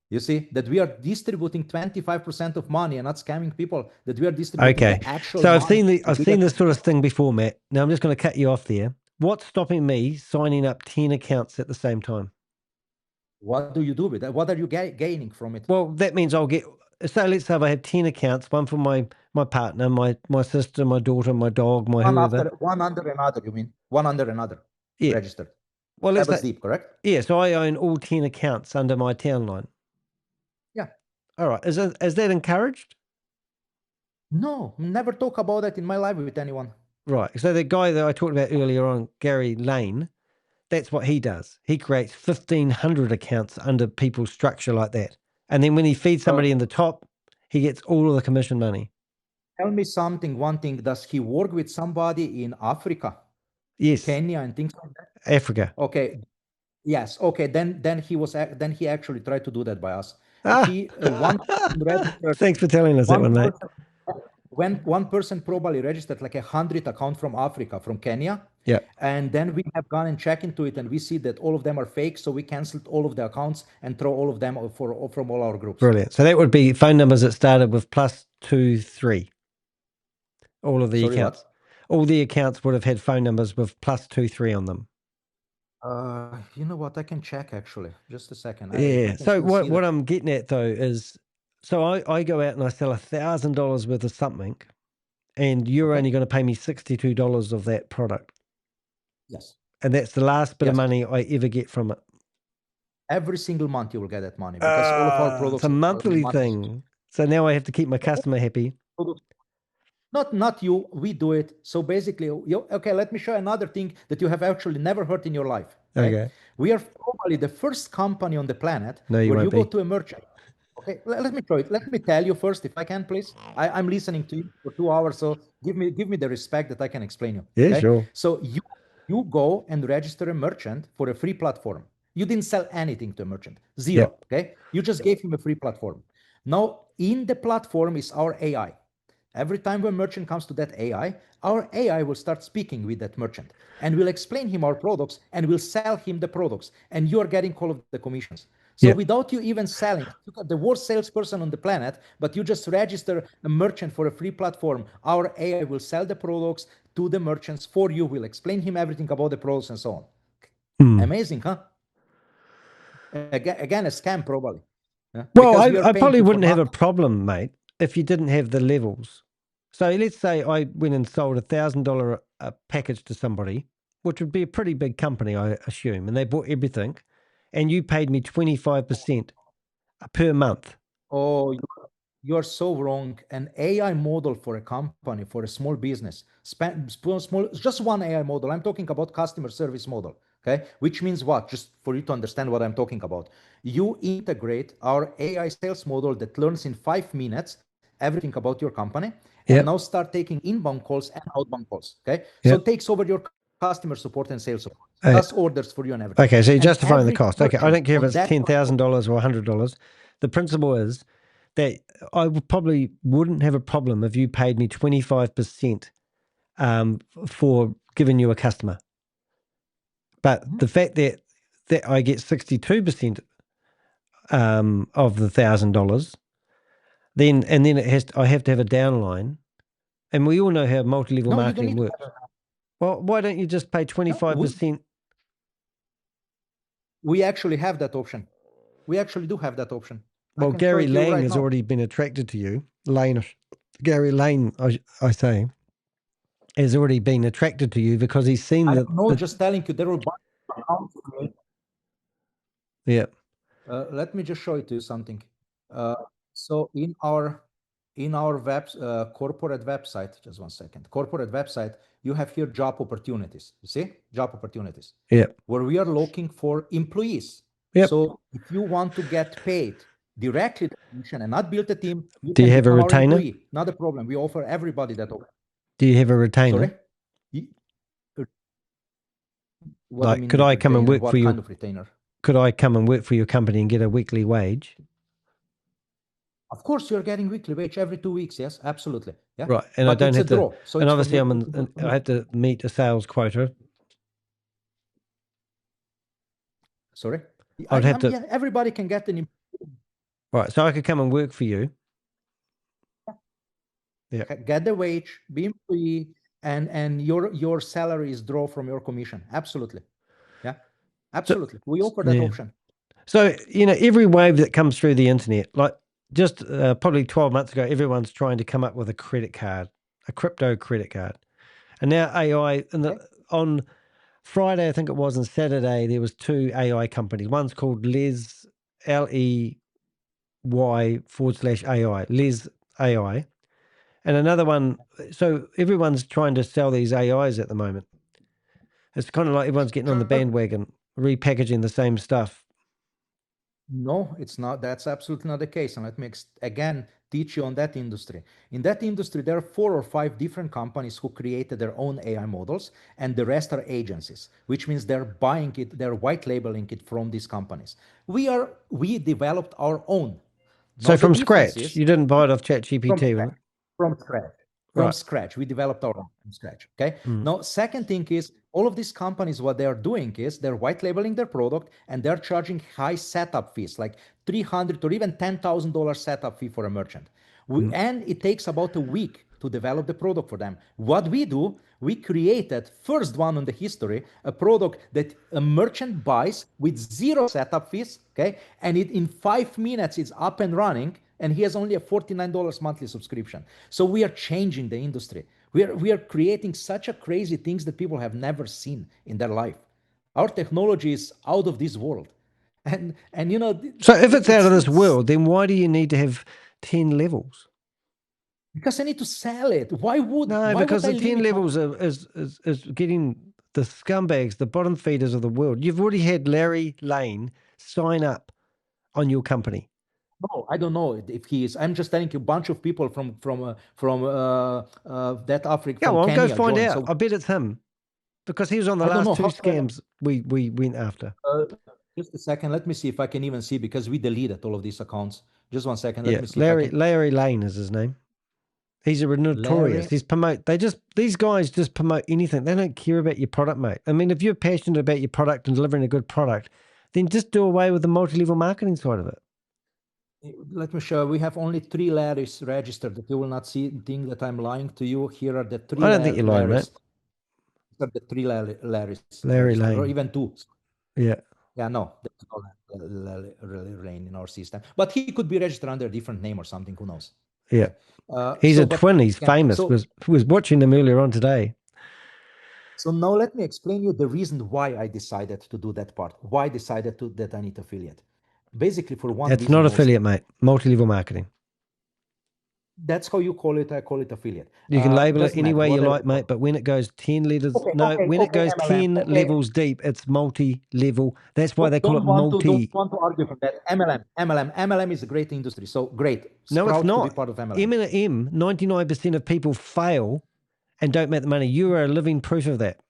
You see that we are distributing 25% of money and not scamming people, that we are distributing the actual So money. I've seen this sort of thing before, Matt. Now I'm just going to cut you off there. What's stopping me signing up 10 accounts at the same time? What do you do with that? What are you gaining from it? Well, that means I'll get... So let's say I have 10 accounts, one for my partner, my sister, my daughter, my dog, my whoever. One under another, you mean? One under another. Yeah. Registered. Well, let's say, deep, correct? Yeah, so I own all 10 accounts under my town line. Yeah. All right. Is that encouraged? No, never talk about that in my life with anyone. Right. So the guy that I talked about earlier on, Gary Lane, that's what he does. He creates 1,500 accounts under people's structure like that. And then when he feeds somebody in the top, he gets all of the commission money. Tell me something, one thing. Does he work with somebody in Africa? Yes. Kenya and things like that? Africa. Okay. Yes. Okay. Then he actually tried to do that by us. Thanks for telling us that one, mate. When one person probably registered like 100 accounts from Africa, from Kenya. Yeah. And then we have gone and checked into it and we see that all of them are fake. So we canceled all of the accounts and throw all of them from all our groups. Brilliant. So that would be phone numbers that started with +23. All of the accounts. What? All the accounts would have had phone numbers with +23 on them. You know what? I can check actually. Just a second. Yeah. So what I'm getting at though is, so I go out and I sell $1,000 worth of something, and you're only going to pay me $62 of that product. Yes. And that's the last bit of money I ever get from it. Every single month you will get that money because all of our products. It's a monthly thing. So now I have to keep my customer happy. Not you, we do it. So basically, okay, let me show you another thing that you have actually never heard in your life. Okay. We are probably the first company on the planet No, you where you won't go be. to a merchant. Okay, let me show it. Let me tell you first, if I can, please. I'm listening to you for 2 hours, so give me the respect that I can explain you. Yeah, okay? sure. So you go and register a merchant for a free platform. You didn't sell anything to a merchant, zero. Yep. Okay, you just gave him a free platform. Now in the platform is our AI. Every time when merchant comes to that AI, our AI will start speaking with that merchant and will explain him our products and will sell him the products. And you are getting all of the commissions. So without you even selling, you got the worst salesperson on the planet, but you just register a merchant for a free platform. Our AI will sell the products to the merchants for you, will explain him everything about the products and so on. Amazing, huh? Again, a scam probably. Well, I probably wouldn't have a problem, mate, if you didn't have the levels. So let's say I went and sold $1,000 a package to somebody, which would be a pretty big company, I assume, and they bought everything, and you paid me 25% per month. Oh, you're so wrong. An AI model for a company, for a small business, small, just one AI model. I'm talking about customer service model. Okay, which means what? Just for you to understand what I'm talking about. You integrate our AI sales model that learns in 5 minutes everything about your company, and now start taking inbound calls and outbound calls. Okay, so it takes over your customer support and sales support, plus orders for you and everything. Okay, so you're And justifying the every cost. Okay, I don't care if it's merchant on that $10,000 or $100. The principle is that I probably wouldn't have a problem if you paid me 25% for giving you a customer. But the fact that I get 62% of the $1,000, then I have to have a downline, and we all know how multi-level No, you don't marketing need to works. Well, why don't you just pay 25%? We actually have that option. We actually do have that option. Well, can show Gary it to you Lang right has now. already been attracted to you. Gary Lane, I say, has already been attracted to you because he's seen I that. don't know, just telling you there will buy account for me. Yeah. Let me just show it to you something. So in our corporate website, just 1 second, corporate website, you have here job opportunities. You see, job opportunities. Yeah. Where we are looking for employees. Yep. So if you want to get paid directly the commission and not build a team, you Do can you have a become our retainer? employee. Not a problem. We offer everybody that option. Do you have a retainer? Sorry? What do you Like, mean could with I come and retainer? work What for you? kind of retainer? Could I come and work for your company and get a weekly wage? Of course, you're getting weekly wage every 2 weeks. Yes, absolutely. Yeah. Right, and but I don't it's have a to. draw. So and it's obviously, from I have to meet a sales quota. Sorry, I'd have to. Yeah, everybody can get an. Right, so I could come and work for you. Yeah. Get the wage, be employee, and your salary is draw from your commission. Absolutely. Yeah, absolutely. We offer that option. So, every wave that comes through the internet, like just probably 12 months ago, everyone's trying to come up with a credit card, a crypto credit card. And now AI, on Friday, I think it was, and Saturday, there was 2 AI companies. One's called Les, LEY/AI, Les AI. And another one, so everyone's trying to sell these AIs at the moment. It's kind of like everyone's getting on the bandwagon, repackaging the same stuff. No, it's not. That's absolutely not the case. And let me again teach you on that industry. In that industry, there are 4 or 5 different companies who created their own AI models, and the rest are agencies, which means they're buying it, they're white labeling it from these companies. We developed our own. So from scratch, you didn't buy it off ChatGPT? From scratch. From scratch. We developed our own from scratch. Okay. Now, second thing is all of these companies, what they are doing is they're white labeling their product and they're charging high setup fees, like $300 or even $10,000 setup fee for a merchant. And it takes about a week to develop the product for them. What we do, we created first one in the history, a product that a merchant buys with 0 setup fees. Okay. And in 5 minutes, it's up and running. And he has only a $49 monthly subscription. So we are changing the industry. We are creating such a crazy things that people have never seen in their life. Our technology is out of this world. And so if it's out of this world, then why do you need to have 10 levels? Because I need to sell it. Why would because would the I 10 limit levels is getting the scumbags, the bottom feeders of the world. You've already had Larry Lane sign up on your company. No, I don't know if he is. I'm just telling you, a bunch of people from that Africa, Yeah, from well, Kenya go find joined. out. So I bet it's him because he was on the I don't last know two how do I know? scams we went after. Just a second. Let me see if I can even see, because we deleted all of these accounts. Just 1 second. Let Yeah, me see if I can. Larry Lane is his name. He's a notorious. Larry. These guys just promote anything. They don't care about your product, mate. I mean, if you're passionate about your product and delivering a good product, then just do away with the multi-level marketing side of it. Let me show. We have only 3 Larrys registered. That you will not think that I'm lying to you. Here are the 3 I don't think you're lying, mate. These are the 3 Larrys. Larry registered, Lane. or even 2. Yeah. Yeah, no, there's no Larry Lane in our system. But he could be registered under a different name or something. Who knows? Yeah. He's a twin. He's yeah, famous. Was watching him earlier on today. So now let me explain you the reason why I decided to do that part. Why I decided that I need affiliate. Basically, for one It's reason. not affiliate, mate. Multi-level marketing. That's how you call it. I call it affiliate. You can label it Doesn't any matter, way you whatever. like, mate. But when it goes 10 letters, when it goes MLM, 10 levels deep, it's multi-level. That's why they call it Don't multi. want to argue for that. MLM is a great industry. So great. No, it's Proud not. to be part of MLM. M&M, 99% of people fail and don't make the money. You are a living proof of that.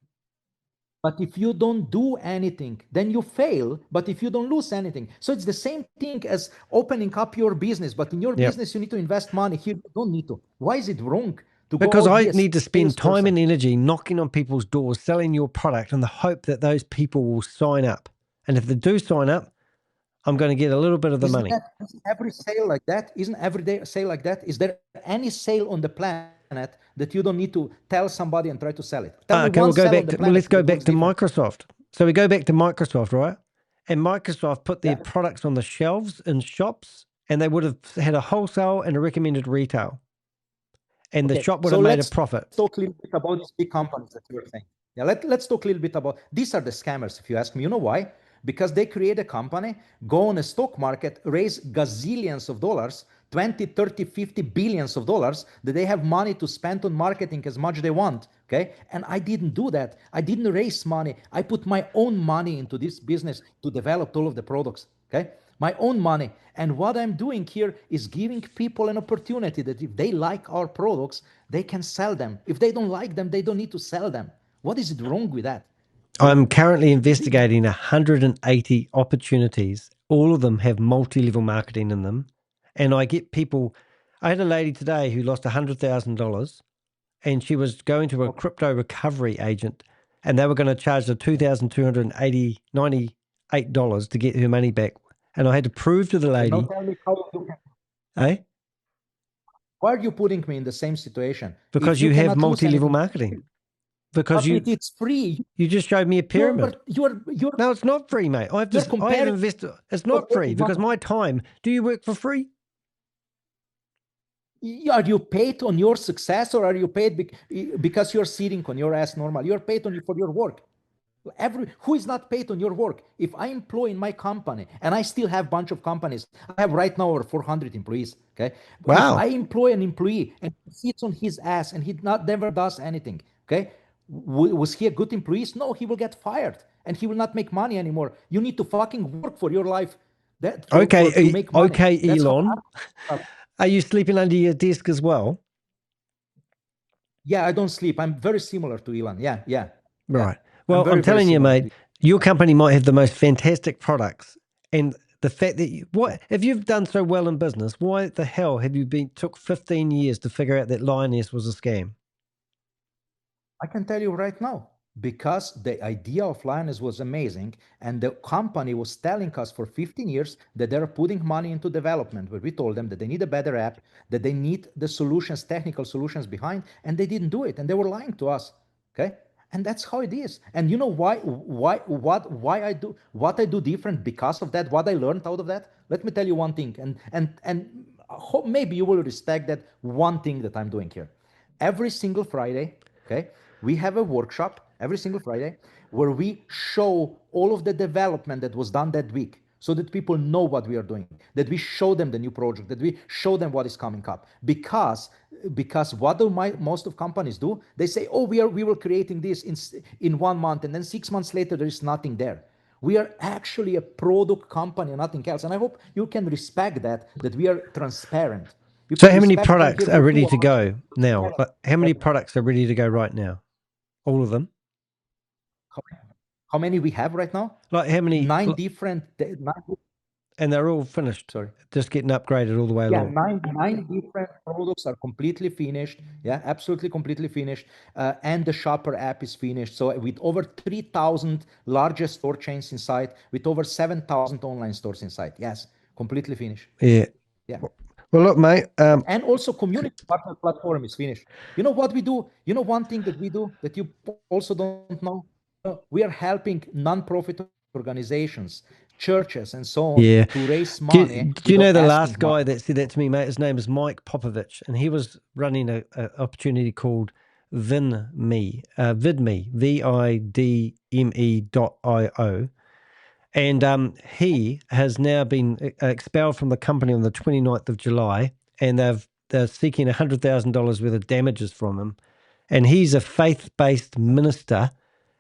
But if you don't do anything, then you fail. But if you don't lose anything. So it's the same thing as opening up your business. But in your business, you need to invest money. Here, you don't need to. Why is it wrong to go Because out I need to spend time salesperson? and energy knocking on people's doors, selling your product in the hope that those people will sign up. And if they do sign up, I'm going to get a little bit of the money. Isn't every sale like that? Isn't every day a sale like that? Is there any sale on the planet that you don't need to tell somebody and try to sell it? Okay, we'll go back to, let's go back to Microsoft. So we go back to Microsoft, right? And Microsoft put their products on the shelves in shops, and they would have had a wholesale and a recommended retail. And the shop would have made a profit. Let's talk a little bit about these big companies that you're saying. Yeah, let's talk a little bit about, these are the scammers, if you ask me. You know why? Because they create a company, go on a stock market, raise gazillions of dollars, 20, 30, 50 billions of dollars, that they have money to spend on marketing as much they want, okay? And I didn't do that. I didn't raise money. I put my own money into this business to develop all of the products, okay? My own money. And what I'm doing here is giving people an opportunity that if they like our products, they can sell them. If they don't like them, they don't need to sell them. What is it wrong with that? I'm currently investigating 180 opportunities. All of them have multi-level marketing in them. And I get people, I had a lady today who lost $100,000 and she was going to a crypto recovery agent and they were going to charge her $2,298 to get her money back. And I had to prove to the lady. Now tell me how you can. Eh? Why are you putting me in the same situation? Because you have multi-level marketing. Because it's free. You just showed me a pyramid. No, it's not free, mate. I have invested. It's not free because my time. Do you work for free? Are you paid on your success, or are you paid because you're sitting on your ass normal? You're paid for your work. Who is not paid on your work? If I employ in my company, and I still have a bunch of companies, I have right now over 400 employees. Okay. Wow. If I employ an employee and he sits on his ass and he never does anything. Okay. Was he a good employee? No, he will get fired and he will not make money anymore. You need to fucking work for your life. To make money. Okay, Elon. Are you sleeping under your desk as well? Yeah, I don't sleep. I'm very similar to Elon. Yeah. Right. Well, I'm telling you, mate, your company might have the most fantastic products. And the fact that if you've done so well in business, why the hell have you took 15 years to figure out that Lioness was a scam? I can tell you right now, because the idea of Lioness was amazing and the company was telling us for 15 years that they're putting money into development, where we told them that they need a better app, that they need the solutions, technical solutions behind, and they didn't do it. And they were lying to us. Okay. And that's how it is. And you know why I do what I do different because of that, what I learned out of that? Let me tell you one thing, and hope maybe you will respect that one thing that I'm doing here. Every single Friday, okay, we have a workshop every single Friday where we show all of the development that was done that week, so that people know what we are doing, that we show them the new project, that we show them what is coming up. Because because what do most of companies do? They say, oh, we were creating this in 1 month, and then 6 months later there is nothing there. We are actually a product company, nothing else. And I hope you can respect that we are transparent. So how many products are ready to go now? How many products are ready to go right now? All of them? How many we have right now? Like how many? 9 different. And they're all finished. Sorry. Just getting upgraded all the way along. Yeah, 9 different products are completely finished. Yeah, absolutely completely finished. And the shopper app is finished. So with over 3,000 largest store chains inside, with over 7,000 online stores inside. Yes, completely finished. Yeah. Yeah. Well, look, mate. And also community partner platform is finished. You know what we do? You know one thing that we do that you also don't know? We are helping non-profit organizations, churches, and so on to raise money. Do you know the last guy that said that to me, mate? His name is Mike Popovich, and he was running an opportunity called VidMe, VIDME.io. And he has now been expelled from the company on the 29th of July, and they're seeking $100,000 worth of damages from him. And he's a faith-based minister,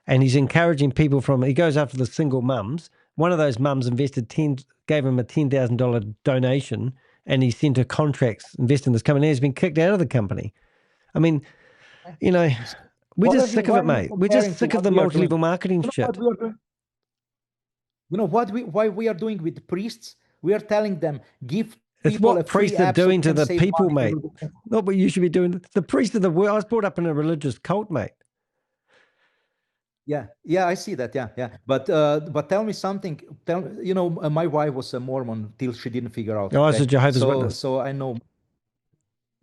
and he's encouraging people he goes after the single mums. One of those mums gave him a $10,000 donation, and he sent her contracts investing in this company. He's been kicked out of the company. I mean, you know, we're just sick of it, mate. We're just sick of the multi-level marketing shit. You know why we are doing with priests? We are telling them, give it's people what priests are doing to the people, mate. Not what you should be doing. The priests of the world. I was brought up in a religious cult, mate. Yeah, I see that. Yeah. But tell me something. My wife was a Mormon till she didn't figure out. Oh, I was a Jehovah's Witness. So I know.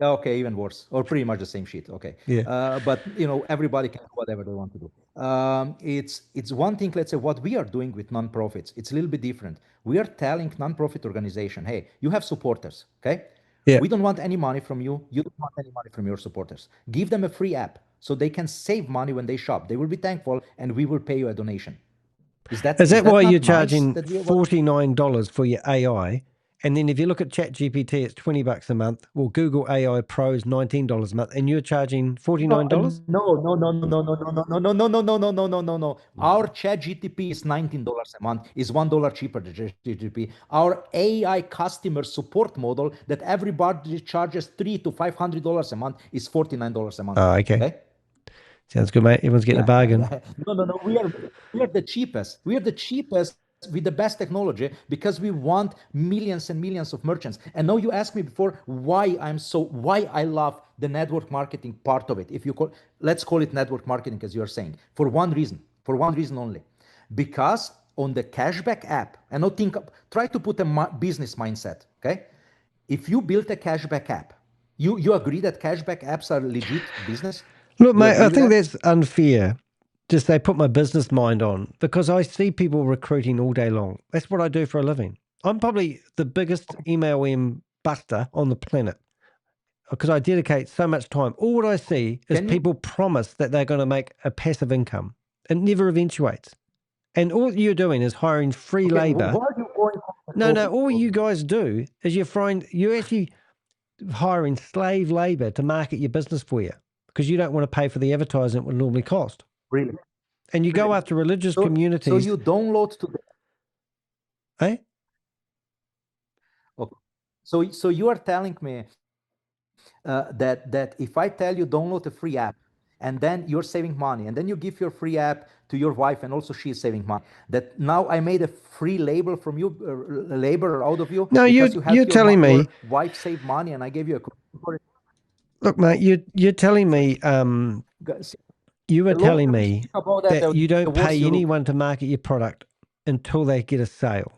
Okay, even worse, or pretty much the same shit. Okay. Yeah. But everybody can do whatever they want to do. It's one thing. Let's say what we are doing with nonprofits. It's a little bit different. We are telling nonprofit organization, hey, you have supporters. Okay. Yeah. We don't want any money from you. You don't want any money from your supporters. Give them a free app so they can save money when they shop. They will be thankful, and we will pay you a donation. Is that why you're charging $49 for your AI? And then if you look at ChatGPT, it's $20 a month. Well, Google AI Pro is $19 a month, and you're charging $49? No. Our ChatGPT is $19 a month, is $1 cheaper than ChatGPT. Our AI customer support model that everybody charges $300 to $500 a month is $49 a month. Oh, okay. Sounds good, mate. Everyone's getting a bargain. No. We are the cheapest. We are the cheapest with the best technology because we want millions and millions of merchants. And now you asked me before why I love the network marketing part of it. Let's call it network marketing, as you are saying, for one reason only, because on the cashback app, and now try to put a business mindset. Okay, if you build a cashback app, you agree that cashback apps are legit business? Look, mate, I think that's unfair. Just they put my business mind on, because I see people recruiting all day long. That's what I do for a living. I'm probably the biggest MLM buster on the planet because I dedicate so much time. All I see is people promise that they're going to make a passive income. It never eventuates. And all you're doing is hiring free labor. No, all you guys do is you're actually hiring slave labor to market your business for you because you don't want to pay for the advertising it would normally cost. Really? And you go after religious communities. So you download to the... Eh? Okay. So you are telling me that if I tell you download a free app, and then you're saving money, and then you give your free app to your wife, and also she's saving money, that now I made a free labor from you, labor out of you? No, you're telling me... Your wife saved money, and I gave you a... Look, mate, you're telling me... You were telling me that you don't pay anyone to market your product until they get a sale.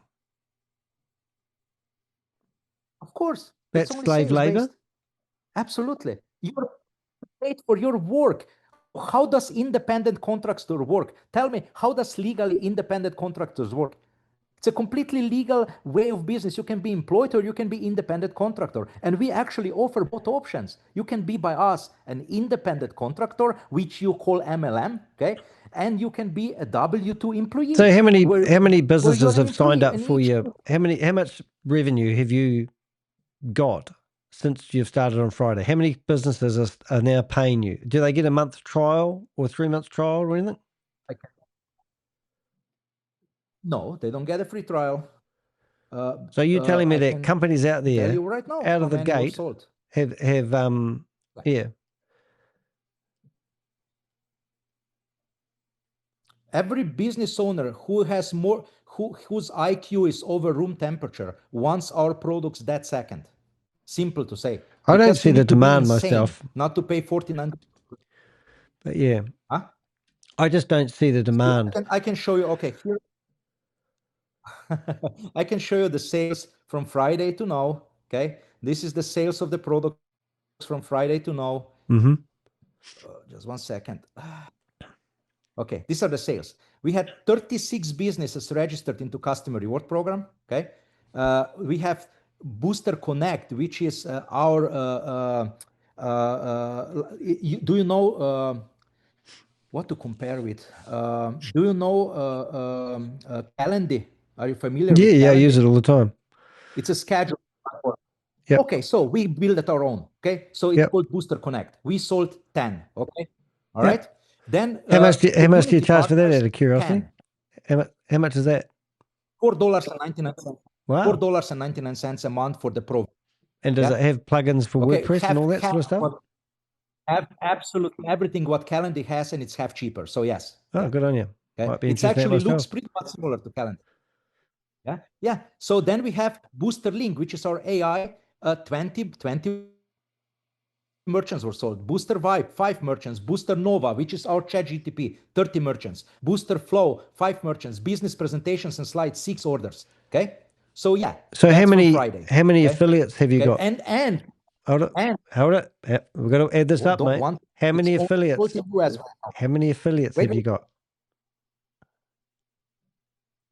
Of course. That's slave labor? Absolutely. You're paid for your work. How does independent contractor work? Tell me, how does legally independent contractors work? It's a completely legal way of business. You can be employed or you can be independent contractor. And we actually offer both options. You can be by us an independent contractor, which you call MLM, okay? And you can be a W-2 employee. So how many businesses have signed up for you? How much revenue have you got since you've started on Friday? How many businesses are now paying you? Do they get a month trial or 3 months trial or anything? No, they don't get a free trial. So you're telling me that companies out there, tell you right now, out of the how many were gate, sold. have yeah. Every business owner who has more, whose IQ is over room temperature wants our products that second. Simple to say. I don't Because see you the need to be demand insane myself. not to pay $1,400. But yeah, Huh? I just don't see the demand. I can show you. Okay, here I can show you the sales from Friday to now. Okay, this is the sales of the products from Friday to now. Mm-hmm. Just 1 second. Okay, these are the sales. We had 36 businesses registered into customer reward program. Okay, we have Booster Connect, which is our. Do you know what to compare with? Do you know Calendly? Are you familiar with Yeah, I Calendly? use it all the time. It's a schedule platform. Yep. Okay, so we build it our own. Okay, so it's called Booster Connect. We sold 10. Okay, all right. Then how much do you community charge for that? partners, Out of curiosity, 10. how much is that? $4.99. Wow. $4.99 a month for the pro. And does it have plugins for WordPress and all that sort of stuff? Have absolutely everything what Calendly has, and it's half cheaper. So yes. Oh, good on you. Okay. Might be It interested in that actually looks myself. pretty much similar to Calendly. Yeah, yeah. So then we have Booster Link, which is our AI. 20 merchants were sold. Booster Vibe, 5 merchants. Booster Nova, which is our ChatGTP, 30 merchants. Booster Flow, 5 merchants. Business presentations and slides, 6 orders. Okay. So yeah. So how many okay? affiliates have you got? And hold it. Yeah, we've got to add this up, mate. How many affiliates? How many affiliates have you got?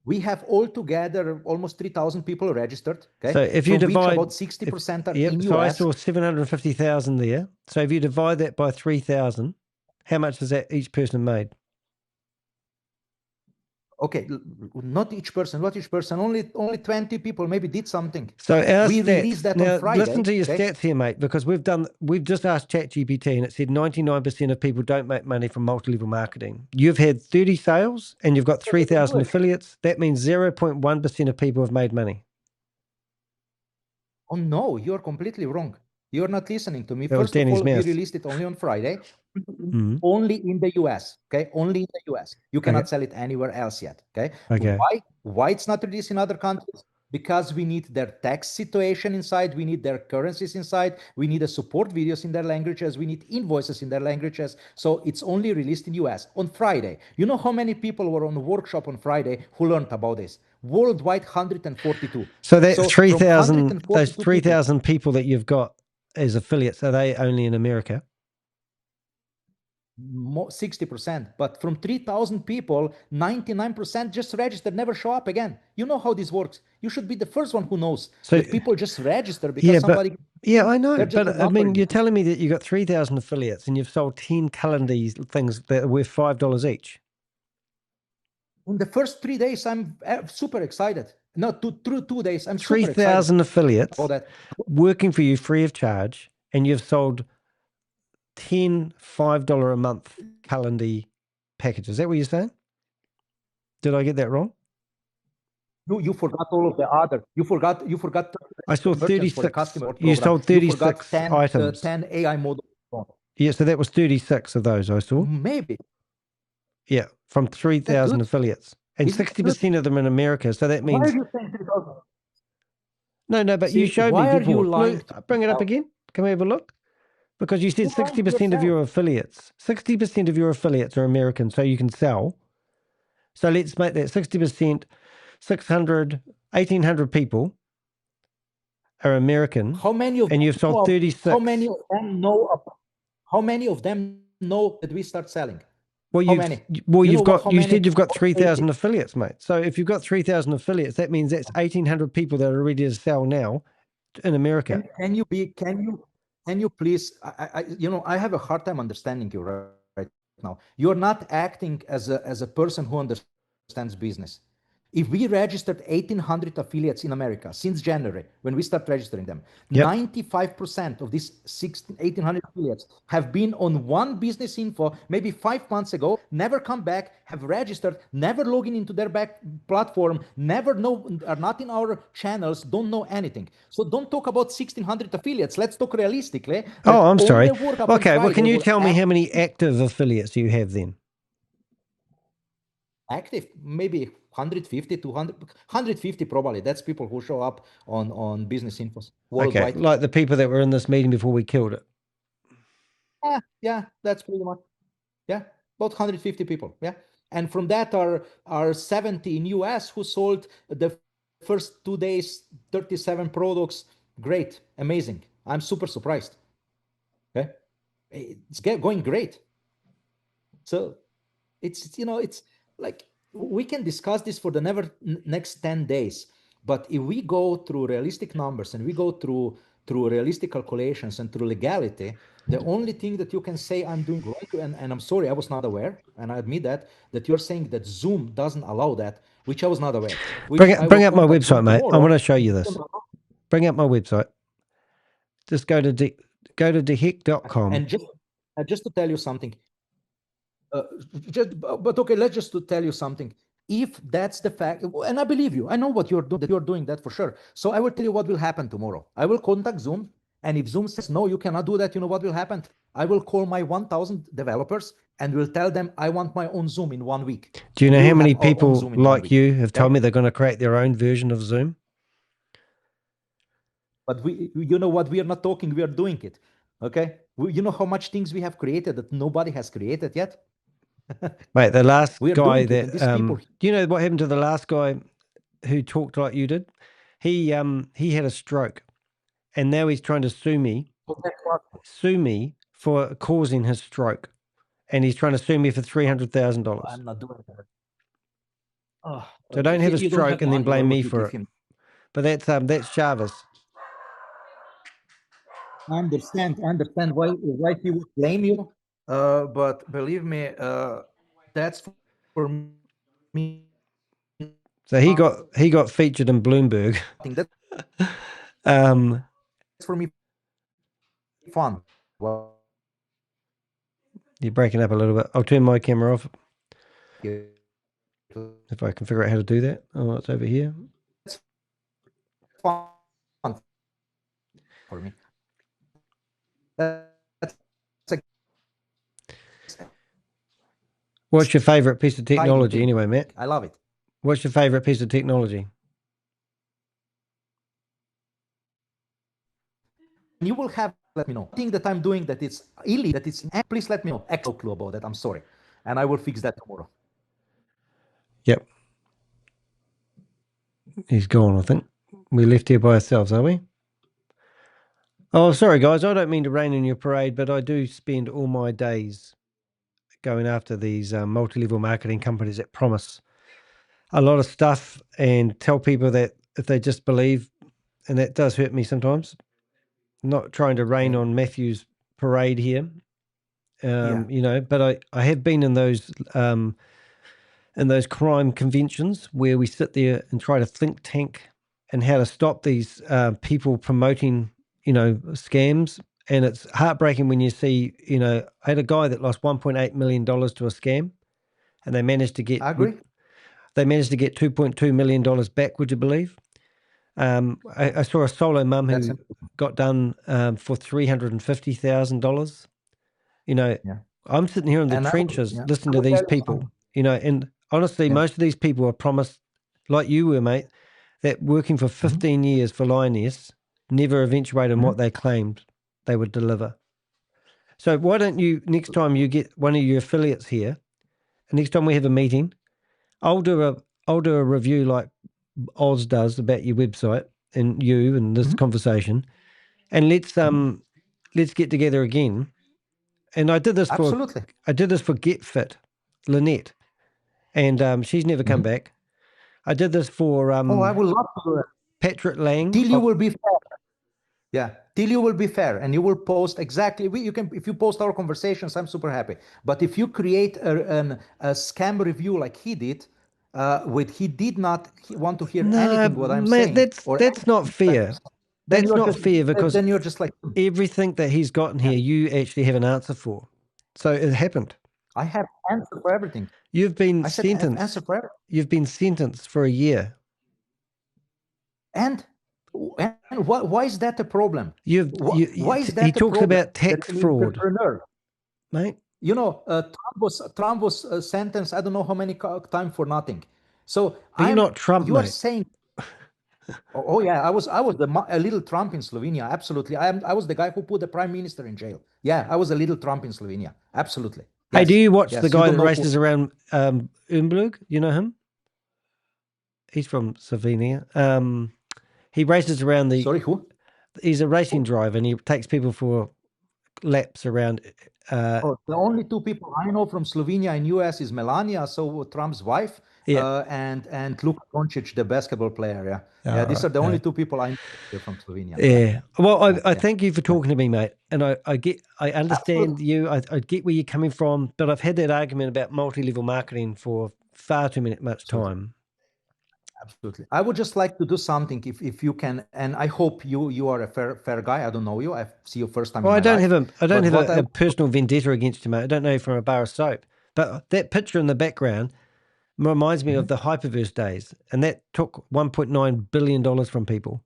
We have altogether almost 3,000 people registered. Okay. So if you divide about 60% are in so US. I saw 750,000 there. So if you divide that by 3,000, how much is that each person made? Okay, not each person. Only 20 people maybe did something. So our we stats, released that now on Friday. Listen to your stats here, mate, because we've just asked ChatGPT and it said 99% of people don't make money from multi-level marketing. You've had 30 sales and you've got 3,000 affiliates. That means 0.1% of people have made money. Oh no, you're completely wrong. You're not listening to me. That was First of Danny's all, we mouse. released it only on Friday. Only in the US. Okay, only in the US. You cannot sell it anywhere else yet. Okay. Okay. Why it's not released in other countries? Because we need their tax situation inside, we need their currencies inside, we need a support videos in their languages, we need invoices in their languages. So it's only released in US on Friday. You know how many people were on the workshop on Friday who learned about this? Worldwide, 142. So that 3,000, those 3,000 3,000 people that you've got as affiliates, are they only in America? 60%, but from 3,000 people, 99% just registered, never show up again. You know how this works. You should be the first one who knows that people just register because somebody. Yeah, I know. But I mean, you're telling me that you got 3,000 affiliates and you've sold 10 Calendly things that are worth $5 each. In the first 3 days, I'm super excited. No, through 2 days, I'm 3,000 affiliates working for you free of charge, and you've sold 10 $5 a month Calendly packages. Is that what you're saying? Did I get that wrong? You forgot all of the other. You forgot. I saw 36. You sold 36 10, items. 10 AI models. Yeah, so that was 36 of those I saw. Maybe. Yeah, from 3,000 affiliates, and 60% of them in America. So that means. Why are you saying 3,000? No, but you showed me before. Look, bring it up again. Can we have a look? Because you said 60% of your affiliates. 60% of your affiliates are American, so you can sell. So let's make that 60%. 1,800 people are American. How many of and you've sold 36? How many of them know? How many of them know that we start selling? Well, how many? You said you've got 3,000 affiliates, mate. So if you've got 3,000 affiliates, that means that's 1,800 people that are ready to sell now in America. Can you please? I have a hard time understanding you right now. You're not acting as a person who understands business. If we registered 1,800 affiliates in America since January, when we start registering them, Yep. 95% of these 1,800 affiliates have been on one business info maybe 5 months ago, never come back, have registered, never logging into their back platform, never know, are not in our channels, don't know anything. So don't talk about 1,600 affiliates. Let's talk realistically. Oh, I'm sorry. Their work up on Okay, well, can Friday you were tell me how many active affiliates you have then? active, maybe 150, 200, 150 probably. That's people who show up on business infos worldwide. Okay, like the people that were in this meeting before we killed it. Yeah, that's pretty much, yeah, about 150 people, yeah. And from that are 70 in US who sold the first 2 days, 37 products. Great, amazing. I'm super surprised. Okay, it's going great. So it's, you know, it's like we can discuss this for the next 10 days, but if we go through realistic numbers and we go through realistic calculations and through legality, the only thing that you can say I'm doing right, and I'm sorry, I was not aware, and I admit that you're saying that Zoom doesn't allow that, which I was not aware. Bring up my website, mate. I want to show you this. Bring up my website. Just go to deheck.com. And just to tell you something, but okay, let's just to tell you something. If that's the fact, and I believe you, I know what you're doing, that you're doing that for sure. So I will tell you what will happen tomorrow. I will contact Zoom, and if Zoom says, no, you cannot do that, you know what will happen? I will call my 1,000 developers and will tell them I want my own Zoom in 1 week. Do you know We how will many have our own people Zoom in 1 like week. you have told Okay? me they're going to create their own version of Zoom? But you know what? We are not talking, we are doing it. Okay? You know how much things we have created that nobody has created yet? Mate, the last We are guy doing it, and that these people. do you know what happened to the last guy who talked like you did? He had a stroke, and now he's trying to sue me for causing his stroke, and he's trying to sue me for $300,000. I'm not doing that. Oh, So don't have a you don't have stroke and then money, why blame would me you for give it. him? But that's Jarvis. I understand why he would blame you, but believe me, that's for me. So he got featured in Bloomberg. That's for me fun. Well, You're breaking up a little bit. I'll turn my camera off. yeah. If I can figure out how to do that. Oh, it's over here. It's fun for me. What's your favorite piece of technology anyway, Matt? I love it. What's your favorite piece of technology? You will have, let me know. Thing that I'm doing that it's illegal, that it's, please let me know. No clue about that. I'm sorry. And I will fix that tomorrow. Yep. He's gone, I think. We're left here by ourselves, are we? Oh, sorry, guys. I don't mean to rain in your parade, but I do spend all my days going after these multi-level marketing companies that promise a lot of stuff and tell people that if they just believe, and that does hurt me sometimes. Not trying to rain on Matthew's parade here, you know, but I have been in those crime conventions where we sit there and try to think tank and how to stop these people promoting, you know, scams. And it's heartbreaking when you see, you know, I had a guy that lost $1.8 million to a scam, and they managed to get, I agree. They managed to get $2.2 million back, would you believe? I saw a solo mum who got done for $350,000. You know, I'm sitting here in the trenches listening to these people, you know, and honestly, most of these people are promised, like you were, mate, that working for 15 years for Lioness never eventuated on what they claimed they would deliver. So why don't you, next time you get one of your affiliates here, next time we have a meeting, I'll do a review like Oz does about your website and you and this conversation, and let's get together again. And I did this for Get Fit, Lynette, and she's never come back. I did this for I would love to do that. Patrick Lang. Till you will be fair. Yeah, till you will be fair, and you will post exactly. You can, if you post our conversations, I'm super happy. But if you create a scam review like he did, he did not want to hear No, anything what I'm mate, saying. that's not fair. That's not fair because then you're just like everything that he's gotten here, you actually have an answer for. So it happened. I have answer for everything. You've been I said I have sentenced. answer for everything. You've been sentenced for a year. And why is that a problem? Why is that he a talks problem? about tax fraud, mate. You know, Trump was sentenced. I don't know how many time for nothing. So you're not Trump. You mate. are saying. Oh yeah, I was a little Trump in Slovenia. Absolutely, I was the guy who put the prime minister in jail. Yeah, I was a little Trump in Slovenia. Absolutely. Hey, Yes. do you watch Yes, the you guy don't that know races around Umblug? You know him? He's from Slovenia. He races around the. Sorry, who? He's a racing driver, and he takes people for laps around. The only two people I know from Slovenia and US is Melania, so Trump's wife, and Luka Doncic, the basketball player. Yeah, these are the only two people I know from Slovenia. Yeah. Well, I thank you for talking to me, mate. And I understand you. I get where you're coming from, but I've had that argument about multi-level marketing for far too much time. Absolutely. I would just like to do something if you can, and I hope you are a fair guy. I don't know you. I see you first time. Well, I don't have a a personal vendetta against you, mate. I don't know you from a bar of soap. But that picture in the background reminds me of the Hyperverse days, and that took $1.9 billion from people.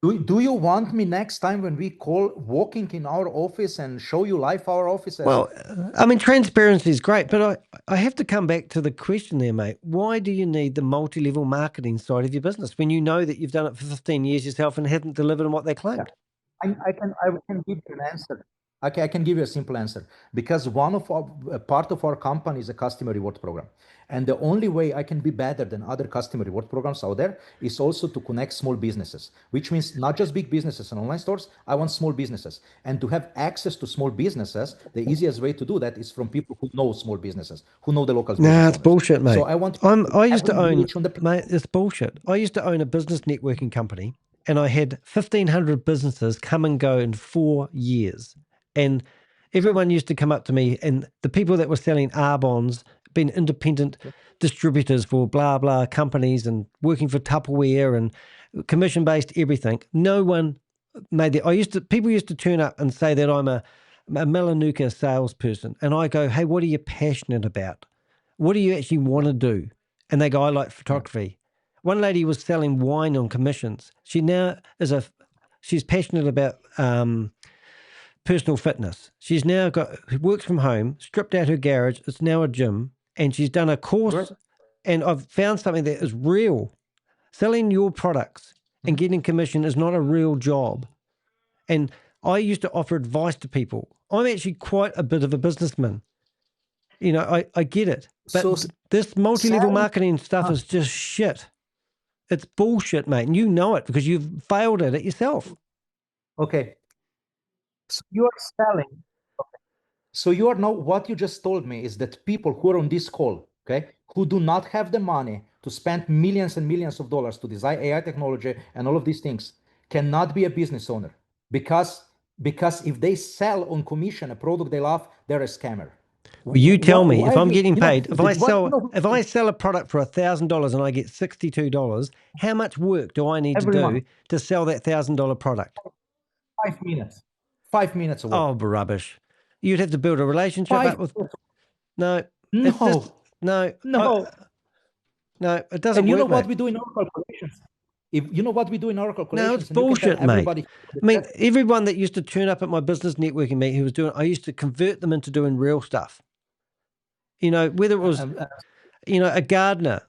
Do you want me next time when we call walking in our office and show you live our offices? Well, I mean, transparency is great, but I have to come back to the question there, mate. Why do you need the multi-level marketing side of your business when you know that you've done it for 15 years yourself and haven't delivered on what they claimed? I can give you an answer. Okay, I can give you a simple answer because part of our company is a customer reward program. And the only way I can be better than other customer reward programs out there is also to connect small businesses, which means not just big businesses and online stores. I want small businesses. And to have access to small businesses, the easiest way to do that is from people who know small businesses, who know the local business Nah, it's bullshit, mate. So I want I used to own, mate, it's bullshit. I used to own a business networking company and I had 1,500 businesses come and go in 4 years. And everyone used to come up to me, and the people that were selling R-bonds, been independent distributors for blah, blah companies and working for Tupperware and commission-based everything. No one made that. People used to turn up and say that I'm a Melanuka salesperson. And I go, hey, what are you passionate about? What do you actually want to do? And they go, I like photography. One lady was selling wine on commissions. She now she's passionate about personal fitness. She's now works from home, stripped out her garage. It's now a gym, and she's done a course. And I've found something that is real. Selling your products and getting commission is not a real job. And I used to offer advice to people. I'm actually quite a bit of a businessman. You know, I get it. But this multi-level marketing stuff is just shit. It's bullshit, mate. And you know it because you've failed at it yourself. Okay. So you are selling. Okay. So you are now, what you just told me is that people who are on this call, okay, who do not have the money to spend millions and millions of dollars to design AI technology and all of these things cannot be a business owner because if they sell on commission a product they love, they're a scammer. Well, you tell me if I'm getting paid, if I sell a product for $1,000 and I get $62, how much work do I need to do to sell that $1,000 product? 5 minutes. 5 minutes away. Oh, rubbish. You'd have to build a relationship up with. No. No. It's just, no. No, it doesn't and you work, know what mate. we do in our calculations? You know what we do in our calculations? No, it's bullshit, mate. I mean, everyone that used to turn up at my business networking meeting who was doing, I used to convert them into doing real stuff. You know, whether it was, you know, a gardener,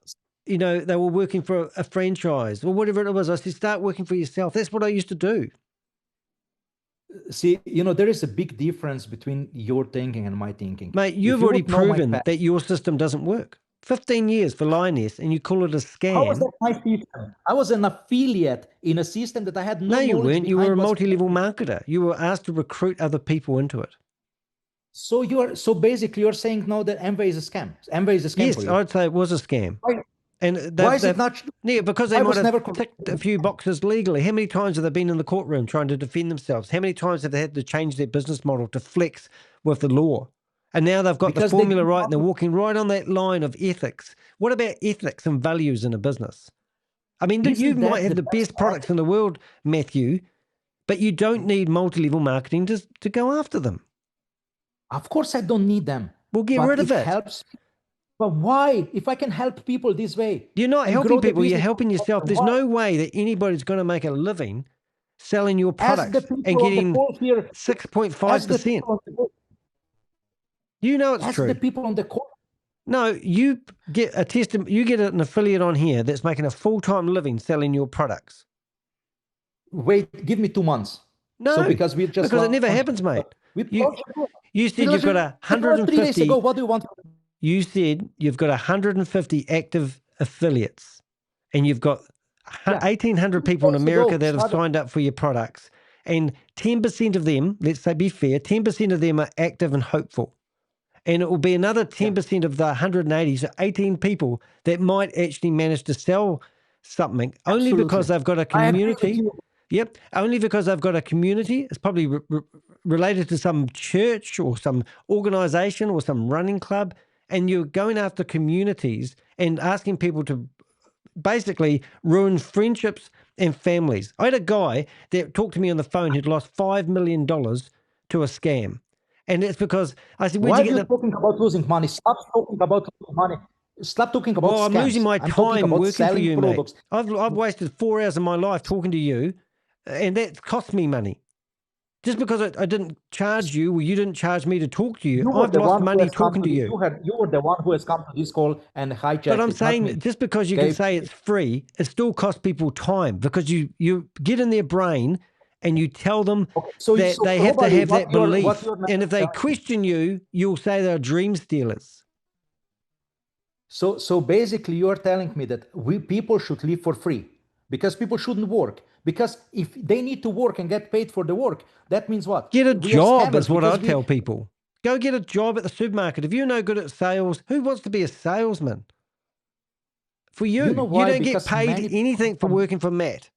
you know, they were working for a franchise or whatever it was. I said, start working for yourself. That's what I used to do. See, you know, there is a big difference between your thinking and my thinking. Mate, you've already proven that your system doesn't work. 15 years for Lioness and you call it a scam. How was that my system? I was an affiliate in a system that I had no knowledge you weren't. You were a behind multi-level marketer. You were asked to recruit other people into it. So basically you're saying now that Amway is a scam. Amway is a scam for you. Yes, I'd say it was a scam. Why? And Why is it not? Yeah, because they might have ticked a few boxes legally. How many times have they been in the courtroom trying to defend themselves? How many times have they had to change their business model to flex with the law? And now they've got the formula right and they're walking right on that line of ethics What about ethics and values in a business? I mean, you Isn't that might have the the best best products in the world, Matthew, but you don't need multi-level marketing to go after them. Of course, I don't need them. Well, get but rid of it. Helps. But why? If I can help people this way, you're not helping people. You're helping yourself. There's why? no way that anybody's going to make a living selling your products and getting 6.5%. You know it's true. The people on the call. No, you get you get an affiliate on here that's making a full-time living selling your products. Wait, give me 2 months. No, so because it never happens, mate. You said you've got 150. 3 days ago, what do you want? You said you've got 150 active affiliates, and you've got 1,800 people in America that have signed up for your products, and 10% of them, let's say be fair, 10% of them are active and hopeful. And it will be another 10% of the 180, so 18 people that might actually manage to sell something only because they've got a community. Yep, only because they've got a community. It's probably related to some church or some organization or some running club. And you're going after communities and asking people to basically ruin friendships and families. I had a guy that talked to me on the phone who'd lost $5 million to a scam. And it's because I said, why are you talking about losing money? Stop talking about losing money. Stop talking about scams. I'm losing my time working for you, products. mate. I've wasted 4 hours of my life talking to you, and that cost me money. Just because I didn't charge you, or you didn't charge me to talk to you, I've lost money talking to you. You were the one who has come to this call and hijacked it. But I'm saying, just because you can say it's free, it still costs people time, because you get in their brain and you tell them that they have to have that belief. And if they question you, you'll say they're dream stealers. So basically you're telling me that people should live for free because people shouldn't work. Because if they need to work and get paid for the work, that means what? Get a job is what I tell people. Go get a job at the supermarket. If you're no good at sales, who wants to be a salesman? For you, you don't get paid anything for working for Matt.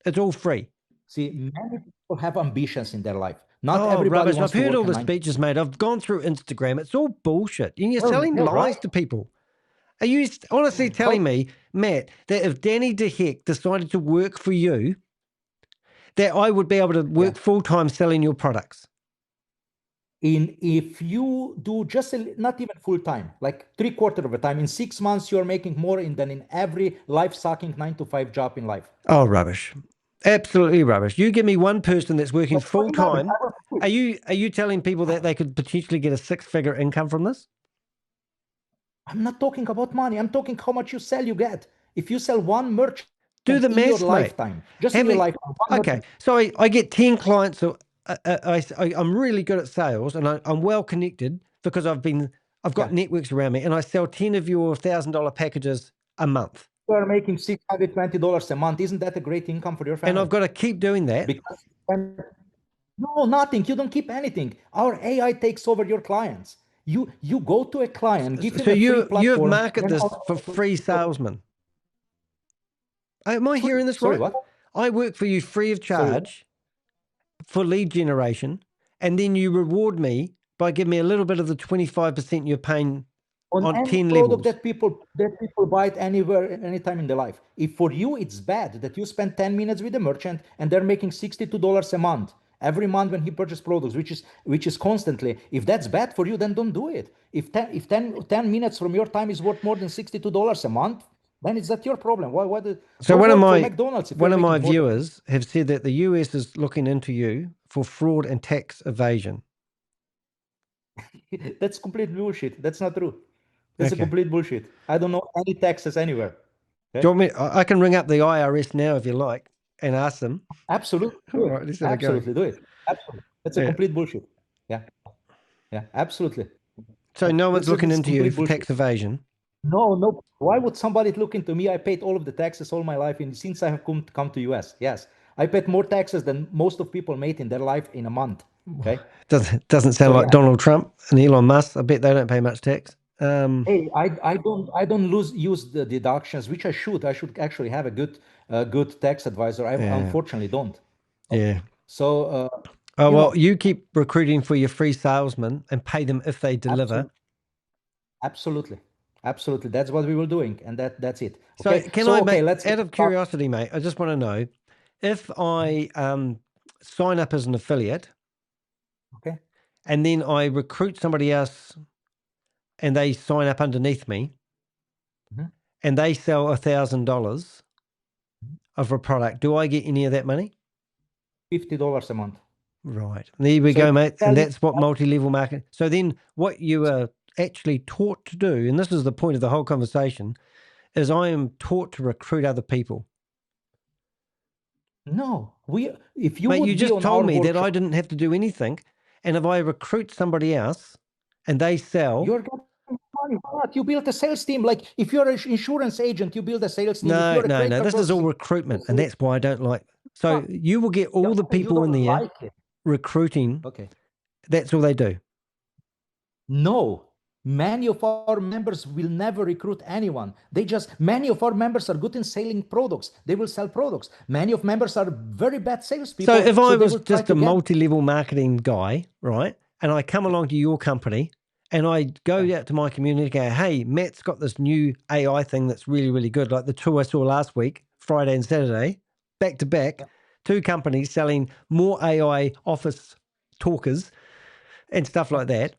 It's all free. See, many people have ambitions in their life. Not everybody wants to work. I've heard all the speeches, mate. I've gone through Instagram. It's all bullshit. And you're selling lies to people. Are you honestly telling me, Matt, that if Danny DeHeck decided to work for you, that I would be able to work full-time selling your products? If you do just not even full-time, like 3/4 of the time, in 6 months, you're making more than in every life-sucking 9-to-5 job in life. Oh, rubbish. Absolutely rubbish. You give me one person that's working full-time. Are you telling people that they could potentially get a 6-figure income from this? I'm not talking about money. I'm talking how much you sell, you get. If you sell one merchant do the math, your lifetime, just in your lifetime. Okay, so I get 10 clients. So I'm really good at sales, and I'm well connected because I've got networks around me, and I sell 10 of your $1,000 packages a month. You are making $620 a month. Isn't that a great income for your family? And I've got to keep doing that. Because no, nothing. You don't keep anything. Our AI takes over your clients. You go to a client, give him a free platform. You've marketed this for free salesmen. Am I hearing this right? Sorry, what? I work for you free of charge for lead generation, and then you reward me by giving me a little bit of the 25% you're paying on 10 levels. That people buy it anywhere, anytime in their life. If for you it's bad that you spend 10 minutes with a merchant and they're making $62 a month every month when he purchases products, which is constantly. If that's bad for you, then don't do it. If 10 minutes from your time is worth more than $62 a month, then it's not your problem. So one of my viewers have said that the US is looking into you for fraud and tax evasion. That's complete bullshit. That's not true. That's a complete bullshit. I don't know any taxes anywhere. Okay? Do you want me? I can ring up the IRS now if you like and ask them. Absolutely. All right, let's absolutely do it. Absolutely. That's a complete bullshit. Yeah. Yeah, absolutely. So no one's looking into you for tax evasion? No. Why would somebody look into me? I paid all of the taxes all my life, and since I have come to US, yes, I paid more taxes than most of people made in their life in a month. Okay, doesn't sound like Donald Trump and Elon Musk. I bet they don't pay much tax. Hey, I don't use the deductions, which I should. I should actually have a good tax advisor. I unfortunately don't. Yeah. So. Well, you keep recruiting for your free salesmen and pay them if they deliver. Absolutely. Absolutely, that's what we were doing, and that's it. So Okay, can I make, let's out of curiosity, mate, I just want to know, if I sign up as an affiliate, okay, and then I recruit somebody else and they sign up underneath me, and they sell $1,000 of a product, do I get any of that money? $50 a month. Right. There we go, mate. And that's what multi-level marketing. So then what you are actually taught to do, and this is the point of the whole conversation, is I am taught to recruit other people. No, if you Mate, would you be just on told our me that workshop, I didn't have to do anything. And if I recruit somebody else and they sell, you're getting money. What? You build a sales team. Like if you're an insurance agent, you build a sales team. no. If This is all recruitment, and that's why I don't like. So you will get all the people in there recruiting. Okay. That's all they do. No, many of our members will never recruit anyone. Many of our members are good in selling products. They will sell products. Many of members are very bad salespeople. So if I was will try just to a get- multi-level marketing guy, right, and I come along to your company and I go out to my community and go, hey, Matt's got this new AI thing that's really, really good, like the two I saw last week, Friday and Saturday, back to back, two companies selling more AI office talkers and stuff like that.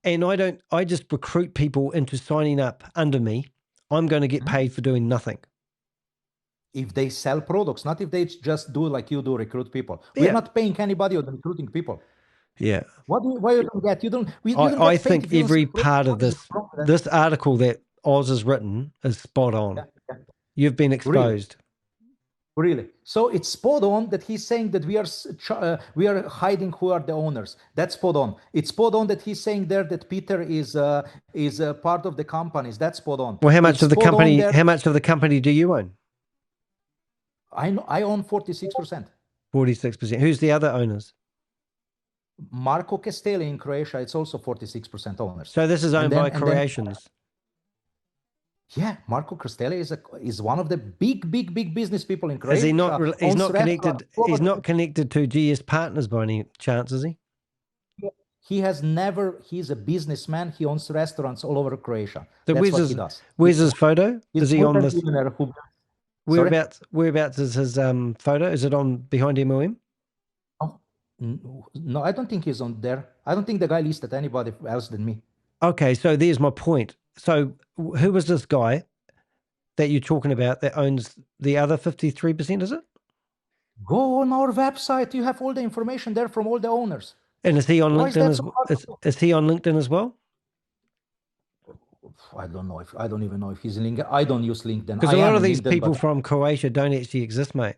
And I just recruit people into signing up under me. I'm going to get paid for doing nothing. If they sell products, not if they just do like you do, recruit people. We're not paying anybody on recruiting people. Yeah. Why you don't get? You don't get I paid think if you don't every sell part of products. this article that Oz has written is spot on. You've been exposed. Really? So it's spot on that he's saying that we are hiding who are the owners. That's spot on. It's spot on that he's saying there that Peter is part of the companies. That's spot on. Well, how much of the company? How much of the company do you own? I own 46%. 46%. Who's the other owners? Marco Castelli in Croatia. It's also 46% owners. So this is owned by Croatians. Yeah, Marco Castelli is one of the big business people in Croatia. Is he not? He's not connected. He's not connected to GS Partners by any chance, is he? He has never. He's a businessman. He owns restaurants all over Croatia. So that's what he does. Where's his photo? Is he on this? Whereabouts is his photo? Is it on behind MLM? No, I don't think he's on there. I don't think the guy listed anybody else than me. Okay, so there's my point. So who was this guy that you're talking about that owns the other 53%, is it? Go on our website. You have all the information there from all the owners. And is he on LinkedIn as well? Is he on LinkedIn as well? I don't know. I don't even know if he's LinkedIn. I don't use LinkedIn. Because a lot of these people from Croatia don't actually exist, mate.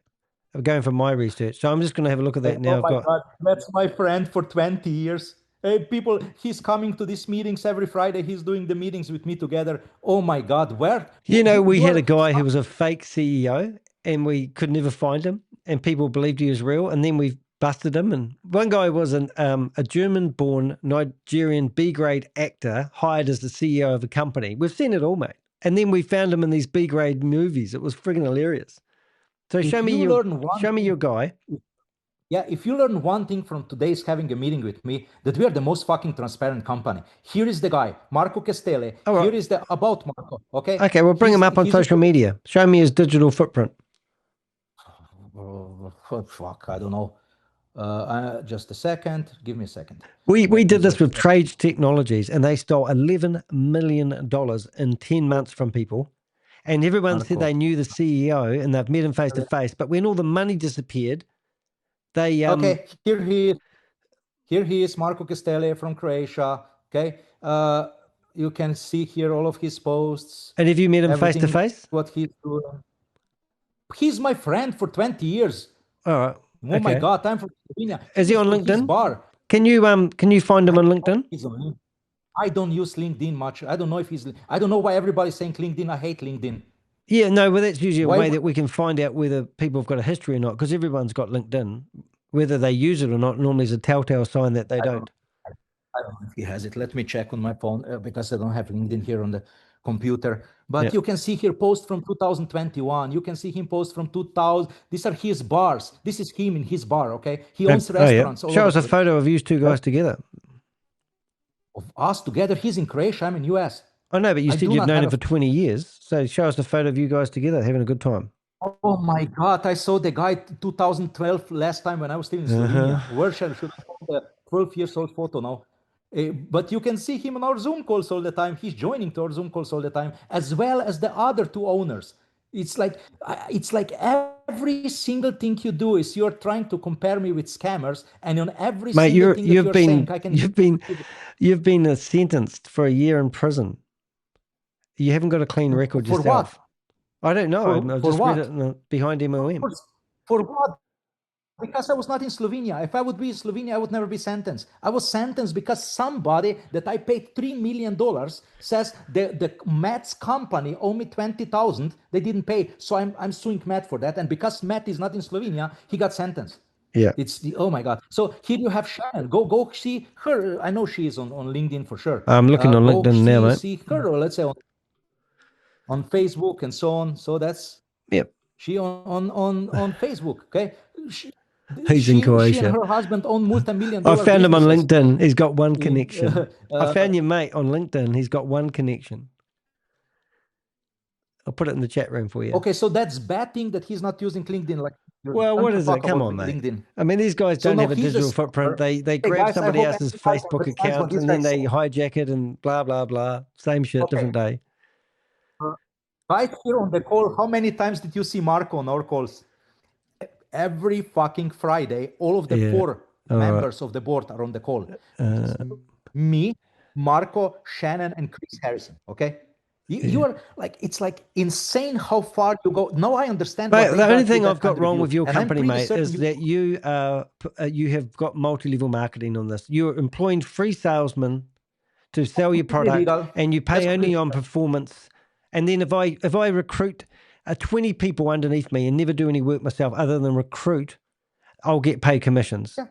I'm going from my research. So I'm just going to have a look at that now. Oh my God, that's my friend for 20 years. Hey, people, he's coming to these meetings every Friday. He's doing the meetings with me together. Oh my God, where? You know, we had a guy who was a fake CEO and we could never find him and people believed he was real. And then we busted him. And one guy was a German-born Nigerian B-grade actor hired as the CEO of a company. We've seen it all, mate. And then we found him in these B-grade movies. It was friggin' hilarious. So show me your guy. Yeah, if you learn one thing from today's having a meeting with me, that we are the most fucking transparent company. Here is the guy, Marco Castelli. Right. Here is the about Marco. Okay. Okay, we'll bring him up on social media. Show me his digital footprint. Oh, fuck, I don't know. Just a second. Give me a second. We did this with Trade Technologies, and they stole $11 million in 10 months from people. And everyone said they knew the CEO and they've met him face to face. But when all the money disappeared, they okay, here he is, Marco Castelli from Croatia. Okay, you can see here all of his posts. And have you met him face to face? What he's doing. He's my friend for 20 years. All right. Oh my God, I'm from Slovenia. Is he on LinkedIn? Can you find him on LinkedIn? I don't use LinkedIn much. I don't know if I don't know why everybody's saying LinkedIn. I hate LinkedIn. Yeah, no, well, that's usually a way that we can find out whether people have got a history or not, because everyone's got LinkedIn. Whether they use it or not normally is a telltale sign that they don't. I don't know if he has it. Let me check on my phone because I don't have LinkedIn here on the computer. But you can see here post from 2021. You can see him post from 2000. These are his bars. This is him in his bar, okay? He owns restaurants. Show us a photo of you two guys together. Of us together. He's in Croatia. I'm in US. I know, but you I said do you've not known have him for 20 years. So show us a photo of you guys together having a good time. Oh my God, I saw the guy 2012 last time when I was still in Slovenia. Where should I find the 12 years old photo now? But you can see him on our Zoom calls all the time. He's joining to our Zoom calls all the time, as well as the other two owners. It's like every single thing you do is you're trying to compare me with scammers, and on every Mate, single thing that you're saying, I can. You've been sentenced for a year in prison. You haven't got a clean record for yourself. What? I don't know. I just read it behind MLM. For what? Because I was not in Slovenia. If I would be in Slovenia, I would never be sentenced. I was sentenced because somebody that I paid $3 million says the Matt's company owe me 20,000. They didn't pay, so I'm suing Matt for that. And because Matt is not in Slovenia, he got sentenced. Yeah. Oh my God. So here you have Shannon. Go see her. I know she is on LinkedIn for sure. I'm looking on LinkedIn now, mate. See her, or let's say on Facebook and so on. So that's she on Facebook. Okay. He's in Croatia. She and her husband own multi-million-dollar I found him on businesses. LinkedIn. He's got one connection. I found your mate on LinkedIn. He's got one connection. I'll put it in the chat room for you. Okay, so that's bad thing that he's not using LinkedIn. Like, well, what is it? Come on, mate. LinkedIn. I mean, these guys don't have a digital footprint. They grab somebody else's Facebook account and then they hijack it and blah, blah, blah. Same shit, different day. Right here on the call, how many times did you see Marco on our calls? Every fucking Friday, all of the 4 members of the board are on the call. Me, Marco, Shannon, and Chris Harrison. Okay, you are like, it's like insane how far you go. Now I understand. But the only thing I've got wrong with your company, mate, is that you have got multi-level marketing on this. You're employing free salesmen to sell your product, and you pay only on performance. And then if I recruit 20 people underneath me and never do any work myself other than recruit, I'll get paid commissions. Yeah.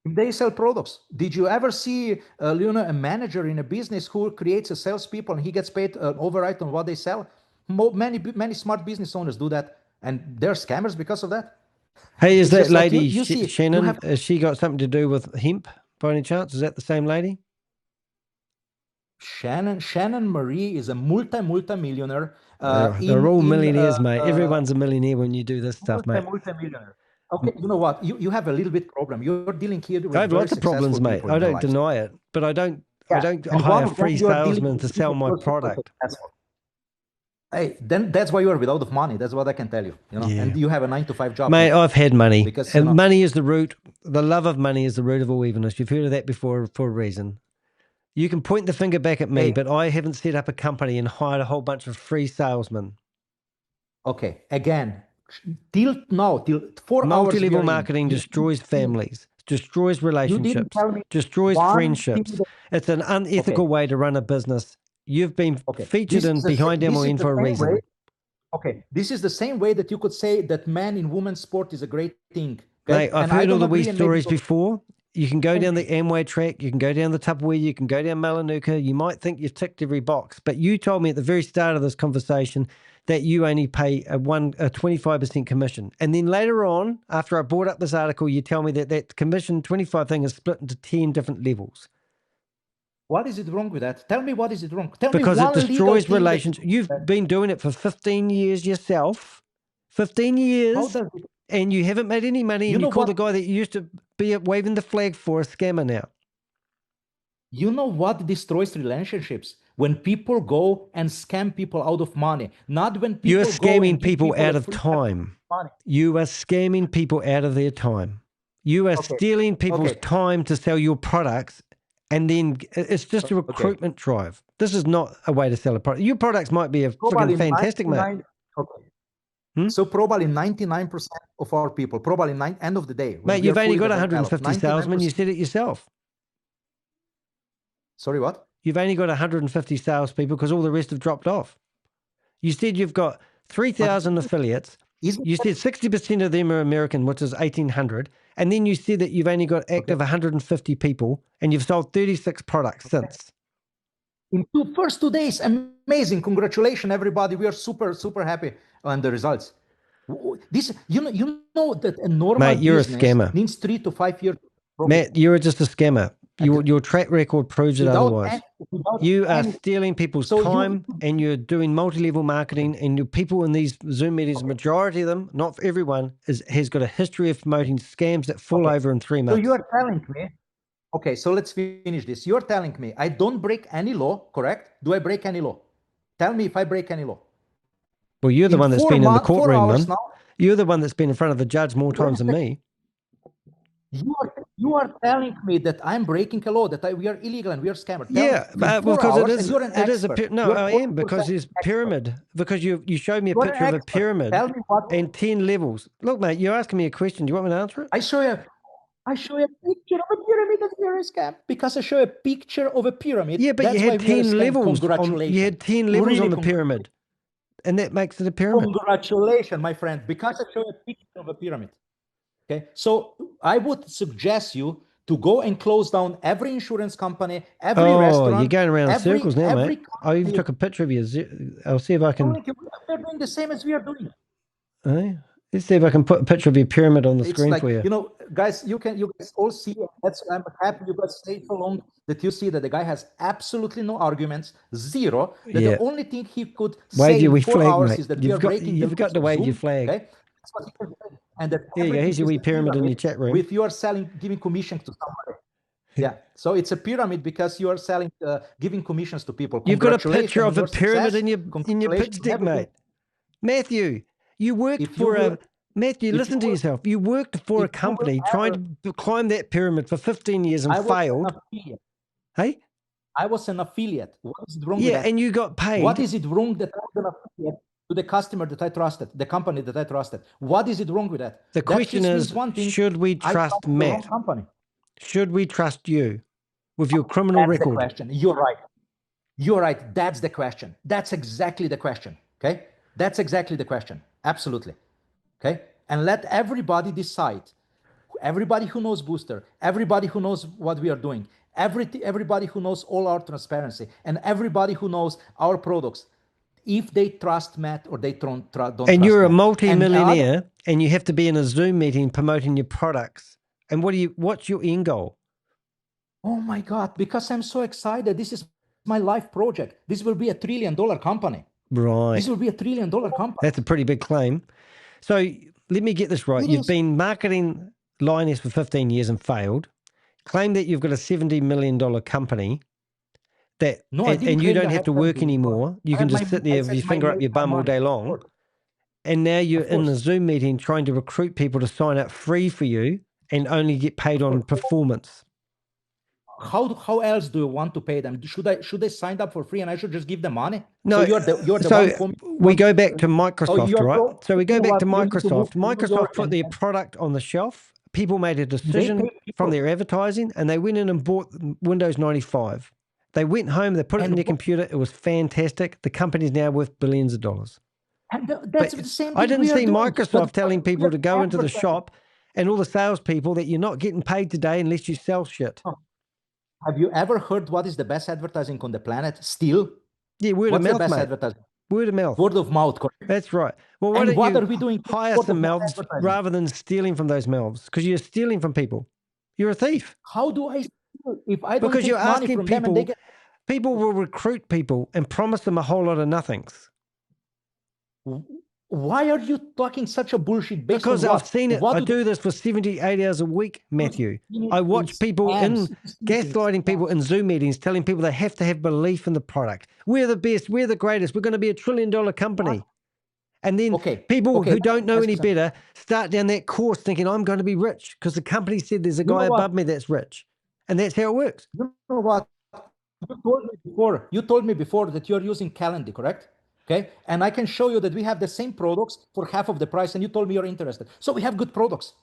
They sell products. Did you ever see a manager in a business who creates a salespeople and he gets paid override on what they sell? Many smart business owners do that, and they're scammers because of that. Hey, is that lady Shannon? Has she got something to do with hemp by any chance? Is that the same lady? Shannon Marie is a multi-millionaire. They're all millionaires, mate. Everyone's a millionaire when you do this stuff, mate. Multi-millionaire. Okay, you know what? You have a little bit problem. You're dealing here with I have lots of problems, mate. I don't deny it, but I don't hire free salesmen to sell my product. Hey, then that's why you are without money. That's what I can tell you. And you have a 9-to-5 job. Mate, I've had money. Because, and money is the root. The love of money is the root of all evilness. You've heard of that before for a reason. You can point the finger back at me, but I haven't set up a company and hired a whole bunch of free salesmen. Okay, again, till 4 hours. Multi-level marketing destroys families, destroys relationships, destroys friendships. It's an unethical way to run a business. You've been featured in Behind MLM for a reason. Okay, this is the same way that you could say that man in women's sport is a great thing. Okay? Mate, I've heard all the wee stories before. You can go down the Amway track, you can go down the Tupperware, you can go down Melanuka. You might think you've ticked every box, but you told me at the very start of this conversation that you only pay a 25% commission. And then later on, after I brought up this article, you tell me that commission 25 thing is split into 10 different levels. What is it wrong with that? Tell me what is it wrong? Tell because me it destroys relationships. You've been doing it for 15 years yourself. 15 years. And you haven't made any money, and you call the guy that you used to be waving the flag for a scammer now. You know what destroys relationships? When people go and scam people out of money. Not when people You're scamming people out of time. You are scamming people out of their time. You are stealing people's time to sell your products, and then it's just a recruitment drive. This is not a way to sell a product. Your products might be a freaking fantastic, mate. So probably 99% of our people, probably end of the day. Mate, you've only got 150 salesmen. You said it yourself. Sorry, what? You've only got 150 salespeople because all the rest have dropped off. You said you've got 3,000 affiliates. You said 60% of them are American, which is 1,800. And then you said that you've only got active 150 people and you've sold 36 products since. In the first 2 days, amazing. Congratulations, everybody. We are super, super happy on the results. This, you know that a normal Mate, you're a scammer. Needs 3 to 5 years. Matt, you're just a scammer. Your track record proves it otherwise. You are any- stealing people's So time, and you're doing multi-level marketing, and your people in these Zoom meetings, majority of them, not for everyone, has got a history of promoting scams that fall over in 3 So months. you are telling me, okay, so let's finish this. You're telling me I don't break any law, correct? Do I break any law? Tell me if I break any law. Well, you're the one that's been in the courtroom, man. Now, You're the one that's been in front of the judge more times than me. You are telling me that I'm breaking a law, that we are illegal and we are scammers. Yeah, because it is a no, I am, because there's pyramid. Because you showed me a picture of a pyramid and 10 levels. Look, mate, you're asking me a question. Do you want me to answer it? I show you a picture of a pyramid that you're a scam, because I show a picture of a pyramid. Yeah, but that's you had 10 levels. Congratulations. You had 10 levels really on the pyramid, and that makes it a pyramid. Congratulations, my friend, because I show a picture of a pyramid. Okay, so I would suggest you to go and close down every insurance company, every restaurant. Oh, you're going around in circles now, mate. I even company. took a picture of you. I'll see if I can. They're doing the same as we are doing. Let's see if I can put a picture of your pyramid on the screen like, for you. You know, guys, you guys all see. I'm happy you guys stayed so long that you see that the guy has absolutely no arguments, zero. That the only thing he could say in 4 hours is that you've got to wave your flag. Okay? That's what he can say. And that here you go. Here's your wee pyramid in your chat room. With you are giving commissions to somebody. Yeah, so it's a pyramid because you are selling, giving commissions to people. You've got a picture of a pyramid in your pitch deck, mate. Matthew, you worked for Matthew, listen to yourself. You worked for a company trying to climb that pyramid for 15 years and failed. Hey? I was an affiliate. What is it wrong with that? Yeah, and you got paid. What is it wrong that I was an affiliate to the customer that I trusted, the company that I trusted? What is it wrong with that? The question is, should we trust Matt? Should we trust you with your criminal record? That's the question. You're right. You're right. That's the question. That's exactly the question. Okay? That's exactly the question. Absolutely. Okay? And let everybody decide. Everybody who knows Booster, everybody who knows what we are doing, everybody who knows all our transparency, and everybody who knows our products, if they trust Matt or they don't trust Matt. And you're a multi-millionaire, and you have to be in a Zoom meeting promoting your products. And what's your end goal? Oh my God, because I'm so excited. This is my life project. This will be $1 trillion company. Right. This will be $1 trillion company. That's a pretty big claim. So let me get this right. You've been marketing Lioness for 15 years and failed. Claim that you've got a $70 million company that, and you don't have to work anymore. You can just sit there with your finger up your bum all day long. And now you're in the Zoom meeting trying to recruit people to sign up free for you and only get paid on performance. How else do you want to pay them? Should they sign up for free and I should just give them money? No, so you're the one. We go back to Microsoft, right? So we go back to Microsoft. Microsoft put their product on the shelf. People made a decision from their advertising, and they went in and bought Windows 95. They went home, they put it in their computer. It was fantastic. The company's now worth billions of dollars. And that's the same thing I didn't see Microsoft telling people to go into the shop and all the salespeople that you're not getting paid today unless you sell shit. Have you ever heard what is the best advertising on the planet? Still? Yeah, word of mouth, mate. Advertising? Word of mouth. Word of mouth, correct. That's right. Well, why don't are we doing? Hire some mouths rather than stealing from those mouths, because you're stealing from people. You're a thief. How do I steal if I don't because take you're money asking from people, them and they get... People will recruit people and promise them a whole lot of nothings. Why are you talking such a bullshit? Because I've seen it. I do this for 70, 80 hours a week, Matthew. I watch people gaslighting people in Zoom meetings, telling people they have to have belief in the product. We're the best. We're the greatest. We're going to be $1 trillion company. And then people who don't know any better start down that course thinking, I'm going to be rich because the company said there's a guy above me that's rich. And that's how it works. You know what? You told me before that you're using Calendly, correct? Okay, and I can show you that we have the same products for half of the price, and you told me you're interested. So we have good products.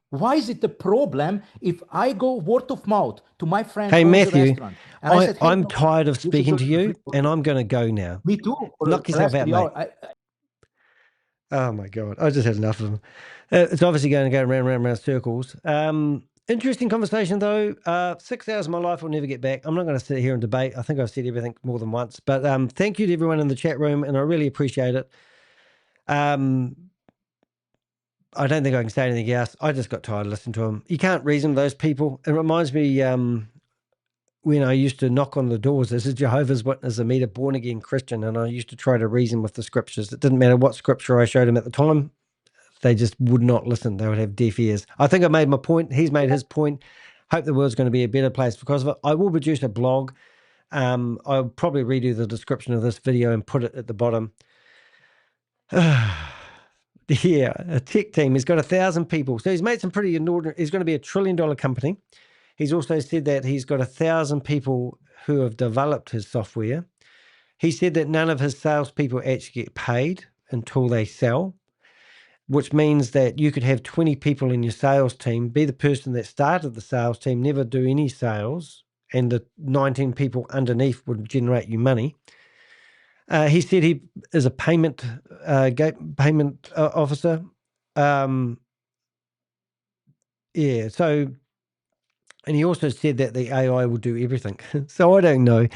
Why is it a problem if I go word of mouth to my friend? Hey, Matthew, I'm tired of speaking to you, and I'm going to go now. Me too. Knock yourself out, mate. Oh, my God. I just had enough of them. It's obviously going to go round circles. Interesting conversation, though. 6 hours of my life will never get back. I'm not going to sit here and debate. I think I've said everything more than once. But thank you to everyone in the chat room, and I really appreciate it. I don't think I can say anything else. I just got tired of listening to them. You can't reason with those people. It reminds me when I used to knock on the doors, this is Jehovah's Witness, and meet a born again Christian, and I used to try to reason with the scriptures. It didn't matter what scripture I showed him at the time. They just would not listen. They would have deaf ears. I think I made my point. He's made his point. Hope the world's going to be a better place because of it. I will produce a blog. I'll probably redo the description of this video and put it at the bottom. Yeah, a tech team. He's got 1,000 people. So he's made some pretty inordinate. He's going to be $1 trillion company. He's also said that he's got 1,000 people who have developed his software. He said that none of his salespeople actually get paid until they sell, which means that you could have 20 people in your sales team, be the person that started the sales team, never do any sales, and the 19 people underneath would generate you money. He said he is a payment officer. Yeah, so, and he also said that the AI will do everything. So I don't know.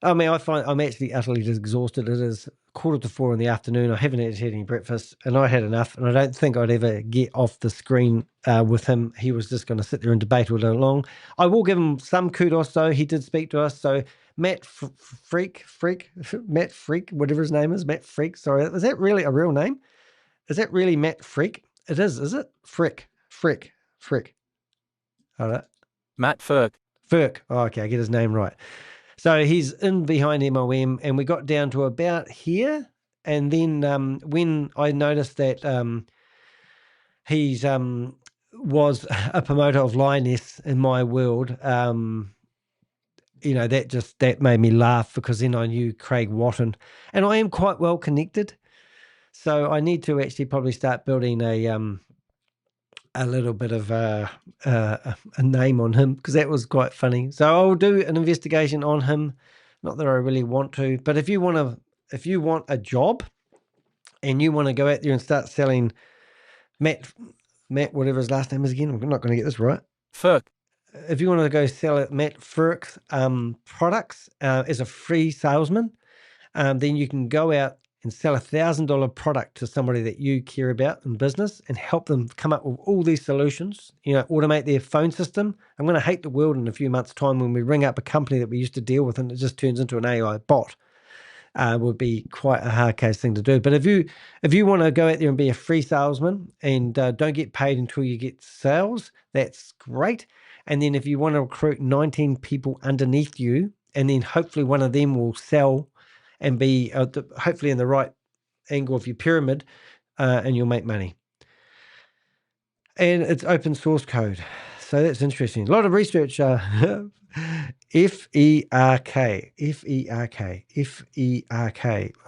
I mean, I find I'm actually utterly exhausted. It is 3:45 in the afternoon. I haven't had any breakfast, and I had enough. And I don't think I'd ever get off the screen with him. He was just going to sit there and debate all day long. I will give him some kudos, though. He did speak to us. So Matt Freak, Matt Freak, whatever his name is, Matt Freak. Sorry, is that really a real name? Is that really Matt Freak? It is it? Frick. All right. Matt Ferk. Ferk. Oh, okay, I get his name right. So he's in behind MLM, and we got down to about here. And then when I noticed that he's was a promoter of Lioness in my world, you know, that made me laugh because then I knew Craig Watton, and I am quite well connected. So I need to actually probably start building a little bit of a name on him because that was quite funny. So I'll do an investigation on him. Not that I really want to, but if you want a job and you want to go out there and start selling Matt, whatever his last name is again, I'm not going to get this right. Ferk. If you want to go sell it, Matt Ferk's products as a free salesman, then you can go out and sell $1,000 product to somebody that you care about in business and help them come up with all these solutions, you know, automate their phone system. I'm going to hate the world in a few months' time when we ring up a company that we used to deal with and it just turns into an AI bot. Would be quite a hard case thing to do. But if you want to go out there and be a free salesman and don't get paid until you get sales, that's great. And then if you want to recruit 19 people underneath you, and then hopefully one of them will sell and be hopefully in the right angle of your pyramid, and you'll make money. And it's open source code. So that's interesting. A lot of research. Ferk.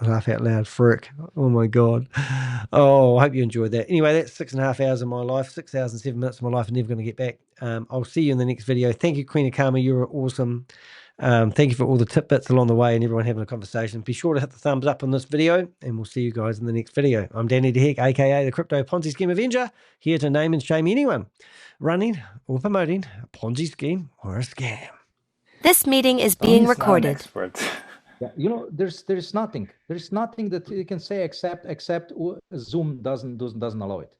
Laugh out loud, Ferk. Oh my God. Oh, I hope you enjoyed that. Anyway, that's 6.5 hours of my life, 6 hours and 7 minutes of my life. I'm never going to get back. I'll see you in the next video. Thank you, Queen Akama. You were awesome. Thank you for all the tidbits along the way and everyone having a conversation. Be sure to hit the thumbs up on this video and we'll see you guys in the next video. I'm Danny DeHeck, aka the Crypto Ponzi Scheme Avenger, here to name and shame anyone running or promoting a Ponzi scheme or a scam. This meeting is being recorded. Yeah, you know, there's nothing that you can say except Zoom doesn't allow it.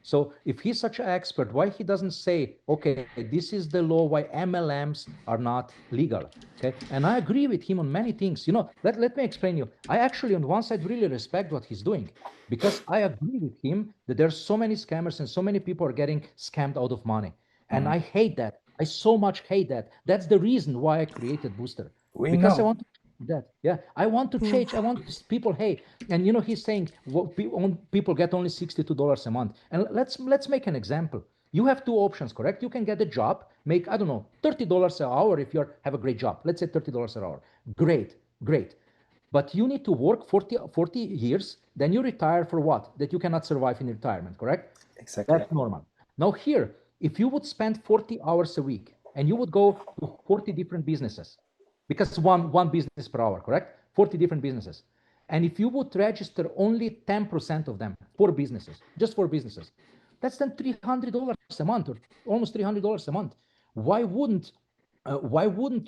So if he's such an expert, why he doesn't say, okay, this is the law, why MLMs are not legal, okay? And I agree with him on many things. You know, let me explain you. I actually, on one side, really respect what he's doing because I agree with him that there's so many scammers and so many people are getting scammed out of money. And I hate that. I so much hate that. That's the reason why I created Booster. Because I want to that. Yeah, I want to change. I want people, hey, and you know, he's saying people get only $62 a month. And let's make an example. You have two options, correct? You can get a job, make, I don't know, $30 an hour if you have a great job. Let's say $30 an hour. Great. But you need to work 40 years, then you retire for what? That you cannot survive in retirement, correct? Exactly. That's normal. Now here, if you would spend 40 hours a week and you would go to 40 different businesses, because one business per hour, correct? 40 different businesses. And if you would register only 10% of them, just for businesses, that's then $300 a month or almost $300 a month. Why wouldn't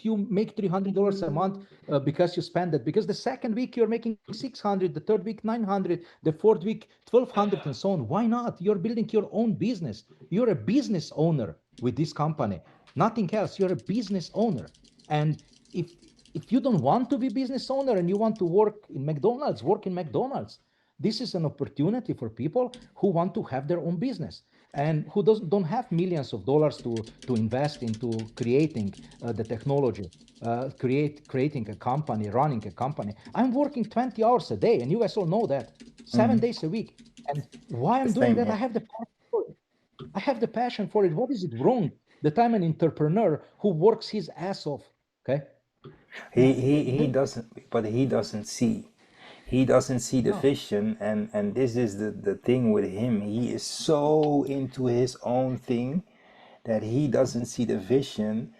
you make $300 a month because you spend it? Because the second week you're making $600, the third week $900, the fourth week $1,200, and so on. Why not? You're building your own business. You're a business owner with this company. Nothing else. You're a business owner. And if you don't want to be business owner and you want to work in McDonald's, work in McDonald's. This is an opportunity for people who want to have their own business and who don't have millions of dollars to invest into creating the technology, creating a company, running a company. I'm working 20 hours a day, and you guys all know that, 7 days a week. And why I'm doing that? I have the passion for it. I have the passion for it. What is it wrong that I'm an entrepreneur who works his ass off? Okay. He doesn't, but he doesn't see. He doesn't see the vision, and this is the thing with him. He is so into his own thing that he doesn't see the vision,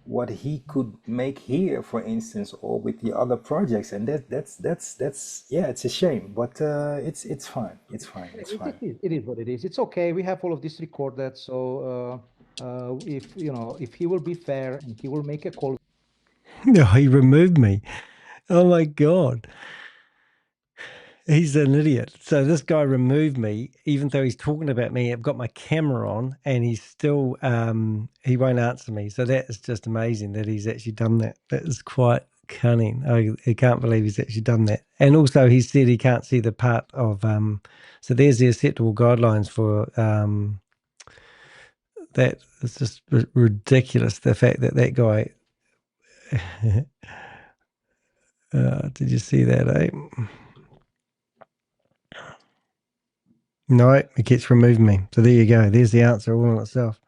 what he could make here, for instance, or with the other projects. And that's yeah, it's a shame, but it's fine. It's fine. It's fine. It is what it is. It's okay. We have all of this recorded. So if he will be fair and he will make a call. No, he removed me. Oh my God. He's an idiot. So this guy removed me, even though he's talking about me. I've got my camera on, and he's still he won't answer me. So that is just amazing that he's actually done that. That is quite cunning. I can't believe he's actually done that. And also, he said he can't see the part of so there's the acceptable guidelines for that. It's just ridiculous. The fact that guy. Did you see that? No, it keeps removing me. So there you go. There's the answer all in itself.